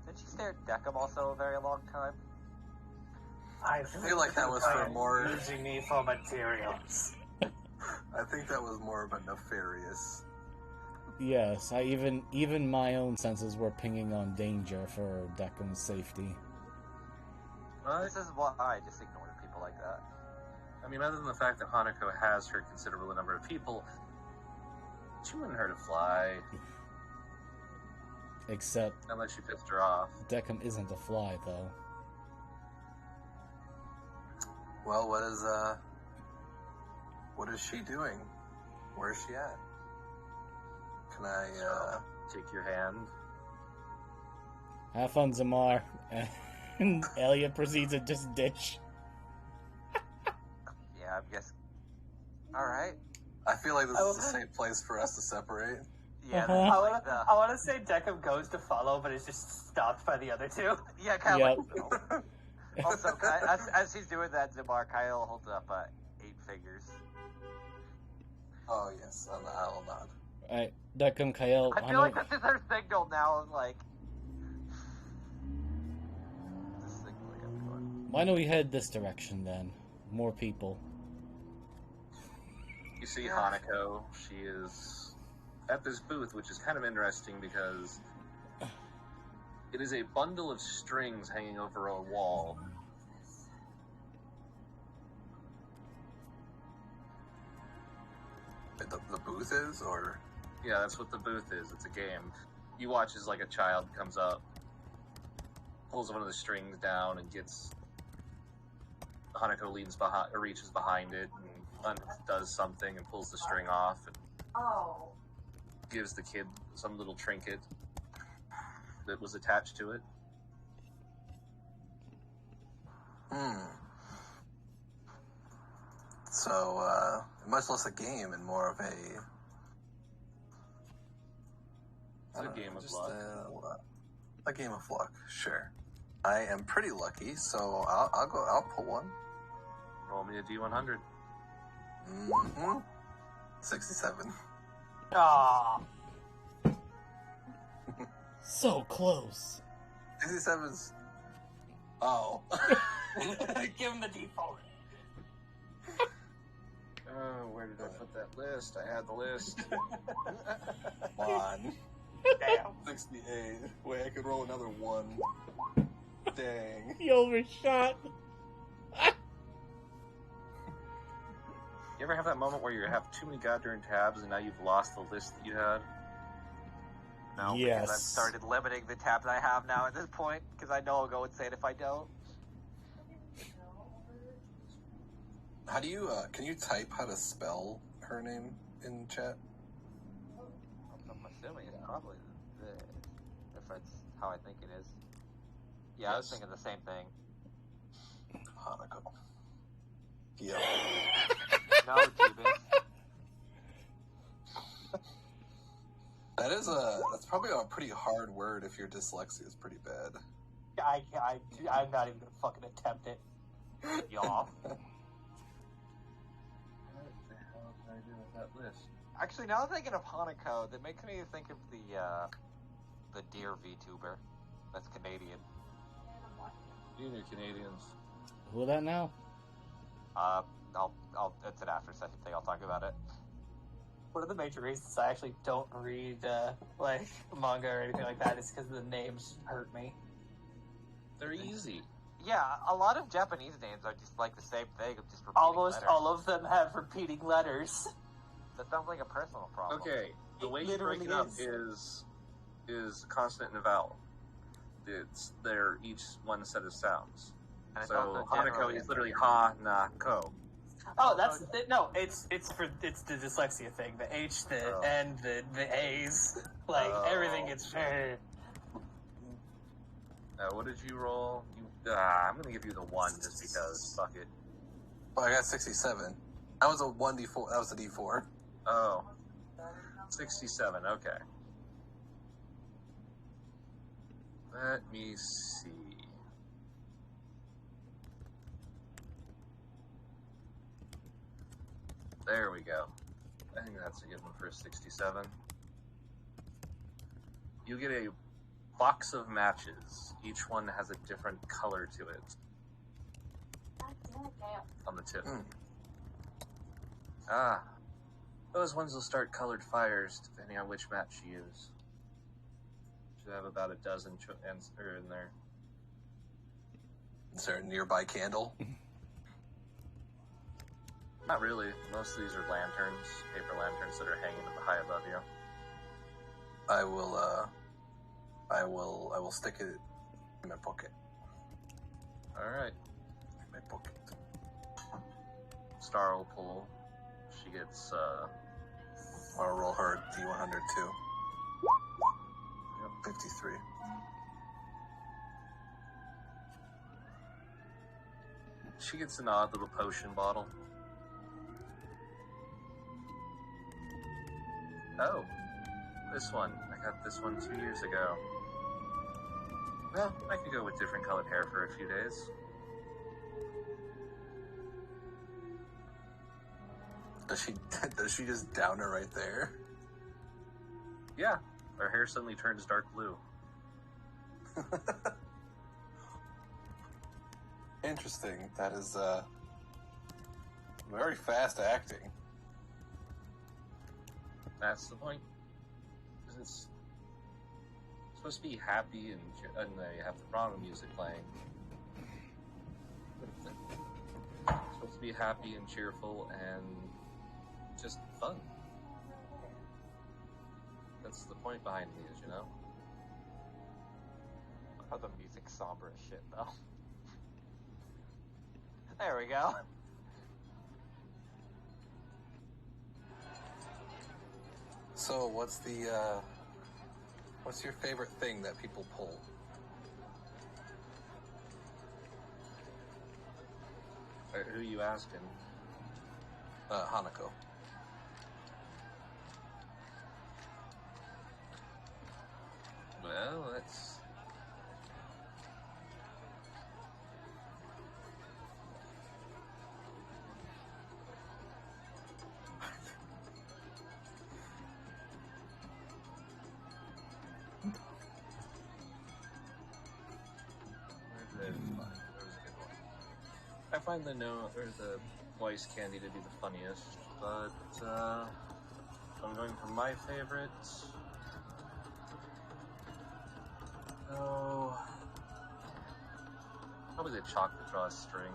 Did she stare at Deckham also a very long time? I feel like that was for more- using me for materials. I think that was more of a nefarious. Yes, even my own senses were pinging on danger for Deckham's safety. This is why I just ignore people like that. I mean, other than the fact that Hanako has her considerable number of people, she wouldn't hurt a fly, Except unless you pissed her off. Deckham isn't a fly, though. Well, what is she doing? Where is she at? Can I, Take your hand. Have fun, Zamar. And Elliot proceeds to just ditch. Yeah, I guess. Alright. I feel like this is a safe place for us to separate. Yeah, Uh-huh. that's like I want to say Deckham goes to follow, but is just stopped by the other two. yeah, kind of Yep. like. No. Also, as he's doing that, Zamar, Kyle holds up 8 figures. Oh, yes, I'll nod. Alright, Deckham, Kyle. I feel like this is her signal now. Like, this is signaling everyone. Why don't we head this direction then? More people. You see Hanako. She is at this booth, which is kind of interesting because it is a bundle of strings hanging over a wall. The booth is, or? Yeah, that's what the booth is. It's a game. You watch as like a child comes up, pulls one of the strings down, and gets Hanako leans behind, or reaches behind it, and does something, and pulls the string off, and oh. gives the kid some little trinket that was attached to it. So, much less a game and more of It's a game of luck. A game of luck, sure. I am pretty lucky, so I'll pull one. Roll me a D100. Mm-hmm. 67. Ah, So close. 67's... Oh. give him the D4. Oh, where did I put that list? I had the list. Come on. Damn. 68. Wait, I could roll another one. Dang. He overshot. You ever have that moment where you have too many goddamn tabs and now you've lost the list that you had? No, Yes. because I've started limiting the tabs I have now at this point, because I know I'll go insane if I don't. How do you, can you type how to spell her name in chat? I'm assuming it's probably this, if it's how I think it is. Yeah, I was thinking the same thing. Hanako. Yeah. No, Jeebus. That's probably a pretty hard word if your dyslexia is pretty bad. I'm not even gonna fucking attempt it. Y'all. What the hell did I do with that list? Actually, now that I'm thinking of Hanako, that makes me think of the deer VTuber. That's Canadian. You new Canadians. Who that now? It's an after session thing. I'll talk about it. One of the major reasons I actually don't read like manga or anything like that is because the names hurt me. They're easy. Yeah, a lot of Japanese names are just like the same thing, of just repeating Almost letters. all of them have repeating letters. That sounds like a personal problem. Okay, the It way you break literally it up is. is consonant and a vowel. They're each one set of sounds. And it's So also Hanako generally- is literally ha na ko. Oh, that's no. It's the dyslexia thing. The H, the Oh. N, the A's, like Oh. everything gets. What did you roll? I'm gonna give you the 1 just because. Fuck it. Oh, I got 67. That was a 1d4. That was a d4. Oh. 67, okay. Let me see. There we go. I think that's a good one for a 67. You get a box of matches. Each one has a different color to it on the tip. Ah. Those ones will start colored fires depending on which match you use. Should have about a dozen in there. Is there a nearby candle? Not really. Most of these are lanterns, paper lanterns that are hanging high above you. I will stick it in my pocket. Alright. In my pocket. Star will pull. She gets, I'll roll her D100 too. Yep. 53. She gets an odd little potion bottle. Oh, this one. I got this one 2 years ago. Well, I could go with different colored hair for a few days. Does she just down her right there? Yeah, her hair suddenly turns dark blue. Interesting. That is very fast acting. That's the point. 'Cause it's supposed to be happy and they have the wrong music playing. It's supposed to be happy and cheerful and just fun. That's the point behind these, you know? How the music's somber as shit, though. There we go. So, what's your favorite thing that people pull? Who are you asking? Hanako. Let's. There was a good one. I find the note or the voice candy to be the funniest, but I'm going for my favorite. Oh, probably the chalk that draws string.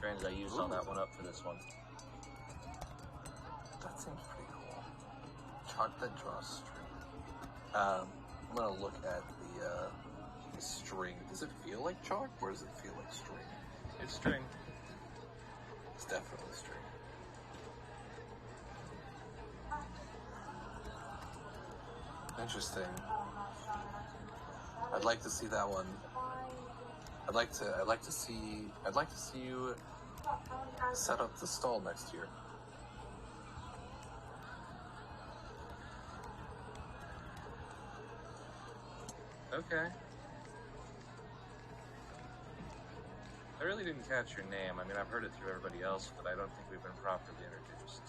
Granted, I used all that one up for this one. That seems pretty cool. Chalk that draws string. I'm gonna look at the string. Does it feel like chalk or does it feel like string? It's string. It's definitely string. Interesting. I'd like to see that one. I'd like to see you set up the stall next year. Okay. I really didn't catch your name. I mean, I've heard it through everybody else, but I don't think we've been properly introduced.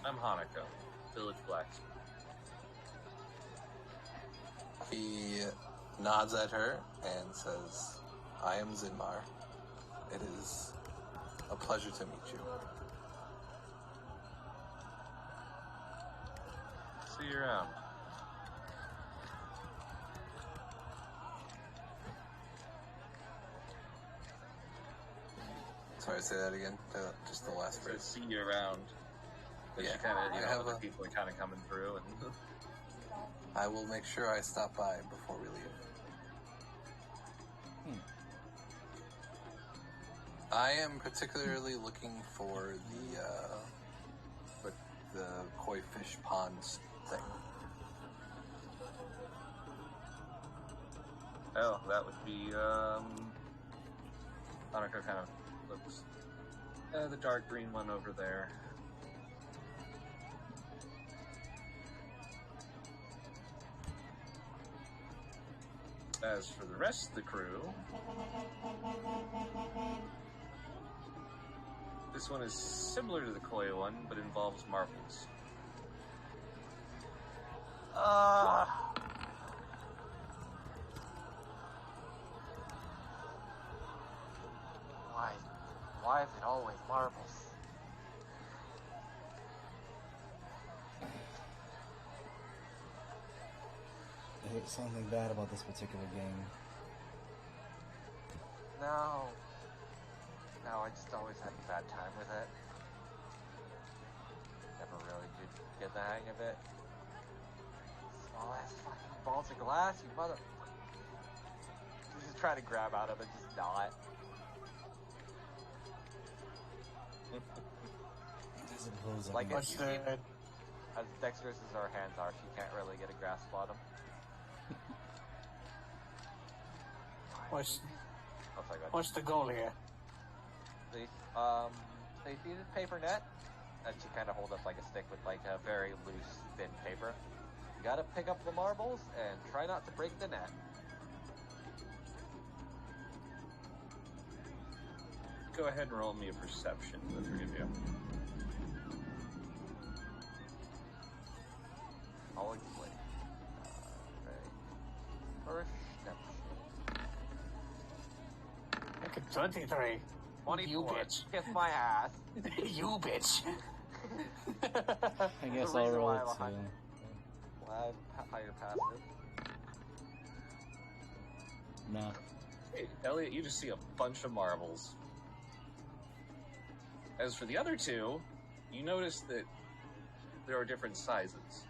I'm Hanako, village blacksmith. He nods at her and says, I am Zinmar. It is a pleasure to meet you. See you around. Sorry, say that again. Just the last So phrase. see you around. But Yeah, you kind of, I have other a- people are kind of coming through, and I will make sure I stop by before we leave. I am particularly looking for the koi fish ponds thing. oh, that would be Hanako kind of looks. The dark green one over there. As for the rest of the crew, this one is similar to the koi one, but involves marbles. Why is it always marbles? There's something bad about this particular game. No, I just always had a bad time with it. Never really could get the hang of it. Small ass fucking balls of glass, you mother. Just try to grab out of it, just not. I suppose Like, I if can... you as dexterous as our hands are, she can't really get a grasp on them. What's Oh, sorry, go ahead. what's the goal here? They see this paper net, and she kind of hold up like a stick with like a very loose, thin paper. You gotta pick up the marbles and try not to break the net. Go ahead and roll me a perception, the three of you. I'll explain. First step. Look at 23. 24. You bitch. Kiss my ass. You bitch. I guess The I'll reason roll why it I'm a too. Well, I have higher passive. No. Hey, Elliot, you just see a bunch of marbles. As for the other two, you notice that there are different sizes.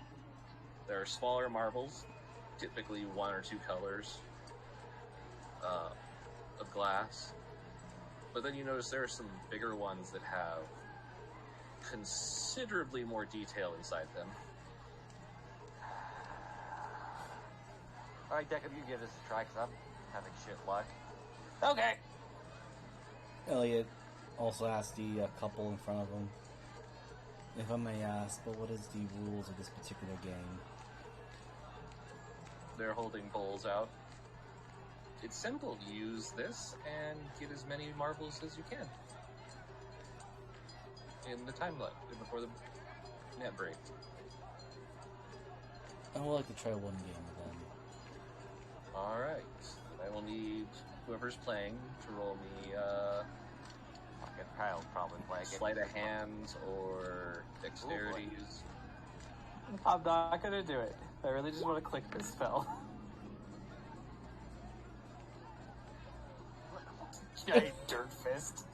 There are smaller marbles, typically 1 or 2 colors of glass. But then you notice there are some bigger ones that have considerably more detail inside them. Alright, Deckard, you give this a try, because I'm having shit luck. Okay. Elliot also asked the couple in front of him, if I may ask, but what is the rules of this particular game? they're holding bowls out. It's simple. Use this and get as many marbles as you can in the time left before the net break. I would like to try one game then. All right. I will need whoever's playing to roll me Fucking Kyle's probably playing it. sleight of hand or dexterities. I'm not gonna do it. I really just want to click this spell. Giant dirt fist.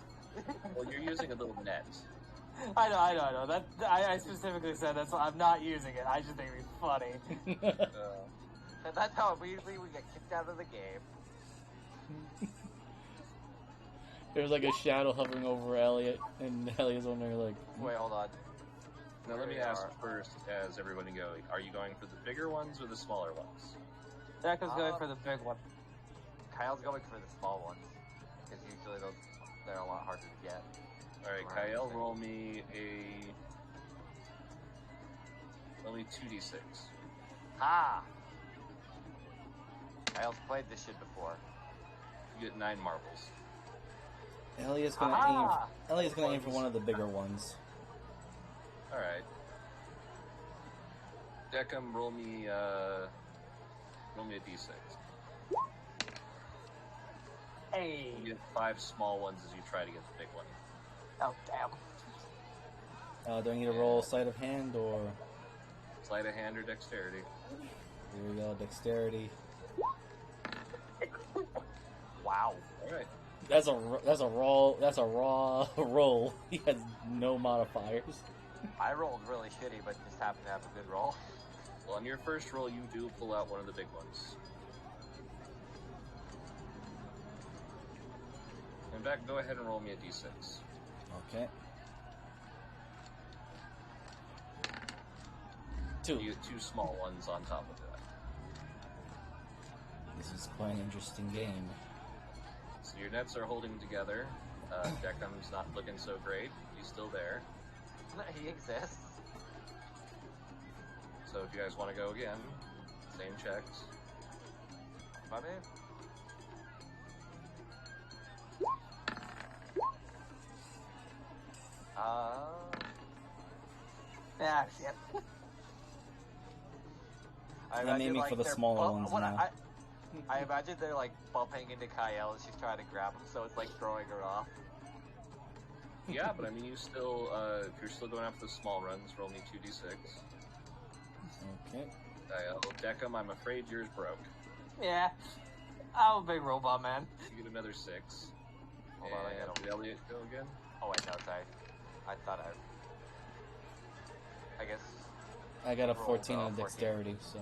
Well, you're using a little net. I know. That I specifically said that's. I'm not using it. I just think it'd be funny. And that's how immediately we get kicked out of the game. There's like a shadow hovering over Elliot, and Elliot's wondering like, Wait, hold on. Now let me Here we ask are. first, as everybody go, are you going for the bigger ones or the smaller ones? Decca's going for the big one. Kyle's going for the small ones. Because usually they're a lot harder to get. Alright, Right. Kyle, roll me 2d6. Ah! Kyle's played this shit before. You get 9 marbles. Elliot's gonna Ah! aim. Elliot's gonna aim for one of the bigger ones. Alright. Deckham, roll me a d6. Hey. You get 5 small ones as you try to get the big one. Oh damn. Do I need to roll sleight of hand or? Sleight of hand or dexterity. Here we go, dexterity. Wow. Alright. That's a raw roll. He has no modifiers. I rolled really shitty, but just happened to have a good roll. Well, on your first roll, you do pull out one of the big ones. And back, go ahead and roll me a d6. Okay. 2. You get 2 small ones on top of that. This is quite an interesting game. So your nets are holding together. Deckham's not looking so great. He's still there. He exists. So if you guys want to go again, same checks. My man. Ah, shit. I I'm aiming for the they're smaller ones now. I imagine they're like bumping into Kyle as she's trying to grab him, so it's like throwing her off. Yeah, but I mean, you still, if you're still going after the small runs, roll me 2d6. Okay. Deckham, I'm afraid yours broke. Yeah. I'm a big robot man. You get another 6. Hold on, I And gotta- did Elliot go again? Oh wait, no, sorry. I thought I guess. I got a Roll, 14 on 14. dexterity, so.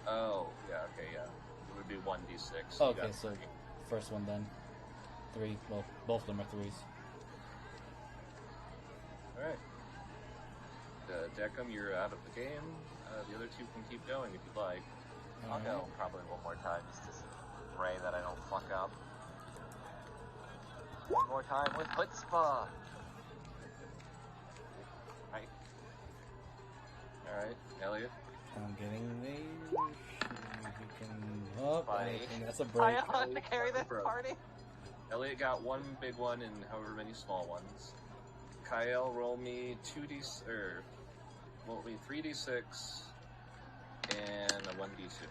Oh, yeah, okay, yeah. It would be 1d6. You Okay, got so 3. first one then. 3. Well, both of them are 3s. Alright. Deckham, you're out of the game. The other 2 can keep going if you'd like. I'll go probably one more time just to pray that I don't fuck up. One more time with chutzpah. Right. Alright, Elliot. I'm getting there. You can. Oh, Buddy. I think that's a break. I have to carry this Bro. party. Elliot got 1 big one and however many small ones. Kyle, roll me 3d6 and a 1d2.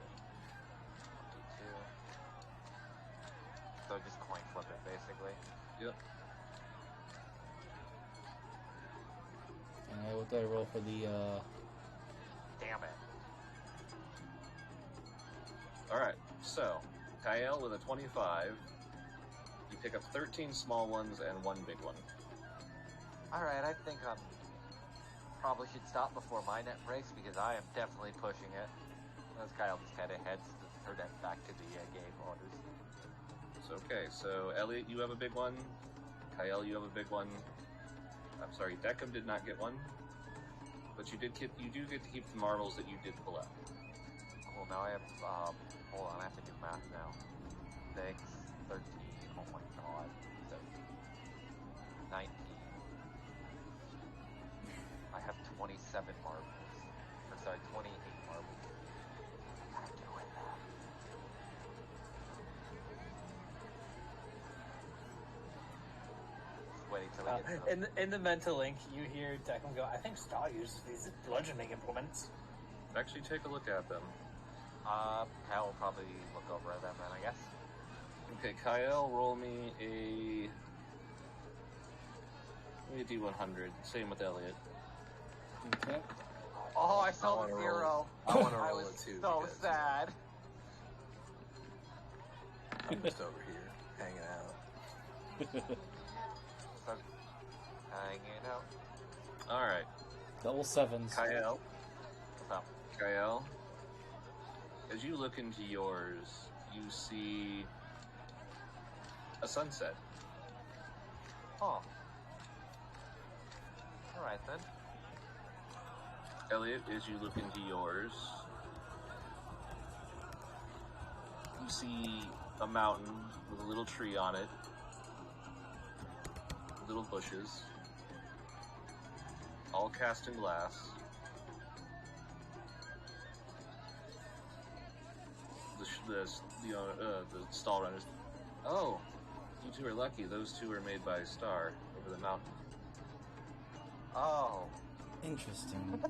So just coin flip it, basically. Yep. Alright, what do I roll for the, Damn it. Alright, so, Kyle with a 25, you pick up 13 small ones and 1 big one. Alright, I think I'm probably should stop before my net breaks because I am definitely pushing it. As Kyle just kind of heads her net back to the game orders. So, okay, so Elliot, you have a big one. Kyle, you have a big one. I'm sorry, Deckham did not get one. But you do get to keep the marbles that you did pull out. Cool, now I have, hold on, I have to do math now. 6, 13, oh my god. So, 19. I have 27 marbles. Or sorry, 28 marbles. I gotta do it now. waiting till we get to them. in the mental link, you hear Declan go, I think Star uses these bludgeoning implements. Actually, take a look at them. Kyle will probably look over at them then, I guess. Okay, Kyle, roll me a D100. Same with Elliot. Okay. Oh, I saw wanna the roll. 0. I want to I roll was it too. so because sad. I'm just over here hanging out. So, hanging out. Alright, Double sevens. Kyle. What's up? Kyle, as you look into yours, you see a sunset. Oh. Alright then. Elliot, as you look into yours, you see a mountain with a little tree on it, little bushes, all cast in glass. The stall runners. Oh, you two are lucky. Those two are made by Star over the mountain. Oh. Interesting.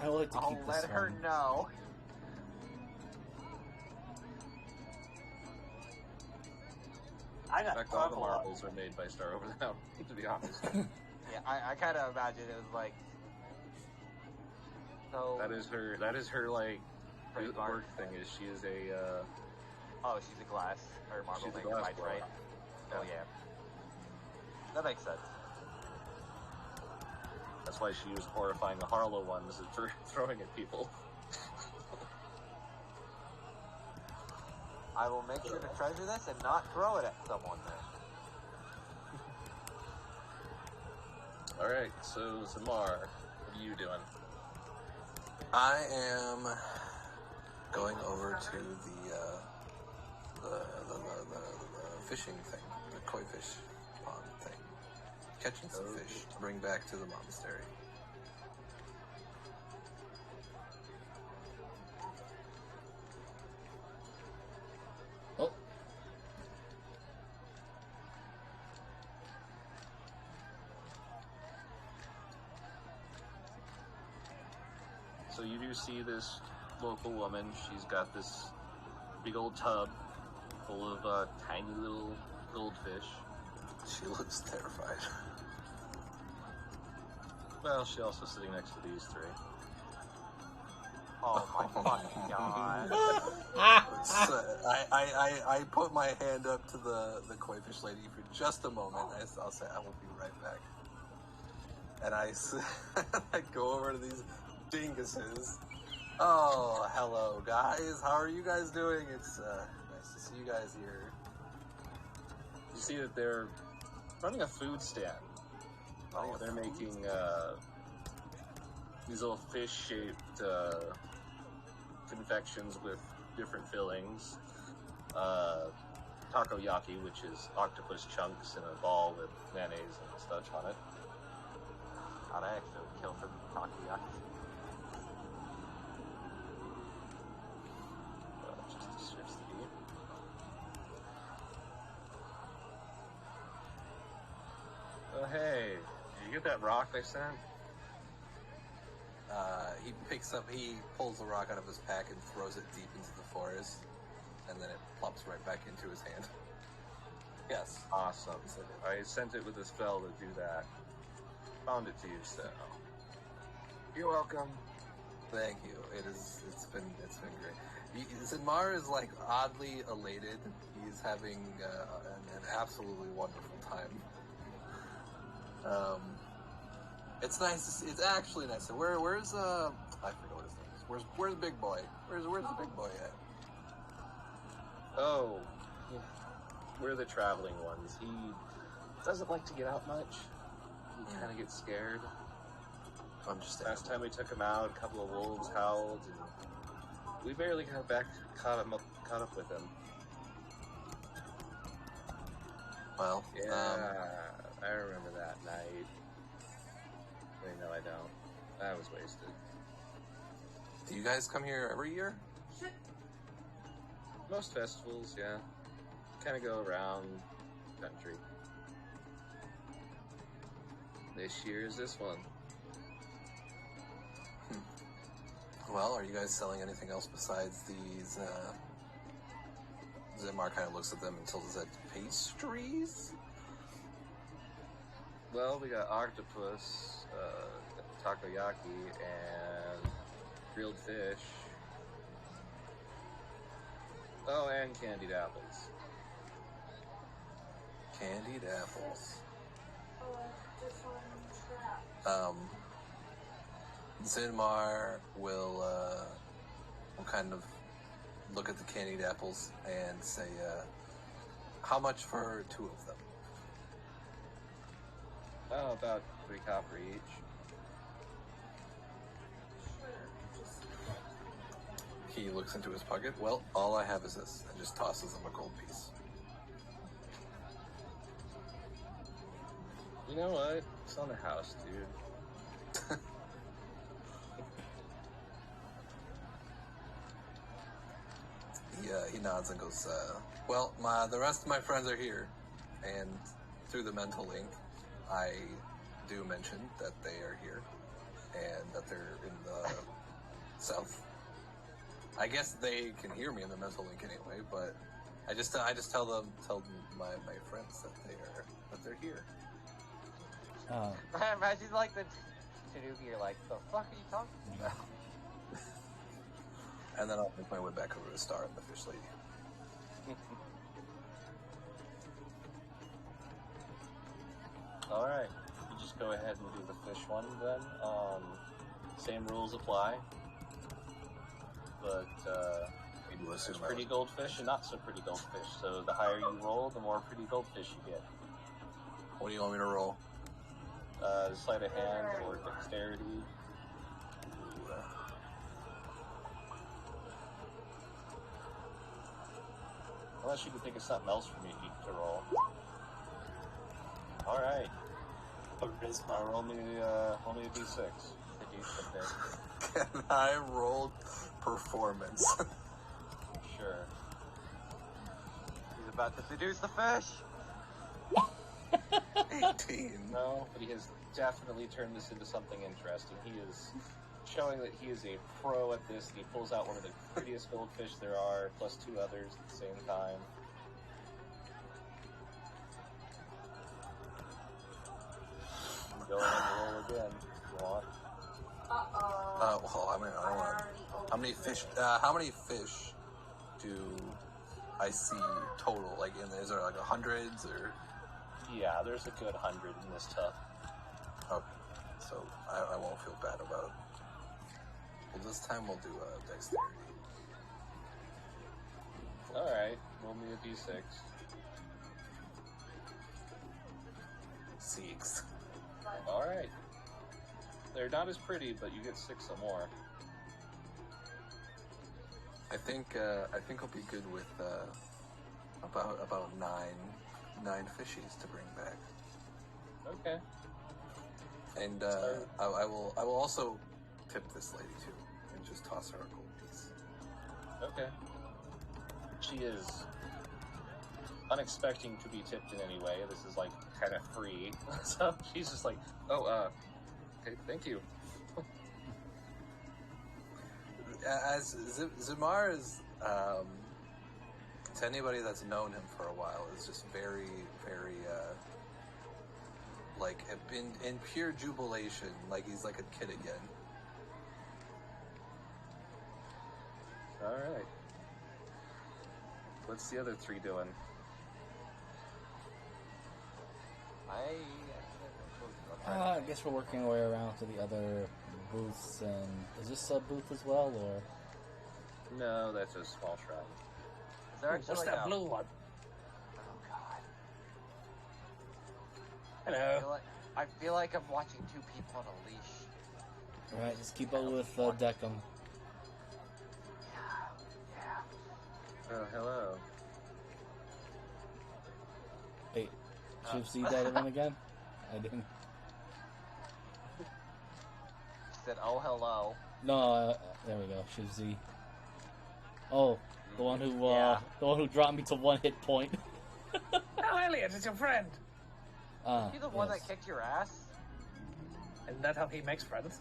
I would like to I'll keep let this her one. know. I In got fact, all the purple. marbles are made by Star over the mountain, to be honest. Yeah, I kind of imagine it was like. So. That is her like, Trademark. work thing is she is a, Oh, she's a glass or marble she's a maker glass by blower. trade. Oh yeah. That makes sense. That's why she used horrifying the Harlow ones for throwing at people. I will make sure to treasure this and not throw it at someone then. Alright, so Zamar, what are you doing? I am going over to the fishing thing, the koi fish pond thing, catching some Okay. fish to bring back to the monastery. Oh, So you do see this local woman. She's got this big old tub full of tiny little goldfish. She looks terrified. Well, she's also sitting next to these three. Oh my fucking god. So, I put my hand up to the koi fish lady for just a moment. I'll say I will be right back. And I go over to these dinguses. Oh, hello guys. How are you guys doing? It's nice to see you guys here. You see that they're running a food stand. Oh, They're making these little fish-shaped confections with different fillings. Takoyaki, which is octopus chunks in a ball with mayonnaise and such on it. God, I actually would kill for the takoyaki. Just to switch the beat. Oh hey, did you get that rock I sent? He pulls the rock out of his pack and throws it deep into the forest, and then it plops right back into his hand. Yes. Awesome. I sent it with a spell to do that. Found it to you, so you're welcome. Thank you. It's been great. Zidmar is like oddly elated. He's having an absolutely wonderful time. It's nice to see. It's actually nice. So where's I forget what his name is. Where's Big Boy? Where's the Big Boy at? Oh, we're the traveling ones. He doesn't like to get out much. He kind of gets scared. Understand. Last time we took him out, a couple of wolves howled, and we barely caught up with him. Well, Yeah, I remember that night. Wait, no, I don't. I was wasted. do you guys come here every year? Shit. Most festivals, yeah. Kind of go around the country. This year is this one. Well, are you guys selling anything else besides these, Zimar kind of looks at them and tells us that pastries? Well, we got octopus, takoyaki, and grilled fish. Oh, and candied apples. Candied apples. Different trap. Zinmar will kind of look at the candied apples and say, how much for 2 of them? Oh, about 3 copper each. He looks into his pocket. Well, all I have is this, and just tosses him a gold piece. You know what? It's on the house, dude. He nods and goes, well, the rest of my friends are here, and through the mental link, I do mention that they are here, and that they're in the south. I guess they can hear me in the mental link anyway, but I just tell my friends that they're here. Imagine like the Tanuki, you're like, the fuck are you talking about? And then I'll make my way back over to Star and the Fish Lady. Alright, you just go ahead and do the fish one then. Same rules apply. But, there's pretty goldfish and not so pretty goldfish. So the higher you roll, the more pretty goldfish you get. What do you want me to roll? Sleight of hand or dexterity. Unless you can think of something else for me to roll. Alright. Roll me a d6. Can I roll performance? Sure. He's about to seduce the fish. 18. No, but he has definitely turned this into something interesting. He is showing that he is a pro at this, and he pulls out one of the prettiest goldfish there are, plus 2 others at the same time. Go ahead and roll again if you want. Well, I mean, I don't want. How many fish do I see total? Like, is there like hundreds or? Yeah, there's a good 100 in this tub. Okay, so I won't feel bad about it. Well, this time we'll do dexterity. Alright, roll me a d6. 6. Alright. They're not as pretty, but you get 6 or more. I think I'll be good with about nine fishies to bring back. Okay. And I will also tip this lady too, and just toss her a gold piece. Okay. She is unexpecting to be tipped in any way. This is like kind of free, so she's just like, "Oh, okay, thank you." As Zimar is, to anybody that's known him for a while, is just very, very, like in pure jubilation, like he's like a kid again. All right. What's the other 3 doing? I guess we're working our way around to the other booths, and is this a booth as well, or? No, that's a small shrine. Is there actually What's like that a... blue one? Oh god. Hello. I feel like I'm watching 2 people on a leash. Alright, just keep up with Deckham. Yeah. Oh, hello. Wait, should you see that one again? I didn't. Said, oh hello. No, there we go. Shivzi. Oh, the one who dropped me to 1 hit point. Oh, Elliot, it's your friend. You the one yes. that kicked your ass? Isn't that how he makes friends?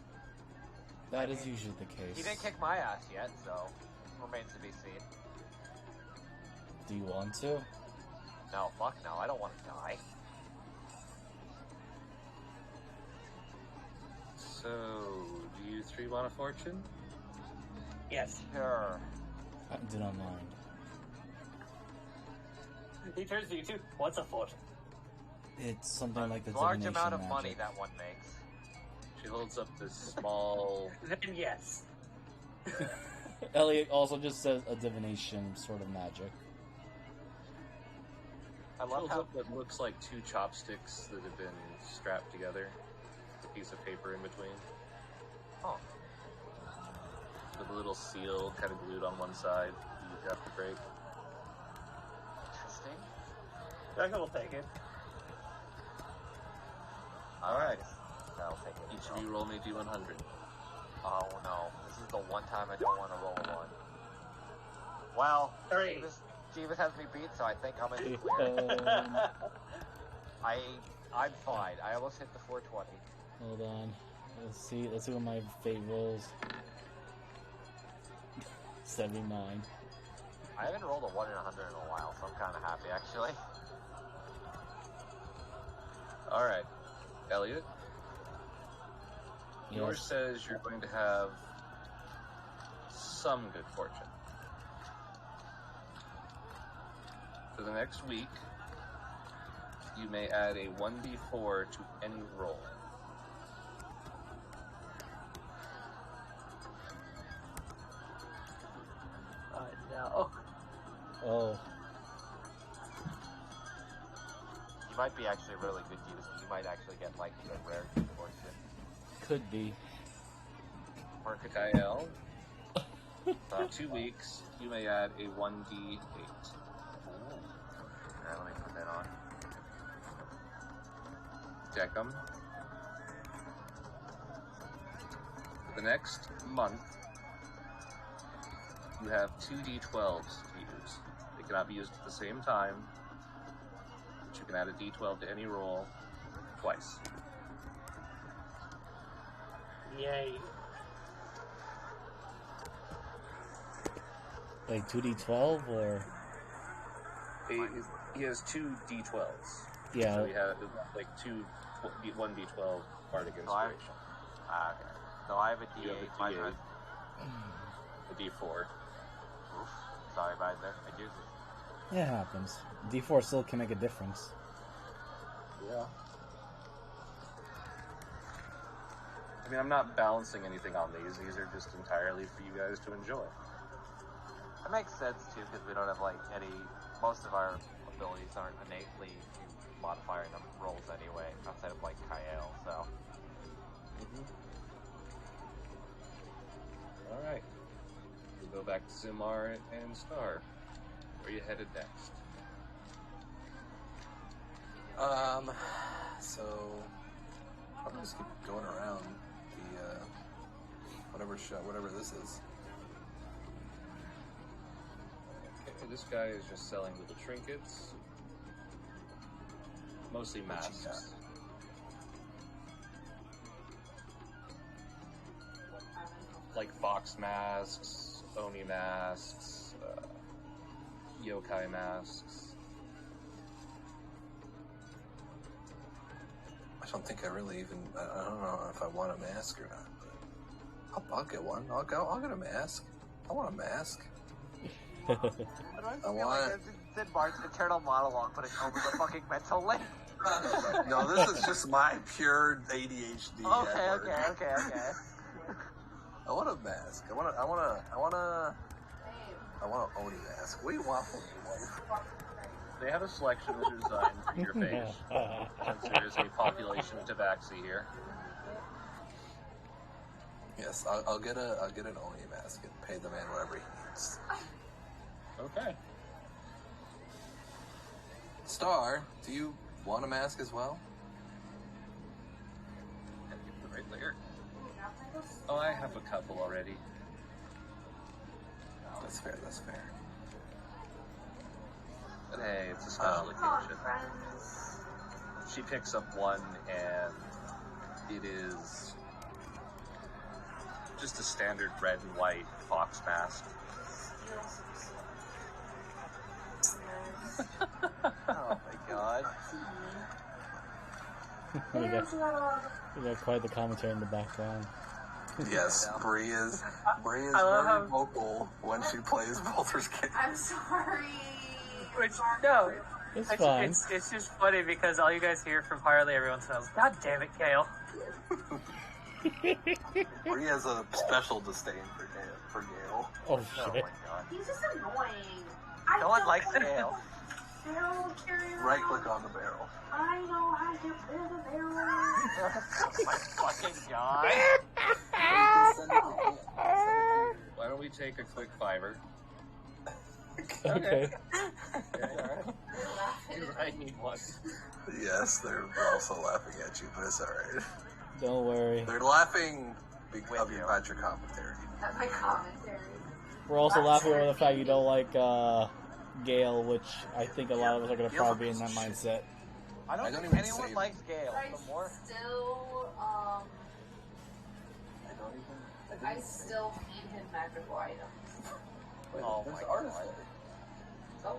That is usually the case. He didn't kick my ass yet, so remains to be seen. Do you want to? No, fuck no, I don't want to die. So, do you three want a fortune? Yes. Sure. I do not mind. He turns to you too. What's a fortune? It's something like the large divination amount of magic. money that one makes. She holds up this small... Then yes. Elliot also just says a divination sort of magic. I She love holds how up what looks like two chopsticks that have been strapped together. A piece of paper in between. oh, With a little seal kind of glued on one side. You have to break. interesting. Draco will take it. Alright. I'll take it. Each of you roll me D100. Oh no, this is the one time I don't want to roll a one. Well, 3. Jeeves has me beat, so I think I'm in the clear. I'm fine. I almost hit the 420. Hold on. Let's see what my fate rolls. 79. I haven't rolled a 1 in 100 in a while, so I'm kind of happy actually. Alright. Elliot, Yes. yours says you're going to have some good fortune. For the next week, you may add a 1d4 to any roll. No. Oh, You might be actually really good Jeeves, because you might actually get like the rare good fortune. could be. Or could Kael, for 2 weeks, you may add a 1d8. Alright, let me put that on. Deckham. For the next month, you have 2 d12s to use. They cannot be used at the same time, but you can add a d12 to any roll twice. Yay. Like 2d12 or He has 2 d12s. yeah. So he has like 1 d12 bardic So I- inspiration. Okay. So I have a You have D8. a My D8. turn. A d4. Oof. Sorry, Visor. I do this. It happens. D4 still can make a difference. Yeah. I mean, I'm not balancing anything on these. These are just entirely for you guys to enjoy. That makes sense too, because we don't have like any. Most of our abilities aren't innately to modify our rolls anyway, outside of like Kael. So All right. We'll go back to Zimar and Star. Where are you headed next? So probably just keep going around the whatever this is. Okay, this guy is just selling little trinkets. Mostly masks. Like fox masks, oni masks, yokai masks. I don't think I really even. I don't know if I want a mask or not. But I'll get one. I'll get a mask. I want a mask. I feel want- like this is Mark's internal monologue, but it's over the fucking mental link. No, this is just my pure ADHD. Okay. I want a mask. I want a Oni mask. What do you want from me, wife? They have a selection that is designed for your face, since there is a population of tabaxi here. Yes, I'll get an Oni mask and pay the man whatever he needs. Okay. Star, do you want a mask as well? Gotta get the right layer. Oh, I have a couple already. That's fair. That's fair. But hey, it's a special occasion. She picks up one and It is just a standard red and white fox mask. Oh my god. We got quite the commentary in the background. Yes, Bree is very vocal when she plays Baldur's Gate. I'm sorry. Which, no. It's fine. It's just funny because all you guys hear from Harley every once in a while is, God damn it, Kale. Bree has a special disdain for Gale. Oh Oh my shit. god. He's just annoying. No one likes Gale. Barrel carry around. Right click on the barrel. I know how to get rid of the barrel. Oh my fucking god. Why don't we take a quick fiver? Okay. I need one. Yes, they're also laughing at you, but it's alright. Don't worry. They're laughing because of With you. about your commentary. That's my commentary. We're also laughing over the fact you don't like Gale, which I think a lot of us are gonna probably be in that mindset. I don't I don't think even anyone say- likes Gale. I The more still, I don't even. I still feed him magical items. Wait, Oh there's my artists God. there. So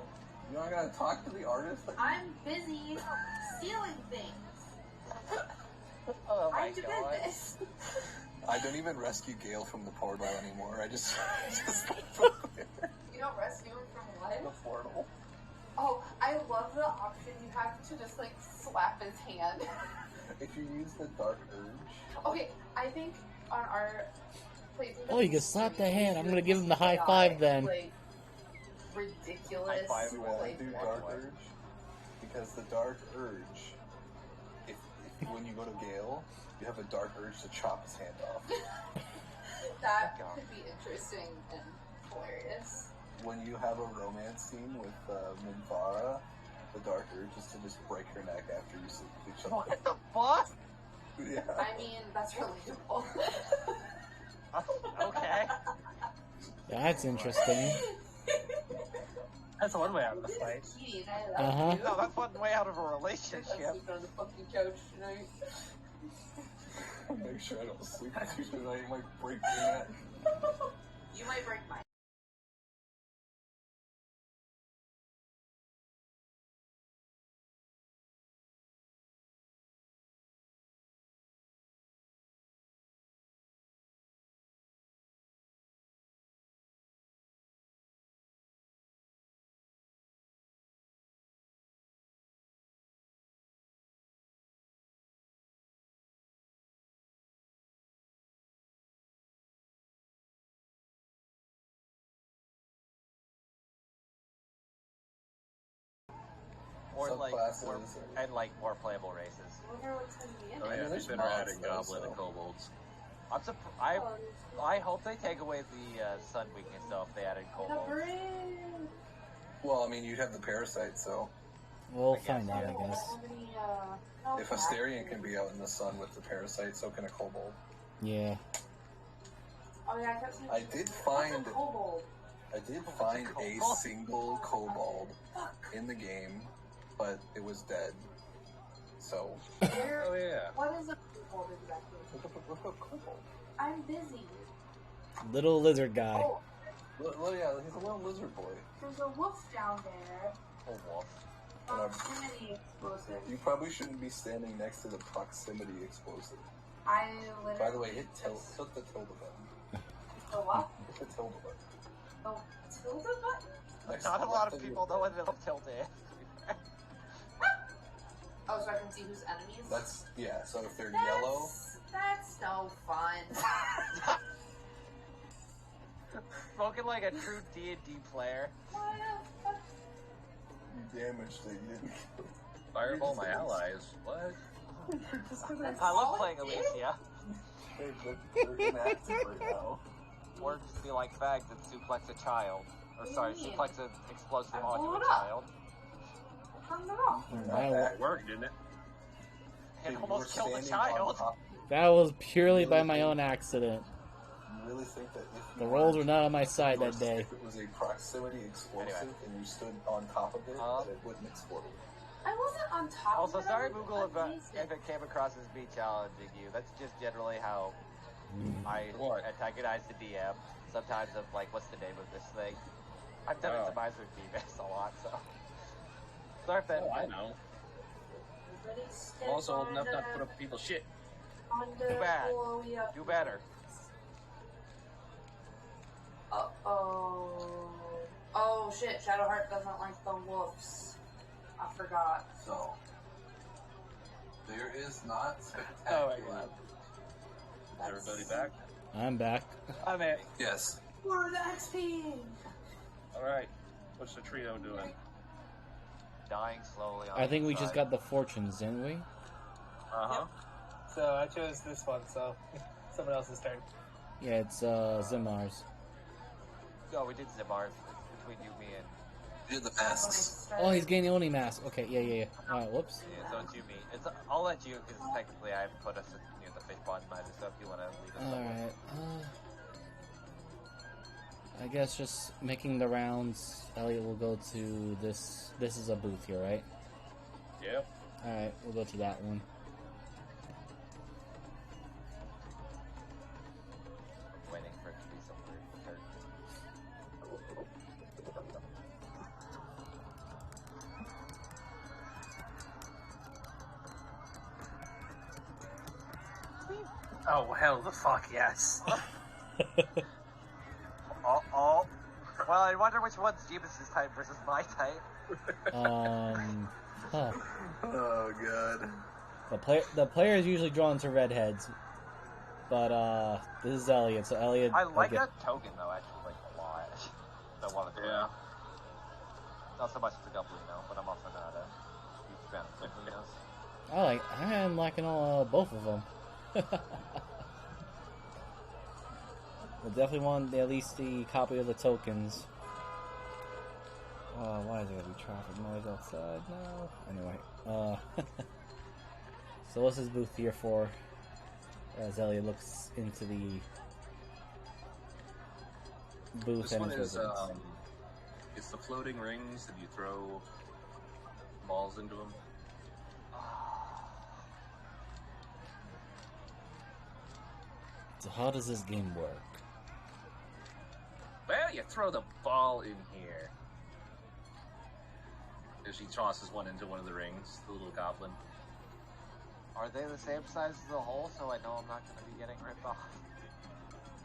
You're not gonna talk to the artist? I'm busy stealing things. oh my I'm to god. business. I don't even rescue Gale from the portal anymore. I just leave him there. You don't rescue him from The what? portal. Oh, I love the option you have to just like slap his hand. If you use the dark urge, Okay, I think on our playthrough. Oh, you can slap the hand. I'm gonna give him the high five then. Like, ridiculous. High five. you want to like, do dark urge? Because the dark urge, if when you go to Gale, you have a dark urge to chop his hand off. that could be interesting and hilarious. When you have a romance scene with Minthara, the dark urge is to just break her neck after you sleep with each other. What the fuck? Yeah. I mean, that's relatable. Okay. That's interesting. That's one way out of the fight. Cheating, I love Uh-huh. you. No, that's one way out of a I'm relationship. sleeping on the fucking couch tonight. Make sure I don't sleep with you tonight. You might break your neck. You might break mine. Or like, Subclasses more, or- and like more playable races. I wonder what's gonna be in Oh it. yeah, there's they've been mods adding though, Goblin so- and Kobolds. I hope they take away the sun weakness though if they added The kobolds. bridge. Well, I mean, you'd have the parasite, so We'll I guess, find out, yeah. I guess. How many, no, if Asterion can be out in the sun with the parasite, so can a kobold. Yeah. Oh yeah, I kept saying. I did What's find a kobold? I did find a kobold? single kobold in the game, but it was dead. So Where, Oh yeah. what is a kobold exactly? look up kobold. I'm busy. Little lizard guy. Oh, Well, yeah, he's a little lizard boy. there's a wolf down there. Oh, wolf. Proximity explosive. You probably shouldn't be standing next to the proximity explosive. I literally. By the way, hit the tilde button. The what? Hit the tilde button. Oh, tilde button? Next Not to a the lot left of your people know button. what the tilt is. Oh, so I can see who's enemies? That's yeah. So if they're That's- yellow, That's no fun. Spoken like a true D&D player. What the fuck? you damaged it. You didn't kill. Fireball my allies. What? I love playing Alicia. They're inactive right now. Or just be like fags and suplex a child. Or sorry, suplex an explosive I onto blew a it up. child. Turn it off. That, It worked, didn't it? And You almost were killed a standing on child. top- that was purely by my own accident. You really think that if The you rolls were- were not on my side if that day. If it was a proximity explosive Anyway. and you stood on top of it, that it wouldn't explode. I wasn't on top Also, of it. sorry, I was Google, underneath if it came across as me challenging you. That's just generally how I What? antagonize the DM. Sometimes I'm like, what's the name of this thing? I've done it to Miser Beavis a lot, so. Sorry if that. Oh, I know. Everybody I'm step also old on enough not to the- put up with people's shit. on the Too bad. glowy up. Do better. Uh-oh. Oh, shit. Shadowheart doesn't like the wolves. I forgot. So, there is not Oh spectacular. my god. Is everybody back? I'm back. I'm in. Yes. For the XP! Alright. What's the trio doing? Dying slowly on I think the we just side. got the fortunes, didn't we? Uh-huh. So I chose this one, so someone else's turn. Yeah, it's Zimar's. Oh, we did Zimar. It's between you, me, and... You did the masks. Oh, he's getting the Oni mask. Okay, yeah. Alright, whoops. Yeah, so it's you, me. I'll let you, because technically I haven't put us near the fish pond Miser, so if you want to leave us somewhere. Alright, I guess just making the rounds. Elliot will go to this. This is a booth here, right? Yep. Alright, we'll go to that one. Waiting for it to be some weird turn. Oh, hell the fuck yes. Oh. Well, I wonder which one's Jeebus' type versus my type. Huh. Oh, God. The player is usually drawn to redheads, but this is Elliot. So Elliot, I like okay. that token, though, actually, like, a lot. I want to do Yeah. it. Not so much as a Gumblino, but I'm also not a huge fan of Gumblinos. I am liking all both of them. I definitely want at least the copy of the tokens. Why is there gonna be traffic noise outside now? Anyway, so what's this booth here for? As Elliot looks into the booth This and one his is, residence. it's the floating rings that you throw balls into them. So how does this game work? Well, you throw the ball in here. As she tosses one into one of the rings, the little goblin. Are they the same size as the hole, so I know I'm not going to be getting ripped off?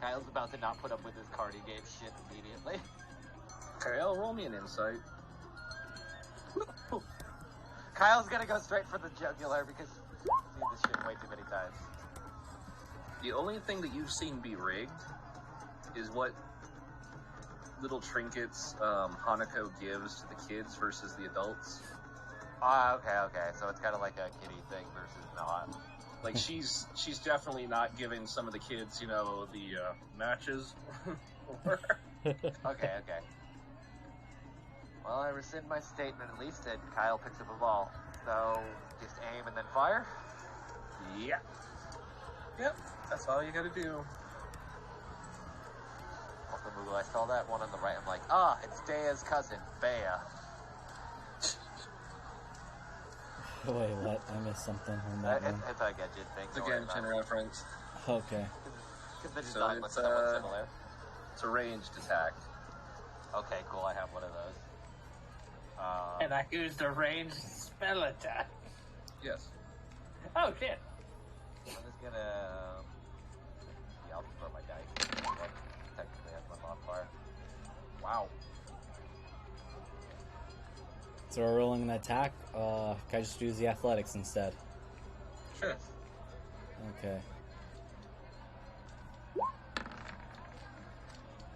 Kyle's about to not put up with his cardi game shit immediately. Kyle, roll me an insight. Kyle's going to go straight for the jugular because he's seen this shit way too many times. The only thing that you've seen be rigged is what little trinkets Hanako gives to the kids versus the adults. Okay. So it's kind of like a kitty thing versus not. Like she's definitely not giving some of the kids, the matches. Okay. Well, I rescind my statement at least, and Kyle picks up a ball. So, just aim and then fire? Yep. That's all you gotta do. Also, Moogle, I saw that one on the right. I'm like, it's Dea's cousin, Bea. Wait, what? I missed something on that one. It's a Genshin thing. It's a don't worry Genshin about it. reference. Okay. Because the So design looks it's, somewhat similar. It's a ranged attack. Okay, cool, I have one of those. And I used a ranged spell attack. Yes. Oh shit. I'm just gonna... Yeah, I'll just throw my dice. Like, technically has my bonfire. Wow. So we're rolling an attack. Can I just use the athletics instead? Sure. Okay.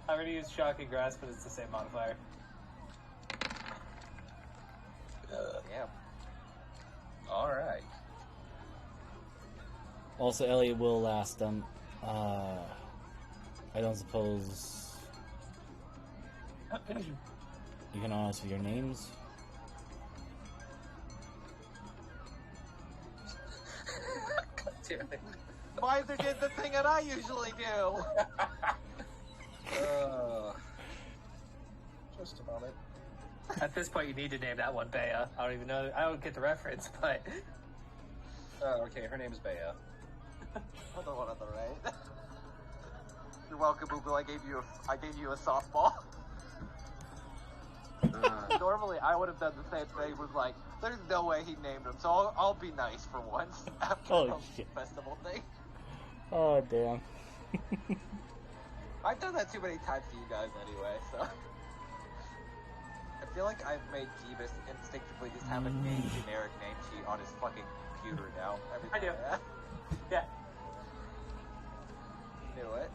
I already used Shocking Grasp, but it's the same modifier. Yeah. Alright. Also, Elliot will ask them. I don't suppose you can honor your names. God damn it. Miser did the thing that I usually do! Just a moment. At this point, you need to name that one Bea. I don't even know. I don't get the reference, but Oh, okay, her name is Bea. I'm the one on the right. You're welcome, Boo Boo. I gave you a softball. Normally, I would have done the same thing. Was like, there's no way he named him, so I'll be nice for once after Oh, the shit. festival thing. Oh, damn. I've done that too many times to you guys anyway, so. I feel like I've made Jeebus instinctively just have a generic name sheet on his fucking computer now. Every I do. time. yeah. Knew it.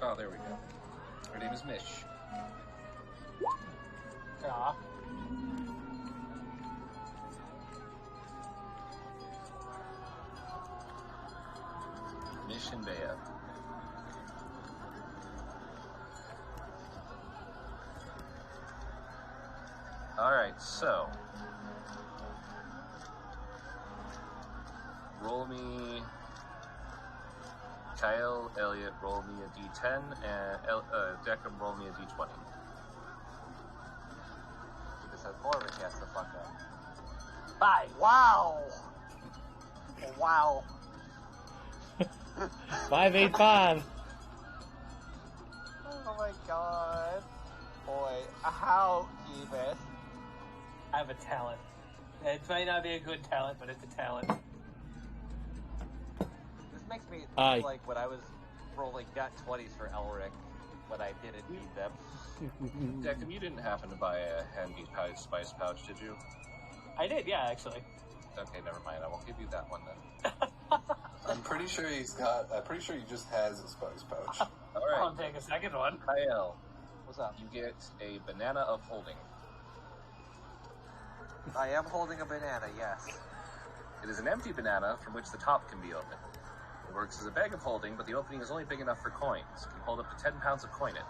Oh, there we go. Her name is Mish. Aw. Mish and Bea. Alright, so. Roll me. Kyle, Elliot, roll me a d10, and Declan, roll me a d20. This has more of a chance to fuck up. 5. Wow! Wow. 585. Oh my god. Boy, how, Jeebus? I have a talent. It might not be a good talent, but it's a talent. This makes me Aye. feel like when I was rolling nat 20s for Elric when I didn't need them. Declan, you didn't happen to buy a handy spice pouch, did you? I did, yeah, actually. Okay, never mind. I won't give you that one then. I'm pretty sure he just has a spice pouch. I'll Alright, take a second one. Kyle, What's up? you get a banana of holding. I am holding a banana, yes. It is an empty banana from which the top can be opened. It works as a bag of holding, but the opening is only big enough for coins. It can hold up to 10 pounds of coinage.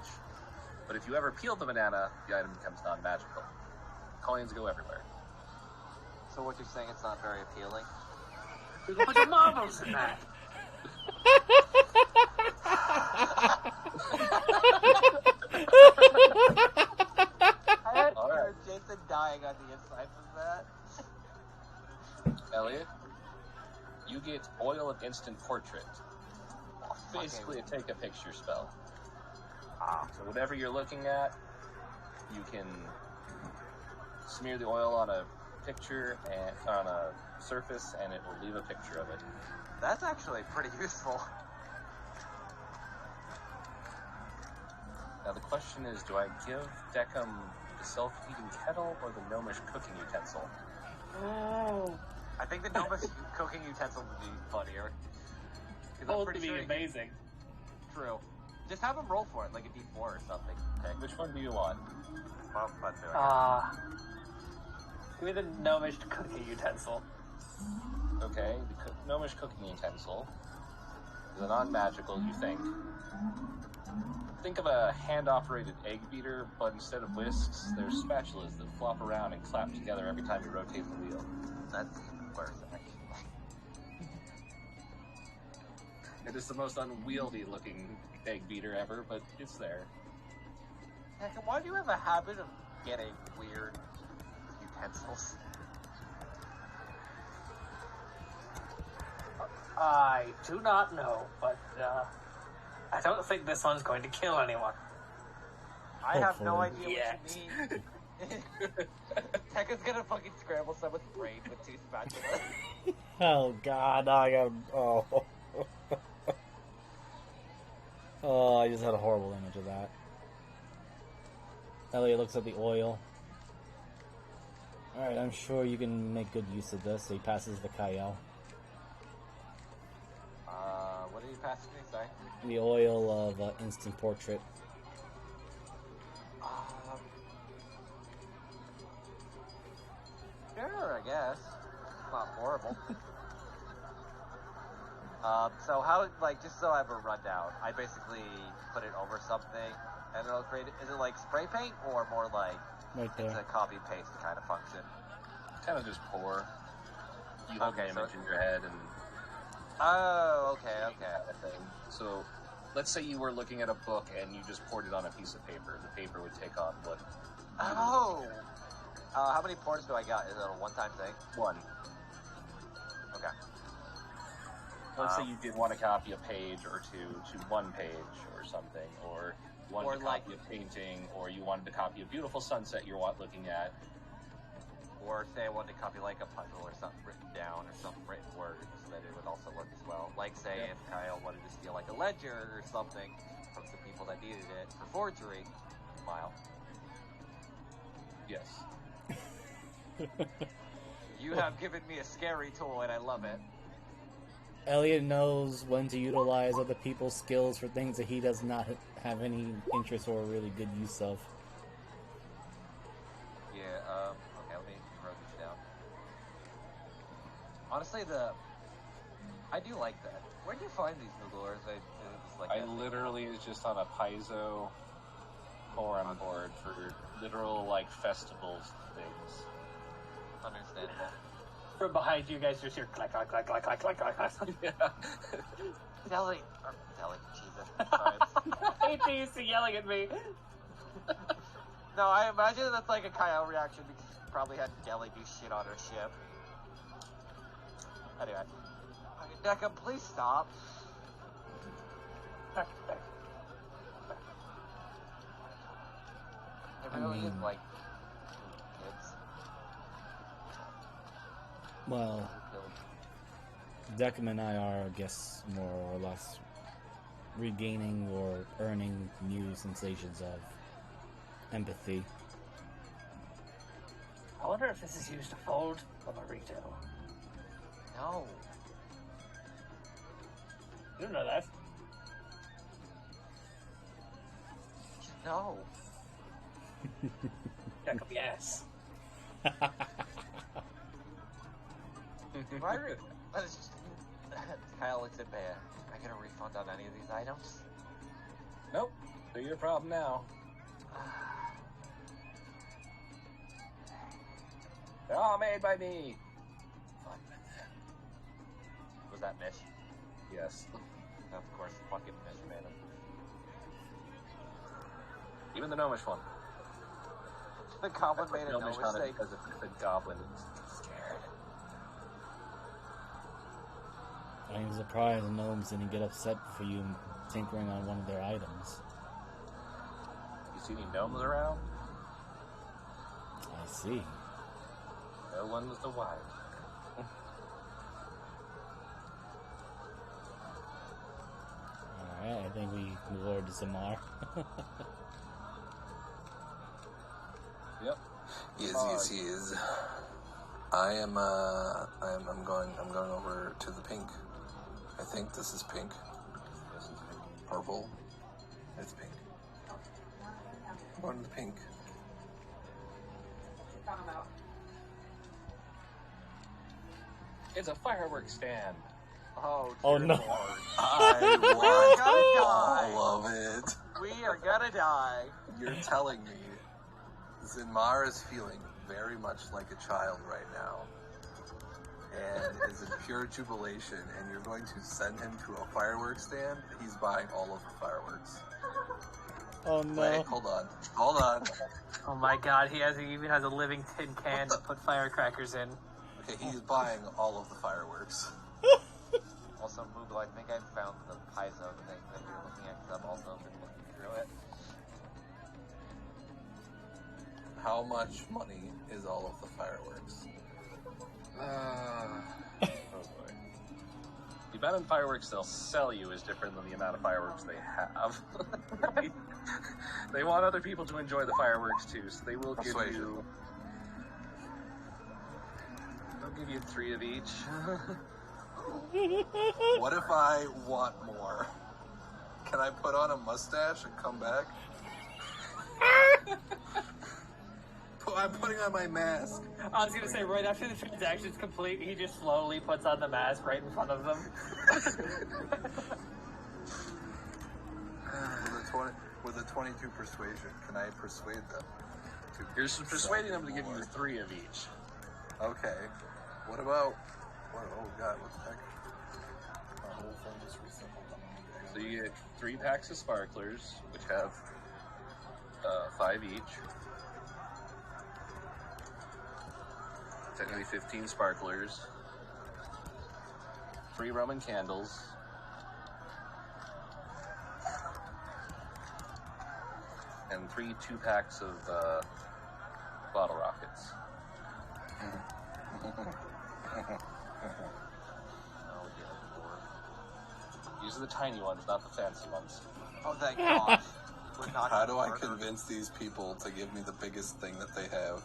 But if you ever peel the banana, the item becomes non-magical. Coins go everywhere. So what you're saying, it's not very appealing? There's a bunch of marbles in that. I had All right. Jason dying on the inside from that. Elliot, you get Oil of Instant Portrait. Basically a take a picture spell. So whatever you're looking at, you can smear the oil on a picture and on a surface, and it will leave a picture of it. That's actually pretty useful. Now the question is, do I give Deckham the self-heating kettle or the gnomish cooking utensil? I think the Noma's cooking utensil would be funnier. 'Cause I'm Both pretty would be sure he can- amazing. True. Just have him roll for it, like a D4 or something. Okay. Which one do you want? Well, let's do it. Give me the gnomish cooking utensil. Okay, the gnomish cooking utensil is a non-magical, you think. Think of a hand-operated egg beater, but instead of whisks, there's spatulas that flop around and clap together every time you rotate the wheel. That's even worse, actually. It is the most unwieldy-looking egg beater ever, but it's there. Heck, why do you have a habit of getting weird utensils? I do not know, but I don't think this one's going to kill anyone. I have no Hopefully. idea what you mean. Tekka's gonna fucking scramble someone's brain with 2 spatulas. Oh god, now I got. Oh. Oh, I just had a horrible image of that. Elliot looks at the oil. Alright, I'm sure you can make good use of this, so he passes the Kyle. What did you pass me, sorry? The oil of instant portrait. Sure, I guess. Not horrible. So how, like, just so I have a rundown, I basically put it over something, and it'll create it. Is it like spray paint, or more like Right it's a there. copy-paste kind of function? kind of just pour. You have Okay, an so- image in your head and Oh, okay. kind of thing. So, let's say you were looking at a book and you just poured it on a piece of paper. The paper would take on what? Oh! How many pours do I got? Is it a one-time thing? One. Okay. Let's say you did want to copy a page or two to one page or something, or you wanted Or to like- copy a painting, or you wanted to copy a beautiful sunset you're looking at. Or say I wanted to copy like a puzzle or something written down or some written words, that it would also work as well. Like say Yep. if Kyle wanted to steal like a ledger or something from some people that needed it for forgery, smile. Yes. You have given me a scary tool and I love it. Elliot knows when to utilize other people's skills for things that he does not have any interest or really good use of. Yeah, okay, let me write this down. Honestly, I do like that. Where do you find these new lures? I literally is just on a piezo forum board for literal like festivals things. Understandable. From behind you guys just hear clack, clack, clack, clack, clack, clack, clack, clack. Yeah. Deli, Jesus. Sorry. I hate you used to yelling at me. No, I imagine that's like a Kyle reaction because she probably had Deli do shit on her ship. Anyway. Deca, please stop. Everyone is like kids. Well, Deckham and I are, I guess, more or less regaining or earning new sensations of empathy. I wonder if this is used to fold a burrito. No. You don't know that. No. Jacob, yes. Kyle looks at Bea. Am I get a refund on any of these items? Nope. They're your problem now. They're all made by me. Was that Mish? Yes. Of course, fucking Mish made him. Even the gnomish one. The goblin made a Gnomish on it mistake. because the goblin is scared. I'm surprised the gnomes didn't get upset for you tinkering on one of their items. You see any gnomes around? I see. No one's the wise. Alright, I think we move over to Zamar. Yep. Yes. I'm going over to the pink. I think this is pink. This is pink. Purple. It's pink. I'm going to the pink. Talking about. It's a fireworks stand. Oh, Oh, dear no. Lord. I We're want gonna die. all of it. We are gonna die. You're telling me Zinmar is feeling very much like a child right now and is in pure jubilation, and you're going to send him to a fireworks stand? He's buying all of the fireworks. Oh no. Wait, hold on. Oh my god, he even has a living tin can to put firecrackers in. Okay, he's buying all of the fireworks. Also, Moogle, I think I found the Paizo thing that you're looking at because I've also been looking through it. How much money is all of the fireworks? Oh boy. The amount of fireworks they'll sell you is different than the amount of fireworks they have. They want other people to enjoy the fireworks too, so they will give Persuasion. you. They'll give you 3 of each. What if I want more? Can I put on a mustache and come back? I'm putting on my mask. I was gonna say, right after the transaction's complete, he just slowly puts on the mask right in front of them. With a 22 persuasion, can I persuade them? You're persuading them to give you 3 of each. Okay. What about... oh god, what the heck? My whole thing just resembled on me. So you get 3 packs of sparklers, which have 5 each. Technically 15 sparklers. 3 Roman candles. And 3 2-packs of bottle rockets. These are the tiny ones, not the fancy ones. Oh, thank God. We're not How do I murdered. convince these people to give me the biggest thing that they have?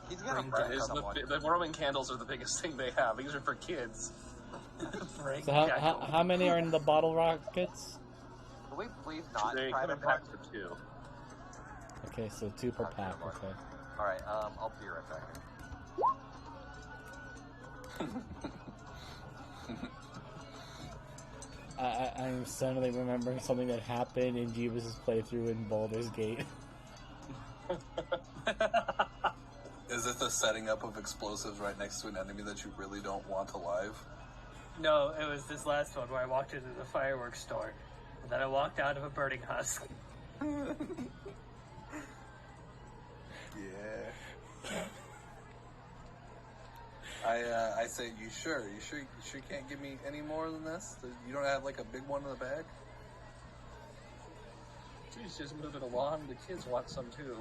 He's gonna murder someone. The Roman candles are the biggest thing they have. These are for kids. So how many are in the bottle rockets? Can we please not They try come to in packs of 2. Okay, so 2 per pack. Okay. Alright, I'll be right back. I'm suddenly remembering something that happened in Jeebus' playthrough in Baldur's Gate. Is it the setting up of explosives right next to an enemy that you really don't want alive? No, it was this last one where I walked into the fireworks store, and then I walked out of a burning husk. Yeah. I say, you sure you can't give me any more than this? You don't have like a big one in the bag? She's just moving along. The kids want some too.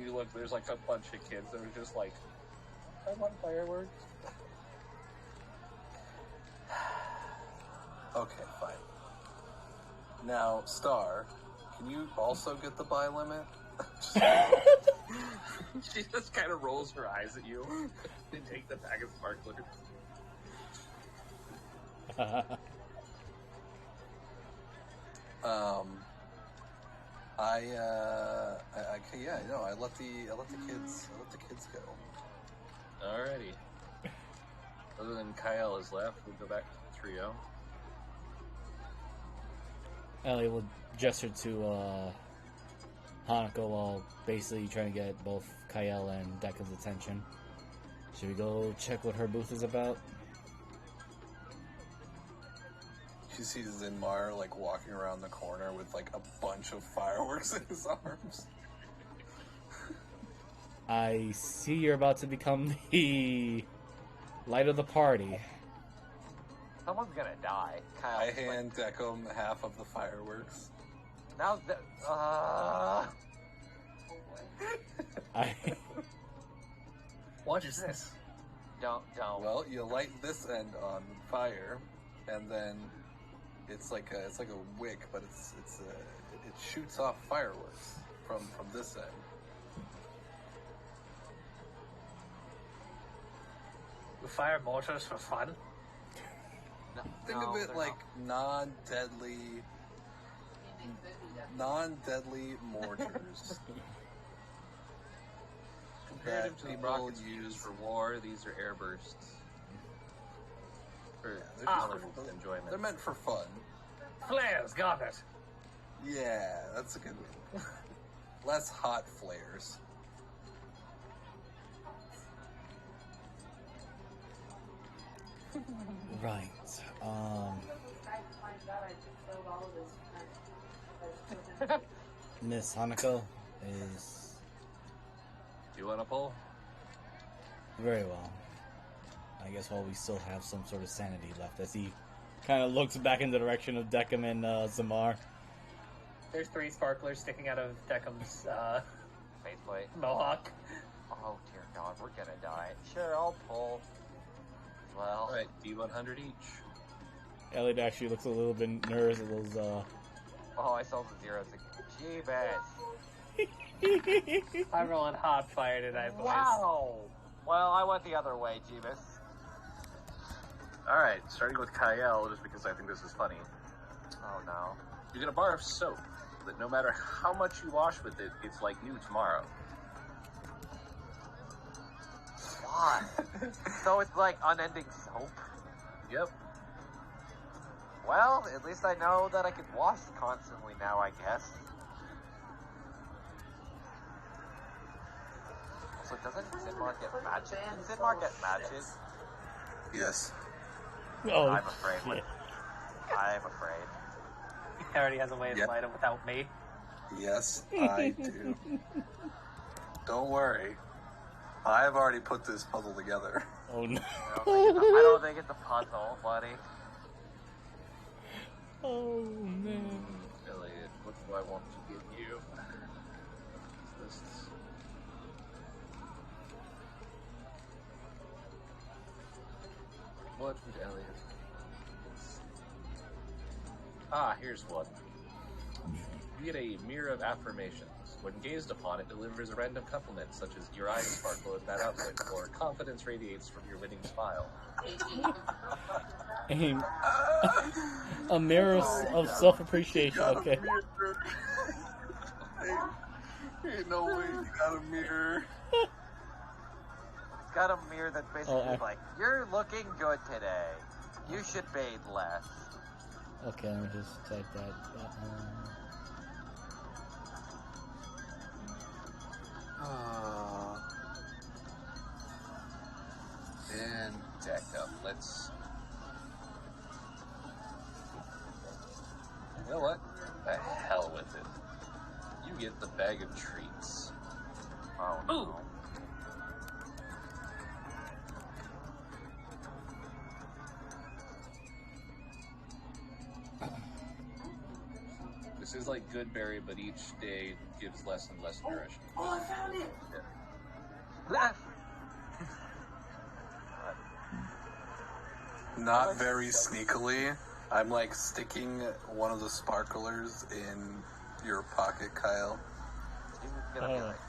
You look, there's like a bunch of kids that are just like, I want fireworks. Okay, fine. Now, Star, can you also get the buy limit? She just kind of rolls her eyes at you and take the bag of sparklers. I let the kids go. Alrighty. Other than Kyle is left, we'll go back to the trio. Ellie will gesture to Hanako while basically trying to get both Kyle and Deca's attention. Should we go check what her booth is about? She sees Zinmar like walking around the corner with like a bunch of fireworks in his arms. I see you're about to become the light of the party. Someone's gonna die. Kyle. I hand Decum half of the fireworks. Now's the. Oh boy. What is this? Don't. Well, you light this end on fire, and then it's like a wick, but it shoots off fireworks from this end. We fire mortars for fun? No, Think no, of it they're like non-deadly mortars. Comparative to the people rockets used for war, these are air bursts. For They're color just- enjoyment. They're meant for fun. Flares, got it. Yeah, that's a good one. Less hot flares. Right. I find out I just killed all of this. Miss Hanako is Do you want to pull? very well. I guess while we still have some sort of sanity left, as he kind of looks back in the direction of Decum and Zamar. There's 3 sparklers sticking out of Deckham's faceplate. mohawk. Oh dear God, we're gonna die. Sure, I'll pull. Well, Alright, D100 each. Elliot actually looks a little bit nervous at those. oh, I saw the zeros. Jeebus. I'm rolling hot fire tonight, boys. Wow. Well, I went the other way, Jeebus. Alright, starting with Kyle, just because I think this is funny. Oh no. You get a bar of soap that no matter how much you wash with it, it's like new tomorrow. Why? So it's like unending soap? Yep. Well, at least I know that I can wash constantly now, I guess. Also, doesn't Sidmar get matches? Did Sidmar get matches? Yes. Oh, I'm afraid. shit. I'm afraid. He already has a way to fight it without me. Yes, I do. Don't worry. I've already put this puzzle together. Oh no. I don't think it's a puzzle, buddy. Oh man. Elliot, what do I want to give you? Lists. What would Elliot? Ah, here's one. You get a mirror of affirmations. When gazed upon, it delivers a random compliment, such as "Your eyes sparkle at that outfit," or "Confidence radiates from your winning smile." A mirror of self-appreciation. Okay. Ain't no way you got a mirror. It's got a mirror that's basically like, "You're looking good today. You should bathe less." Okay, let me just type that. And deck up. Let's. You know what? The hell with it. You get the bag of treats. Oh no. Ooh. This is like good berry, but each day gives less and less nourishment. Oh, I found it! Not very sneakily. I'm like sticking one of the sparklers in your pocket, Kyle. He was gonna be like,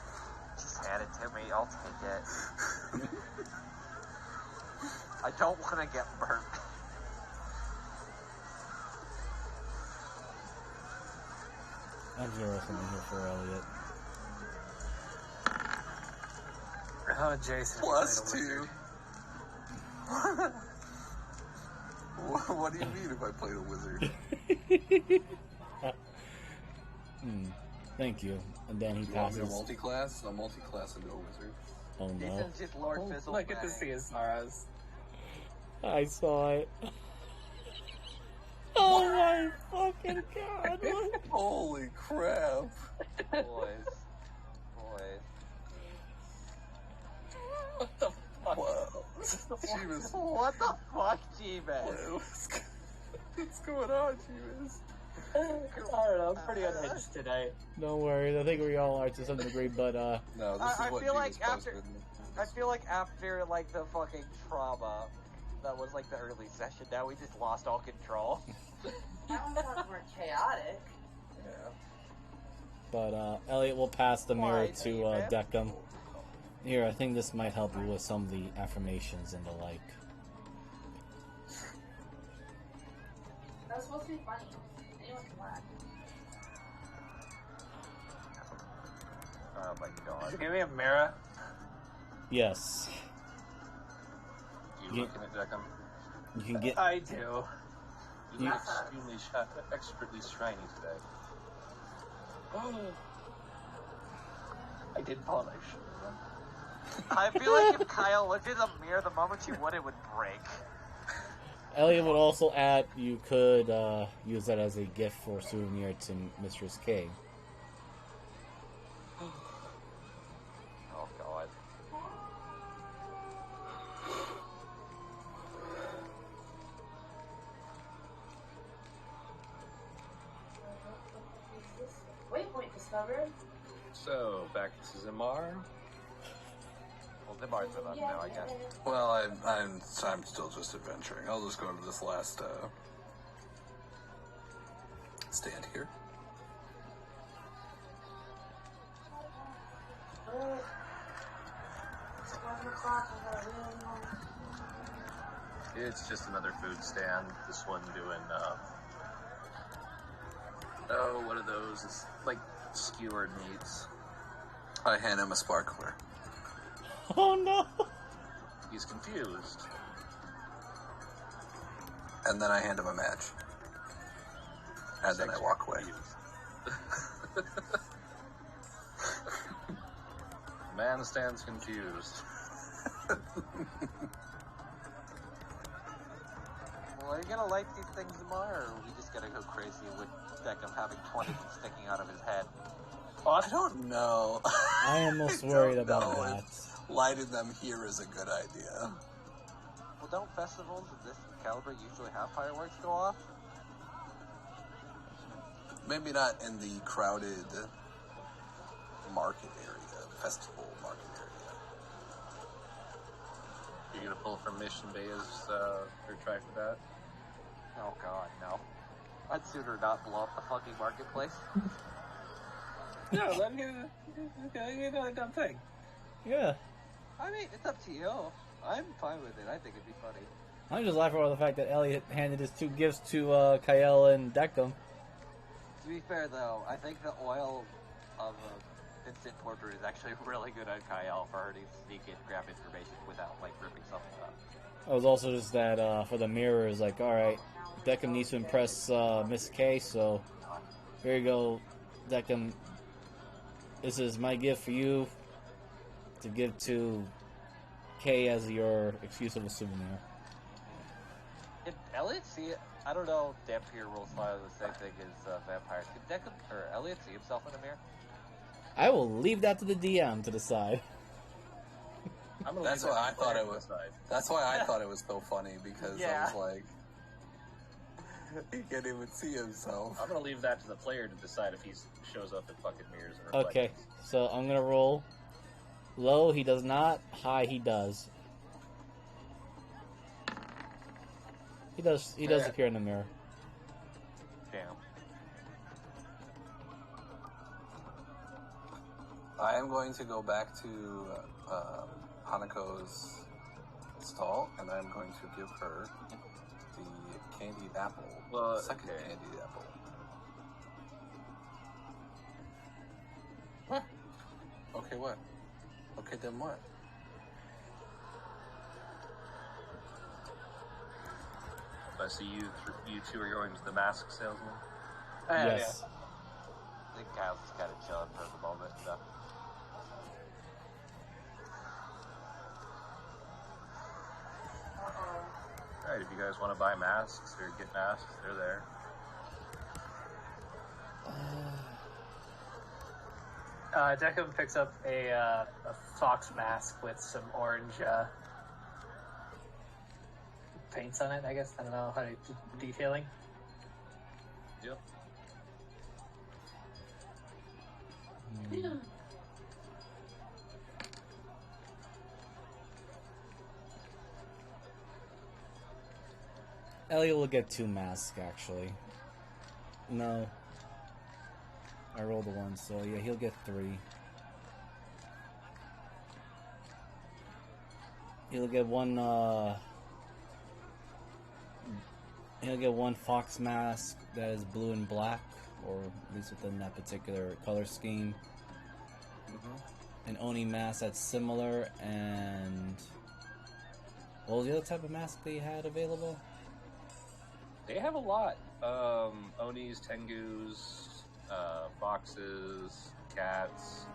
"Just hand it to me, I'll take it." I don't want to get burnt. I'm zero something here for Elliot. Oh, Jason. +2. What do you mean if I played a wizard? Thank you. And then he You want me to passes. multi-class? I'll multi-class into a wizard. Oh no. Jason's just Lord Fizzle. Look at the CSRs. I saw it. Oh my fucking god. Holy crap. Boys. What the fuck? Wow. Jeebus. What the fuck, G-Man? What's going on, Jeebus? I don't know, I'm pretty unhinged today. Don't worry, I think we all are to some degree, but No, this I is what feel Jeebus like after- posted. I feel like after, like, the fucking trauma, that was, like, the early session, now we just lost all control. That one was more chaotic. but Elliot will pass the mirror Why, to David? Deckham. Here, I think this might help you with some of the affirmations and the like. That was supposed to be funny. Anyone can laugh. Oh my god. Give me a mirror. Yes. You Yeah. looking at Deckham? You can get. I do. You look extremely expertly shiny today. Oh. I did polish. I feel like if Kyle looked in the mirror, the moment you would, it would break. Elliot would also add you could use that as a gift for souvenir to Mistress K. Oh god. Waypoint discovered. So, back to Zimar. Well, Dimar's with us now, I guess. Well, I'm still just adventuring. I'll just go to this last stand here. It's 11 o'clock. I got a really long. It's just another food stand. This one doing, oh, what are those? It's like skewered meats. I hand him a sparkler. Oh no! He's confused. And then I hand him a match. And then I walk away. Man stands confused. Well, are you gonna light these things tomorrow, or are we just gonna go crazy with Deckham having 20 of them sticking out of his head? I don't know. I am most I worried don't about know that. if lighting them here is a good idea. Well, don't festivals of this caliber usually have fireworks go off? Maybe not in the crowded market area, festival market area. You're gonna pull from Mission Bay as your try for that? Oh god, no. I'd sooner not blow up the fucking marketplace. No, let me get another dumb thing. Yeah. I mean, it's up to you. I'm fine with it. I think it'd be funny. I'm just laughing about the fact that Elliot handed his 2 gifts to Kyle and Deckham. To be fair, though, I think the oil of Instant Portrait is actually really good on Kyle for her to sneak in, grab information without, like, ripping something up. It was also just that for the mirrors, like, alright, Deckham needs to impress Miss K, so here you go, Deckham. This is my gift for you to give to K as your excuse of a souvenir. Did Elliot see it? I don't know if Dampier rules follow the same thing as vampires. Did Deckham or Elliot see himself in the mirror? I will leave that to the DM to decide. I'm gonna That's leave why that I to thought the it was. side. That's why I thought it was so funny because Yeah. I was like, he can't even see himself. I'm gonna leave that to the player to decide if he shows up in fucking mirrors and reflections. Okay, so I'm gonna roll. Low, he does not. High, he does. He does. He does appear in the mirror. Damn. I am going to go back to Hanako's stall, and I'm going to give her the candied apple. Well, Second okay. candied apple. What? Okay, what? Okay, then what? I see you two are going to the mask salesman. Yes. I think Kyle's just kind of chilling for the moment. Alright, if you guys want to buy masks or get masks, they're there. Deckham picks up a fox mask with some orange paints on it, I guess. I don't know how to detailing. Yep. Elliot will get 2 masks, actually. No. I rolled a 1, so yeah, he'll get 3. He'll get one, he'll get 1 fox mask that is blue and black, or at least within that particular color scheme. An Oni mask that's similar, and what was the other type of mask they had available? They have a lot. Onis, Tengus, foxes, cats.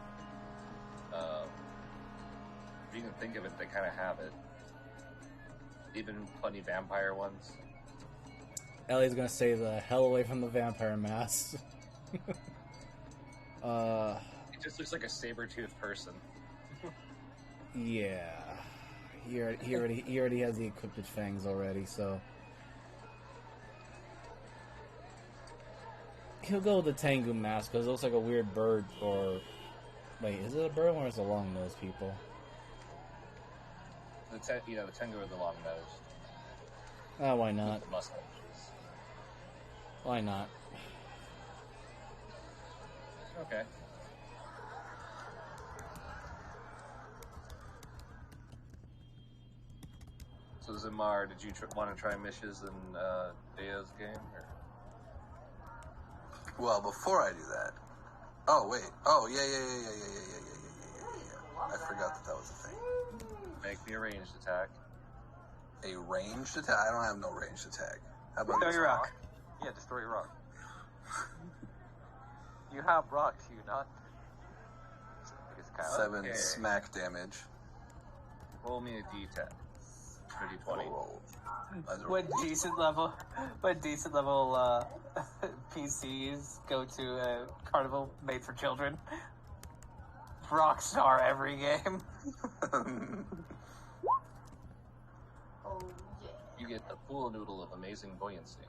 If you can think of it, they kind of have it. Even plenty vampire ones. Ellie's gonna stay the hell away from the vampire mask. It just looks like a saber-toothed person. Yeah. He already has the equipped fangs already, so he'll go with the Tengu mask because it looks like a weird bird. Or wait, is it a bird or is it a long-nosed people? The Tengu are the long-nosed. Oh, why not? The mustaches. Why not? Okay. So Zamar, did you want to try Mish's and Deo's game? Or? Well, before I do that. Oh wait. Oh yeah. I forgot that was a thing. Make me a ranged attack. A ranged attack? I don't have no ranged attack. How about Destroy this? your rock. Yeah, destroy your rock. You have rocks, you not? Because Kyle. 7 Okay. smack damage. Roll me a d10. Or d20. Roll. When decent level PCs go to a carnival made for children, Rockstar every game. Oh, yeah. You get the pool noodle of amazing buoyancy.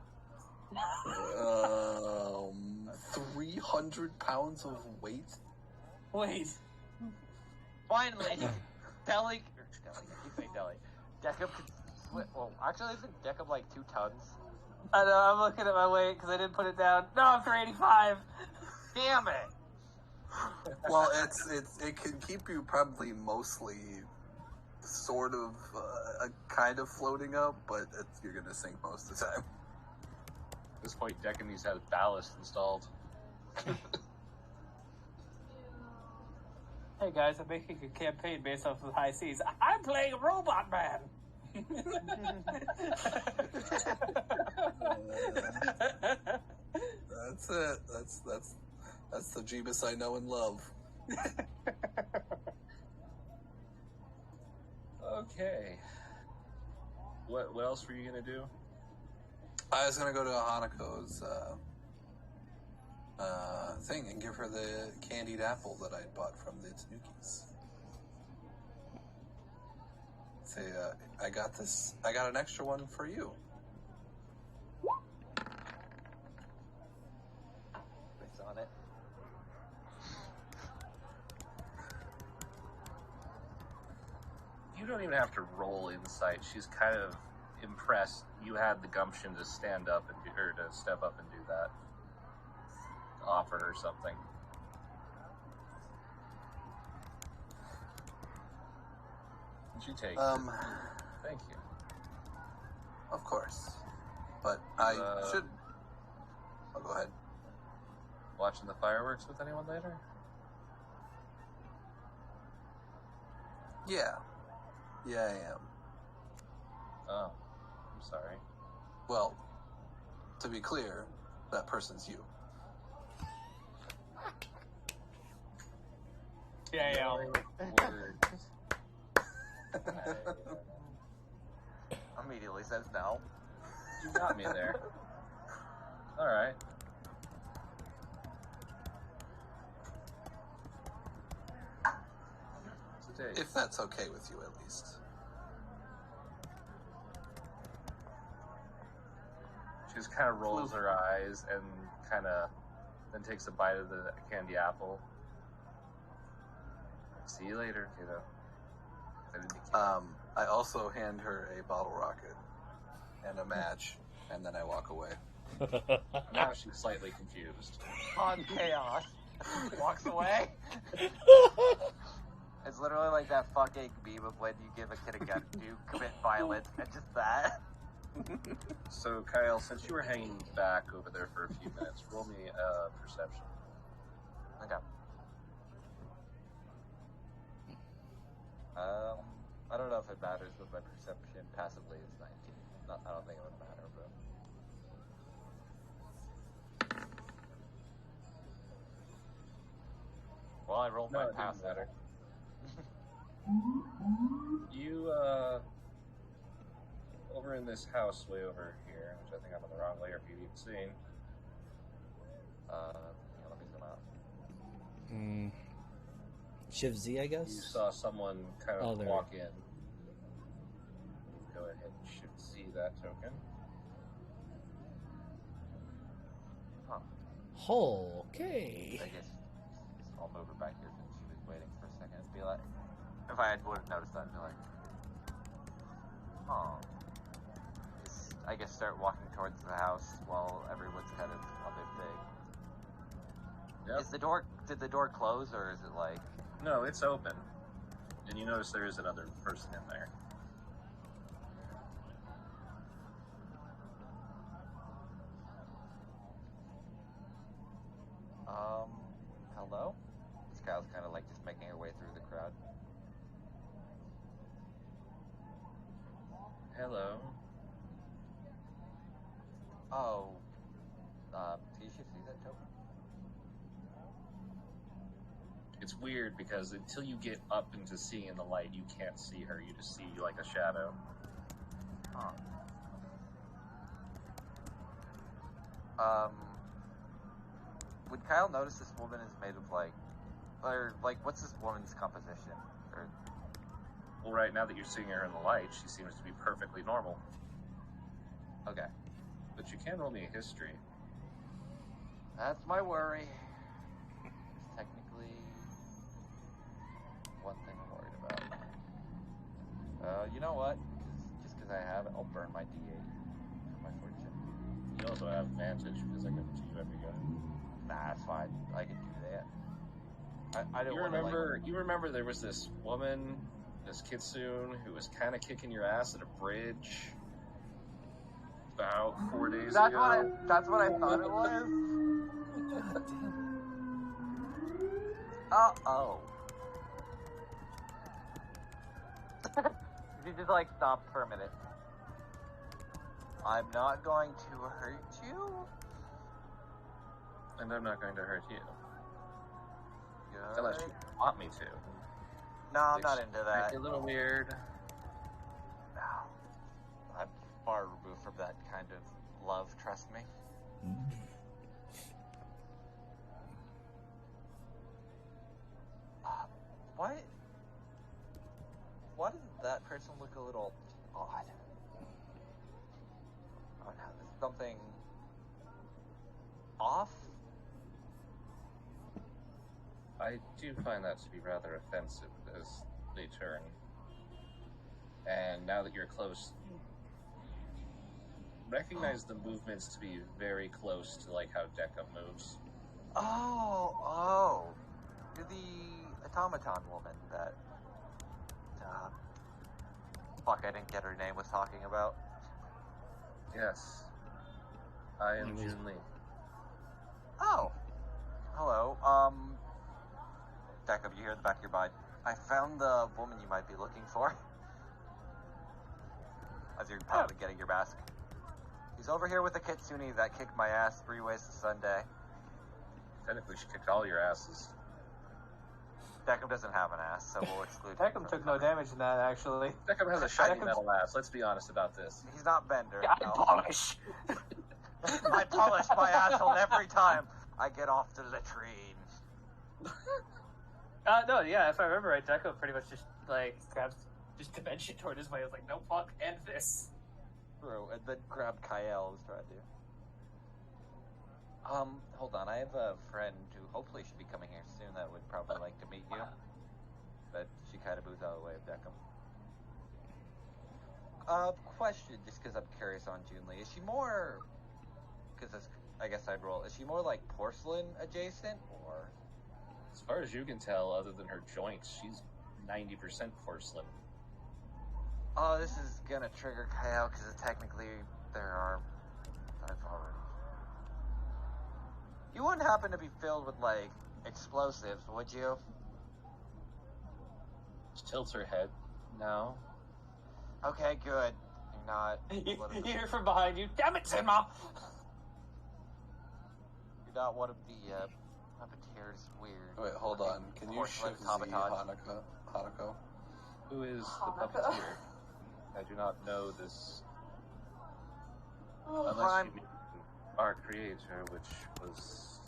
300 pounds of weight? Wait, Finally, Deli. I keep saying Deli. Deckham can well, actually, isn't Deckham like 2 tons? I know, I'm looking at my weight because I didn't put it down. No, I'm 385. Damn it! Well, it can keep you probably mostly sort of kind of floating up, but you're gonna sink most of the time. At this point, Decany's has ballast installed. Hey guys, I'm making a campaign based off of high seas. I'm playing a robot man. That's it. That's the Jeebus I know and love. Okay. What else were you gonna do? I was gonna go to Hanako's thing and give her the candied apple that I bought from the Tanukis. Say, I got an extra one for you. It's on it. You don't even have to roll insight. She's kind of impressed you had the gumption to stand up and to step up and do that. Offer her something. And she takes it. Thank you. Of course. But I should... Oh, go ahead. Watching the fireworks with anyone later? Yeah. Yeah, I am. Oh, I'm sorry. Well, to be clear, that person's you. Yeah. Word. Immediately says no. You got me there. Alright. If that's okay with you, at least. She just kind of rolls her eyes and kind of then takes a bite of the candy apple. See you later, kiddo. I also hand her a bottle rocket and a match, and then I walk away. Now she's slightly confused. On chaos. Walks away. It's literally like that fucking meme of when you give a kid a gun to commit violence, and just that. So, Kyle, since you were hanging back over there for a few minutes, roll me a perception. Okay. I don't know if it matters, but my perception passively is 19. I don't think it would matter, but... Well, I rolled No, my it doesn't passive. matter. You, over in this house way over here, which I think I'm on the wrong layer for you to even seen. Yeah, let me zoom out. Shift Z, I guess? You saw someone kind of there. walk in. Go ahead and shift Z that token. Huh. Okay. I guess I'll move her back here since she was waiting for a second. Be like, if I would have noticed that, I'd be like, oh. Just, I guess start walking towards the house while everyone's headed on their thing. Yep. Did the door close, or is it like... No, it's open. And you notice there is another person in there. Hello? This gal's kind of like just making her way through the crowd. Hello. Oh, Tisha, see that token? it's weird because until you get up into seeing the light, you can't see her. You just see like a shadow. Huh. Would Kyle notice this woman is made of what's this woman's composition? Or, Well, right now that you're seeing her in the light, she seems to be perfectly normal. okay, But you can roll me a history. that's my worry. It's technically one thing I'm worried about. You know what? Just because I have it, I'll burn my D8 for my fortune. You also have advantage because I give it to you every go. Nah, it's fine. I can do that. I don't You want remember? You remember there was this woman, this kitsune, who was kind of kicking your ass at a bridge about 4 days ago. That's what I thought it was. Uh-oh. He just stopped for a minute. I'm not going to hurt you. And I'm not going to hurt you. Good. Unless you want me to. No, I'm Which not into might that. be a little weird. No. I'm far removed from that kind of love, trust me. What? Why does that person look a little odd? Oh no, there's something off? I do find that to be rather offensive as they turn. And now that you're close, recognize the movements to be very close to like how Deca moves. Oh. You're the automaton woman that, fuck, I didn't get her name, was talking about. Yes. I am Jun Lee. Oh. Hello, Deca, you hear in the back of your mind. I found the woman you might be looking for. As you're probably getting your mask. He's over here with the kitsune that kicked my ass 3 ways to Sunday. Technically, she kicked all your asses. Deckham doesn't have an ass, so we'll exclude him. Deckham took no damage in that, actually. Deckham has a shiny Deckham's- metal ass. Let's be honest about this. He's not Bender. I no. polish. I polish my asshole every time I get off the latrine. No, yeah, if I remember right, Deco pretty much just, grabs just dimension toward his way. I was like, no, fuck, end this. True, and then grabbed Kyle was trying to. Hold on, I have a friend who hopefully should be coming here soon that would probably like to meet you. But she kind of moves out of the way of Deckham. Question, just because I'm curious on Jun Lee. Is she more, because I guess I'd roll, is she more like porcelain adjacent, or? As far as you can tell, other than her joints, she's 90% porcelain. Oh, this is gonna trigger Kyle, because technically there are, I've already. You wouldn't happen to be filled with, explosives, would you? She tilts her head. No. Okay, good. You're not. You hear from behind you, damn it, Zenma! You're not one of the puppeteers. Weird. Wait, hold on. Can you Porcelain shift Z sabotage. Hanako? Who is the Hanukkah. puppeteer? I do not know this. Unless Prime. you mean our creator, which was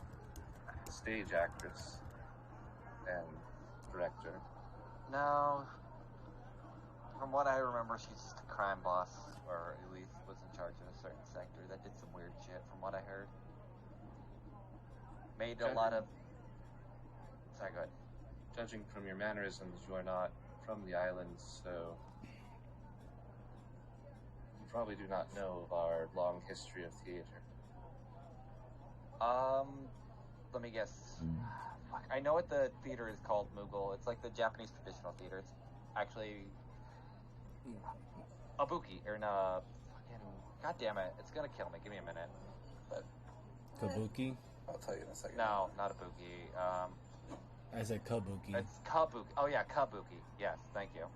a stage actress and director. No. From what I remember, she's just a crime boss, or at least was in charge of a certain sector that did some weird shit, from what I heard. Made a lot of. Sorry, go ahead. Judging from your mannerisms, you are not from the island, so you probably do not know of our long history of theater. Let me guess. Fuck, I know what the theater is called, Mughal. It's like the Japanese traditional theater. It's actually Abuki, or no, fucking, god damn it, it's gonna kill me. Give me a minute. But Kabuki? I'll tell you in a second. no, not Abuki. I said Kabuki. It's Kabuki. Oh yeah, Kabuki. Yes, thank you.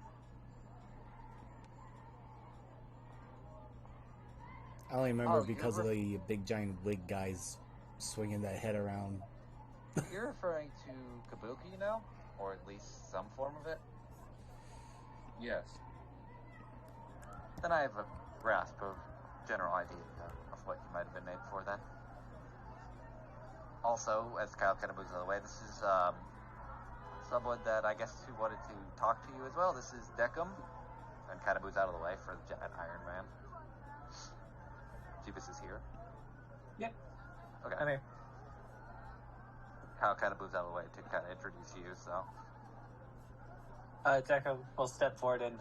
I only remember Oh, because of the big giant wig guys swinging that head around. You're referring to Kabuki now? Or at least some form of it? Yes. Then I have a grasp of general idea of what you might have been made for then. Also, as Kyle kind of moves out of the way, this is someone that I guess who wanted to talk to you as well. This is Deckham. And kind of moves out of the way for the giant Iron Man. Jeebus is here. Yep. Okay. I mean, Kyle kind of moves out of the way to kind of introduce you, so. Deco will step forward and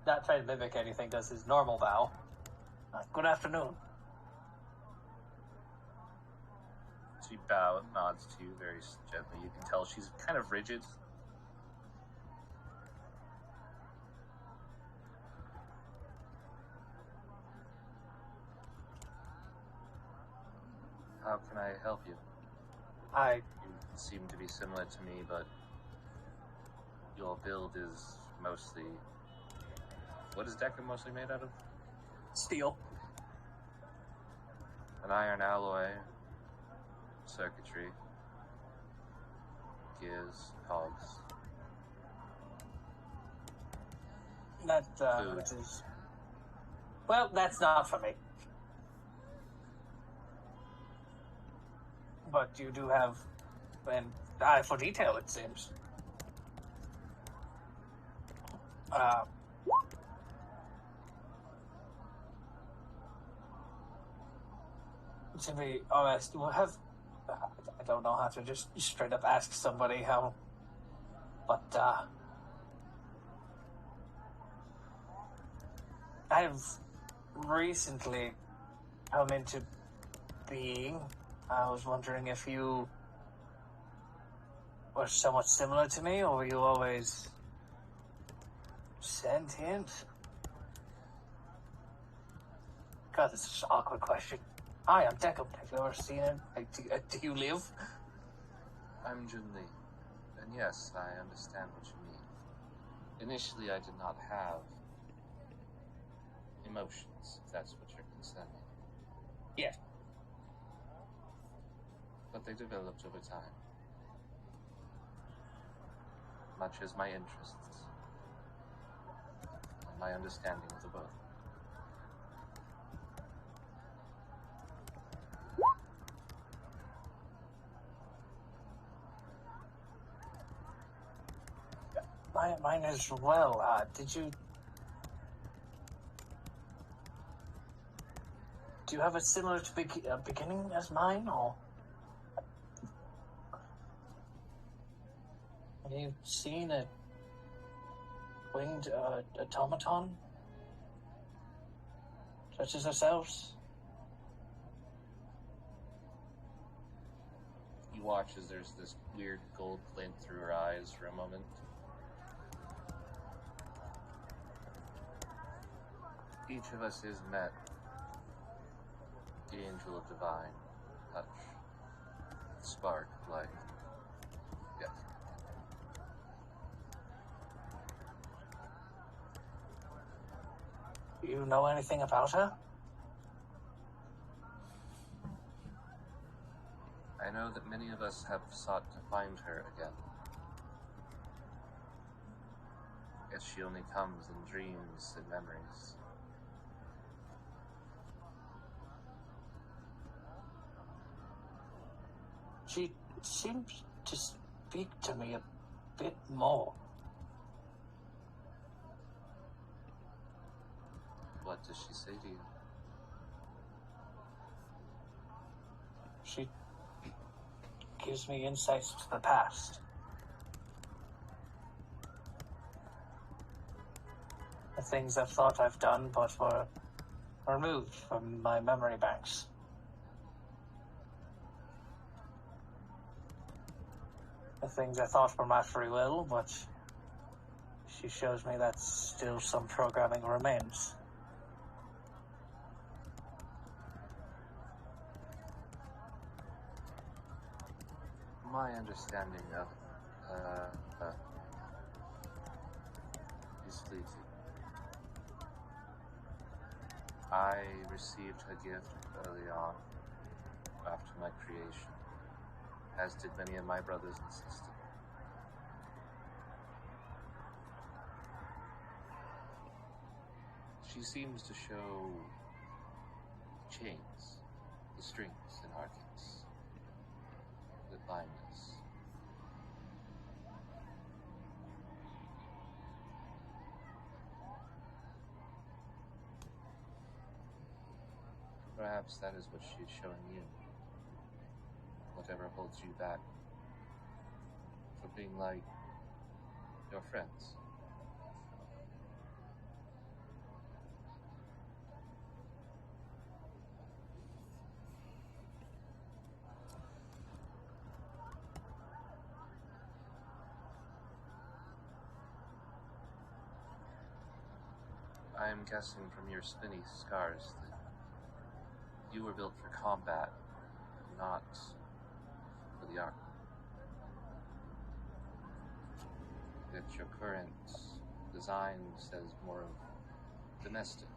not try to mimic anything, does his normal bow. Good afternoon. She nods to you very gently. You can tell she's kind of rigid. How can I help you? You seem to be similar to me, but your build is mostly... What is Deca mostly made out of? Steel. An iron alloy, circuitry, gears, cogs. That, Food. which is... Well, that's not for me. But you do have an eye for detail, it seems. To be honest, we'll have... I don't know how to just straight up ask somebody how... But, I've recently come into being. I was wondering if you were somewhat similar to me, or were you always sentient? God, this is such an awkward question. Hi, I'm Deckham. Have you ever seen him? Do you live? I'm Junli, and yes, I understand what you mean. Initially, I did not have emotions, if that's what you're concerning. Yes. But they developed over time. Much as my interests and my understanding of the world. Mine as well. Do you have a similar beginning as mine, or have you seen a winged automaton such as ourselves? You watch as there's this weird gold glint through her eyes for a moment. Each of us is met. The angel of divine touch. Spark of light. Yes. Do you know anything about her? I know that many of us have sought to find her again. Yet she only comes in dreams and memories. She seems to speak to me a bit more. What does she say to you? She gives me insights to the past. The things I've thought I've done but were removed from my memory banks. The things I thought were my free will, but she shows me that still some programming remains. My understanding of is fleeting. I received a gift early on, after my creation, as did many of my brothers and sisters. She seems to show chains, the strings in our case, that bind us. Perhaps that is what she is showing you. Whatever holds you back from being like your friends. I am guessing from your spinny scars that you were built for combat, not for the art. That your current design says more of domestic.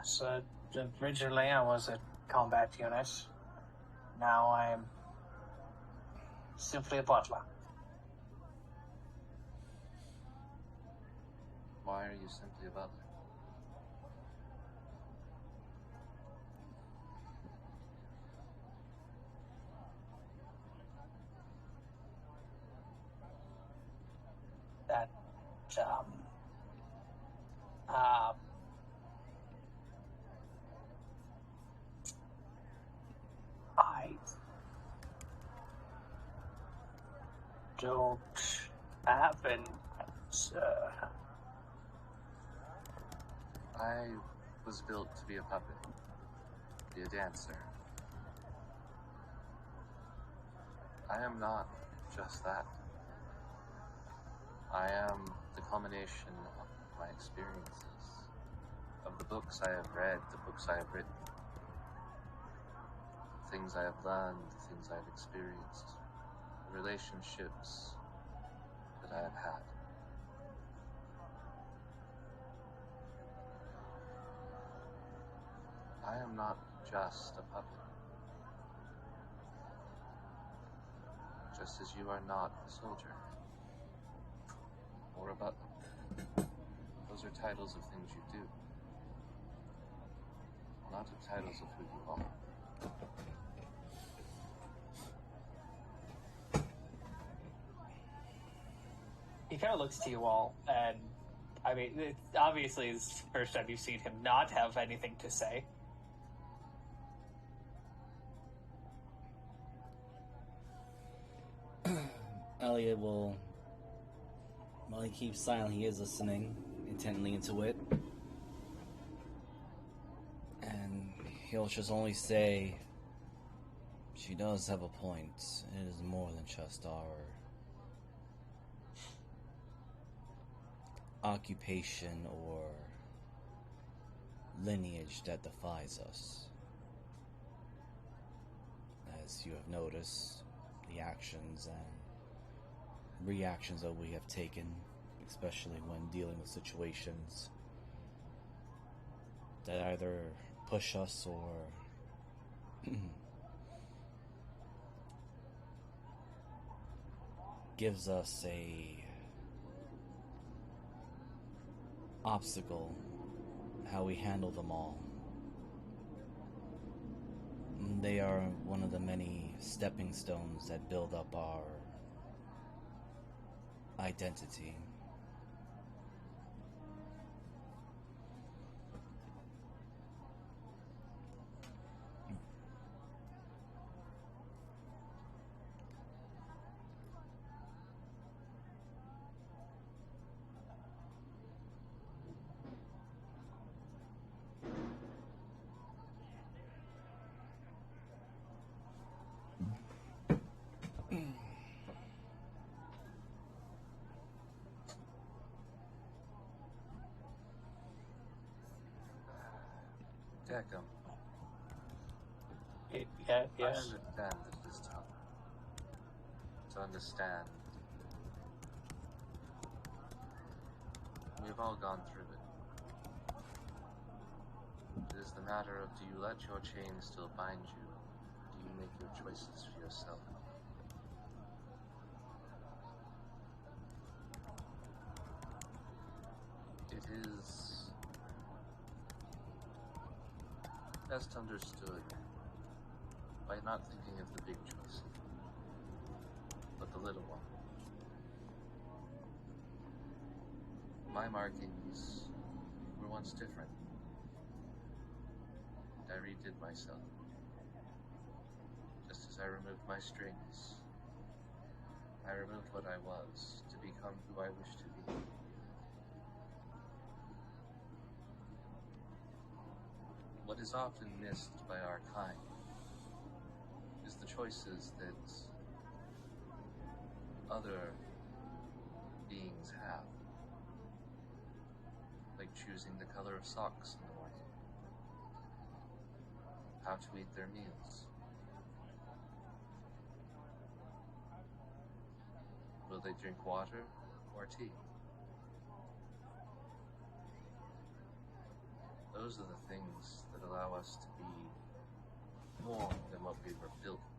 So originally I was a combat unit. Now I am simply a butler. Why are you simply a butler? That, I don't have an answer. I was built to be a puppet, be a dancer. I am not just that. I am the culmination of my experiences, of the books I have read, the books I have written, the things I have learned, the things I have experienced, the relationships that I have had. I am not just a puppet. Just as you are not a soldier or a butler. Those are titles of things you do, not the titles of who you are. He kind of looks to you all, and I mean, it's obviously it's the first time you've seen him not have anything to say. Elliot will, while he keeps silent, he is listening intently into it. And he'll just only say, she does have a point. It is more than just our occupation or lineage that defies us. As you have noticed, the actions and reactions that we have taken, especially when dealing with situations that either push us or gives us a obstacle, how we handle them all. They are one of the many stepping stones that build up our identity. Deckham, Yeah, I yes. understand that it is tough to understand. We've all gone through it. It is the matter of, do you let your chain still bind you? Do you make your choices for yourself? It is best understood by not thinking of the big choice, but the little one. My markings were once different. I redid myself. Just as I removed my strings, I removed what I was to become who I wish to be. What is often missed by our kind is the choices that other beings have, like choosing the color of socks in the morning, how to eat their meals. Will they drink water or tea? Those are the things that allow us to be more than what we were built to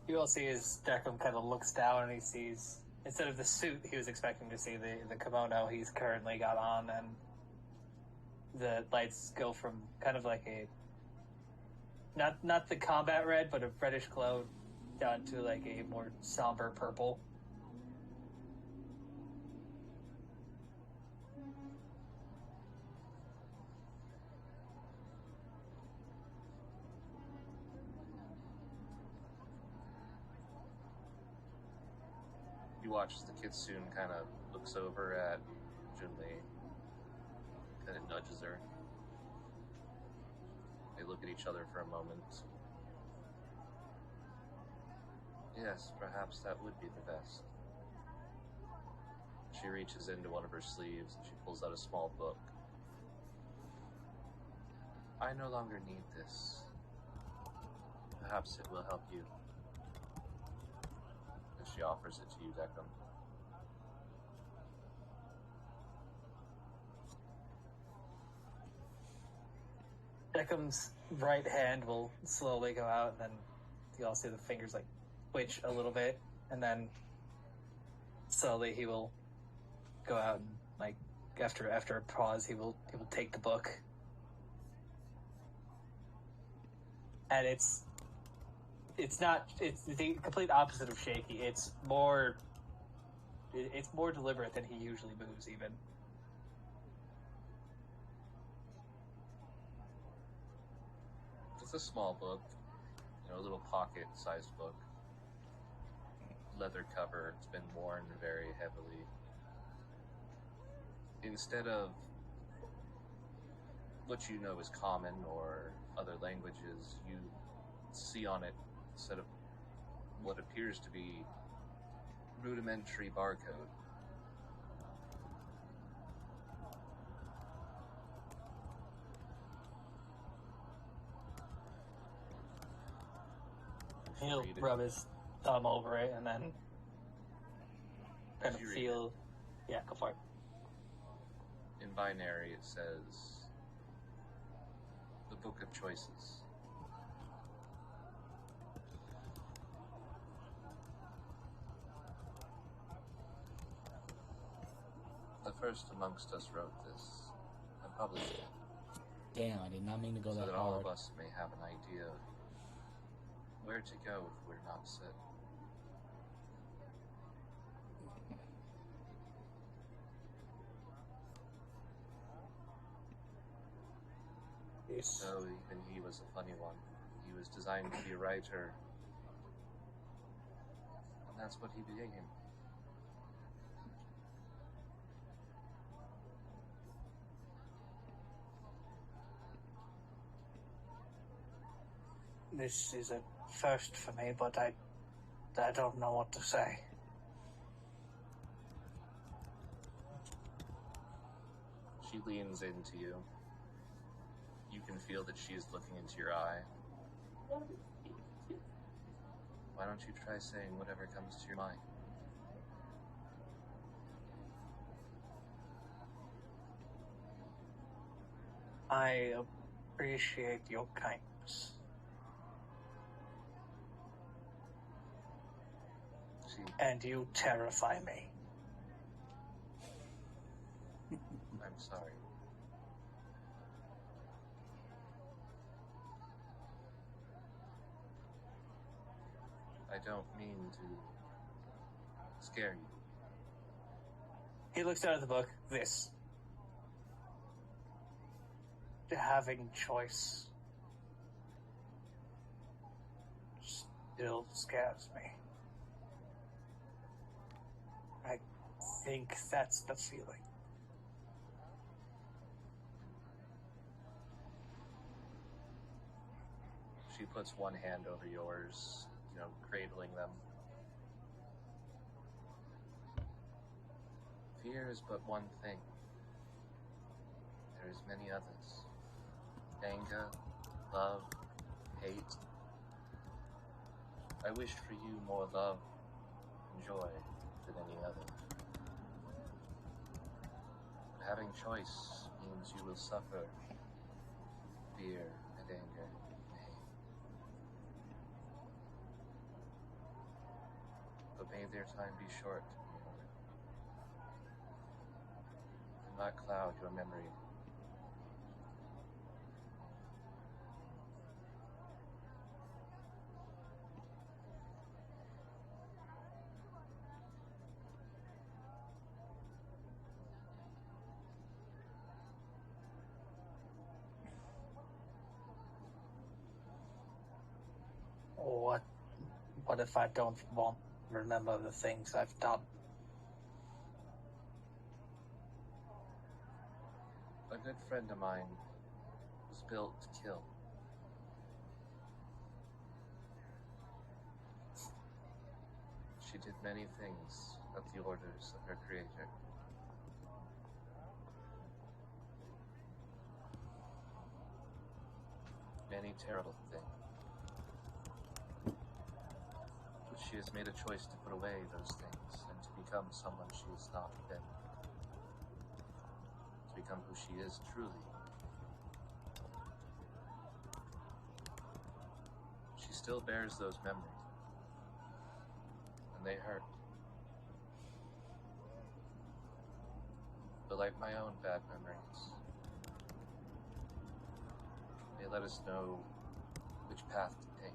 You all see as Declan kind of looks down and he sees, instead of the suit he was expecting to see, the kimono he's currently got on, and the lights go from kind of like a, not the combat red, but a reddish glow down to like a more somber purple. You watch as the kitsune kind of looks over at Junli, kind of nudges her. They look at each other for a moment. Yes, perhaps that would be the best. She reaches into one of her sleeves and she pulls out a small book. I no longer need this. Perhaps it will help you. And she offers it to you, Declan. Deckham's right hand will slowly go out, and then you all see the fingers like twitch a little bit, and then slowly he will go out and like after a pause he will take the book. And it's the complete opposite of shaky. It's more deliberate than he usually moves even. It's a small book, a little pocket-sized book. Leather cover, it's been worn very heavily. Instead of what you know is common or other languages, you see on it, instead of what appears to be rudimentary barcode. He'll rub his thumb over it and then kind of feel. Yeah, go for it. In binary, it says the Book of Choices. The first amongst us wrote this and published it, Damn, I did not mean to go so that that all hard. of us may have an idea of where to go if we're not set. So even he was a funny one. He was designed to be a writer, and that's what he became. This is a first for me, but I don't know what to say. She leans into you. You can feel that she is looking into your eye. Why don't you try saying whatever comes to your mind? I appreciate your kindness. See, And you terrify me. I'm sorry. I don't mean to scare you. He looks down at the book. This. Having choice still scares me. I think that's the feeling. She puts one hand over yours, cradling them. Fear is but one thing. There is many others. Anger, love, hate. I wished for you more love and joy than any other. But having choice means you will suffer fear and anger and hate. But may their time be short, do not cloud your memory. What if I don't want to remember the things I've done? A good friend of mine was built to kill. She did many things at the orders of her creator. Many terrible things. But she has made a choice to put away those things and to become someone she has not been. To become who she is truly. She still bears those memories. And they hurt. But like my own bad memories, they let us know which path to take.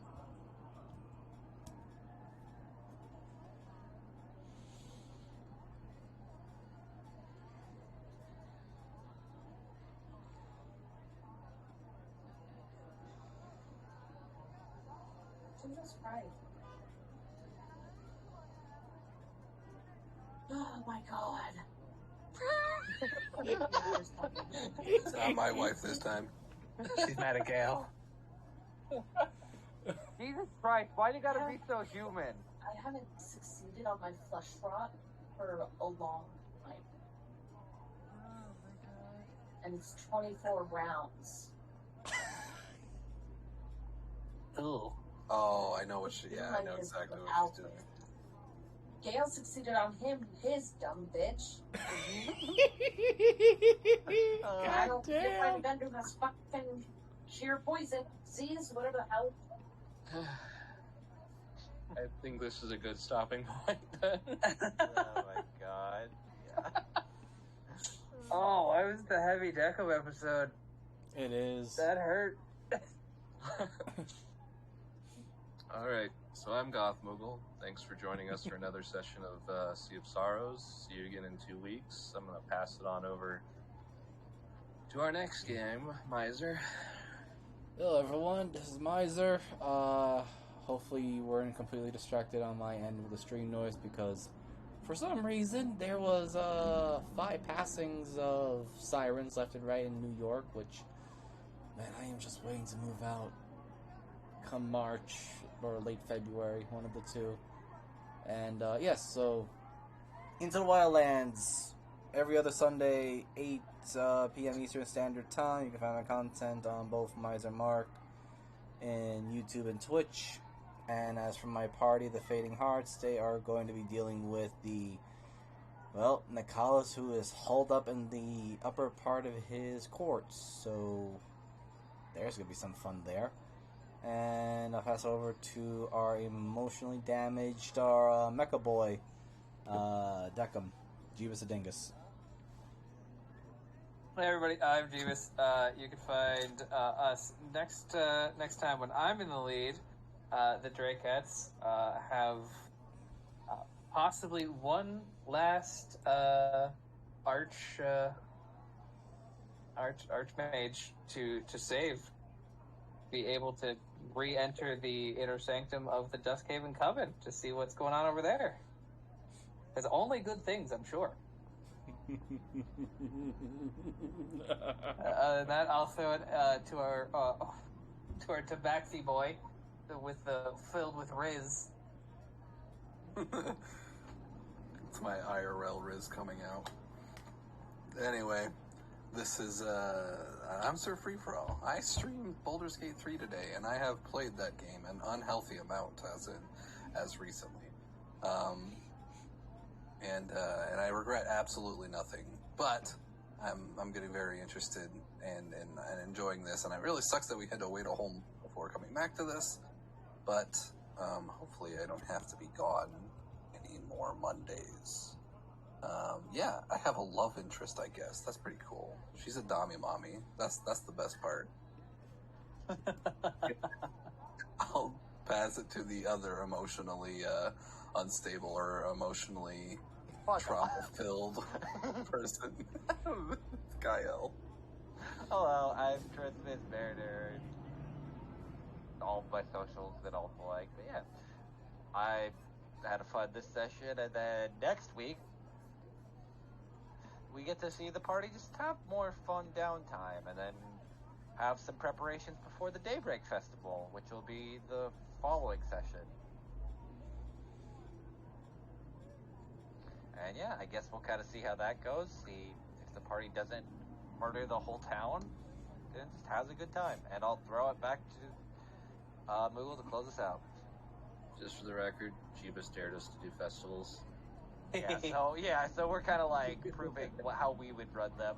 Jesus Christ. Oh my god. It's not my wife this time. She's mad at Gale. Jesus Christ, why you gotta be so human? I haven't succeeded on my flesh rot for a long time. And it's 24 rounds. Ooh. Oh, I know what she. Yeah, I know exactly what she's doing. Gale succeeded on him, his dumb bitch. I don't care if my vendor has fucking sheer poison, disease, whatever the hell. I think this is a good stopping point then. Oh my god. Yeah. Oh, why was the heavy deco episode? It is. That hurt. Alright, so I'm Goth Moogle. Thanks for joining us for another session of Sea of Sorrows. See you again in 2 weeks. I'm going to pass it on over to our next game, Miser. Hello everyone, this is Miser. Hopefully you weren't completely distracted on my end with the stream noise because for some reason there was 5 passings of sirens left and right in New York, which, man, I am just waiting to move out come March or late February, one of the two. And yes, so Into the Wildlands every other Sunday, 8 p.m. Eastern Standard Time. You can find my content on both Miser Mark in YouTube and Twitch. And as for my party, the Fading Hearts, they are going to be dealing with Nicholas, who is holed up in the upper part of his courts. So there's going to be some fun there. And I'll pass over to our emotionally damaged, mecha boy, Deckham, Jeebus the Dingus. Hey everybody, I'm Jeebus. You can find us next time when I'm in the lead. The Drakettes have possibly one last archmage to save, be able to re-enter the inner sanctum of the Duskhaven Coven to see what's going on over there. There's only good things, I'm sure. That I'll throw it to our Tabaxi boy, filled with Riz. It's my IRL Riz coming out. Anyway, this is I'm Sir Free For All. I streamed Baldur's Gate 3 today, and I have played that game an unhealthy amount as recently. And I regret absolutely nothing. But I'm getting very interested and enjoying this, and it really sucks that we had to wait a whole before coming back to this. But hopefully I don't have to be gone any more Mondays. Yeah, I have a love interest, I guess. That's pretty cool. She's a Dami mommy. That's the best part. I'll pass it to the other emotionally unstable or emotionally trauma-filled person. Kyle. Hello, I'm Christmas Mariner. All my socials and all the like. But yeah, I had a fun this session, and then next week we get to see the party just have more fun downtime, and then have some preparations before the Daybreak Festival, which will be the following session. And yeah, I guess we'll kind of see how that goes, see if the party doesn't murder the whole town, then just has a good time. And I'll throw it back to Moogle to close us out. Just for the record, Jeebus dared us to do festivals. So we're kind of like proving how we would run them.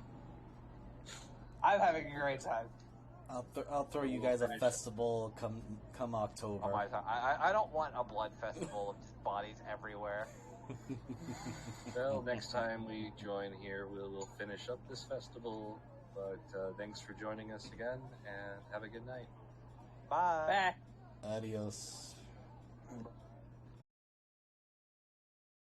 I'm having a great time. I'll throw you guys a festival come October. Oh my God. I don't want a blood festival of just bodies everywhere. Well, next time we join here, we'll finish up this festival. But thanks for joining us again, and have a good night. Bye. Bye. Adios.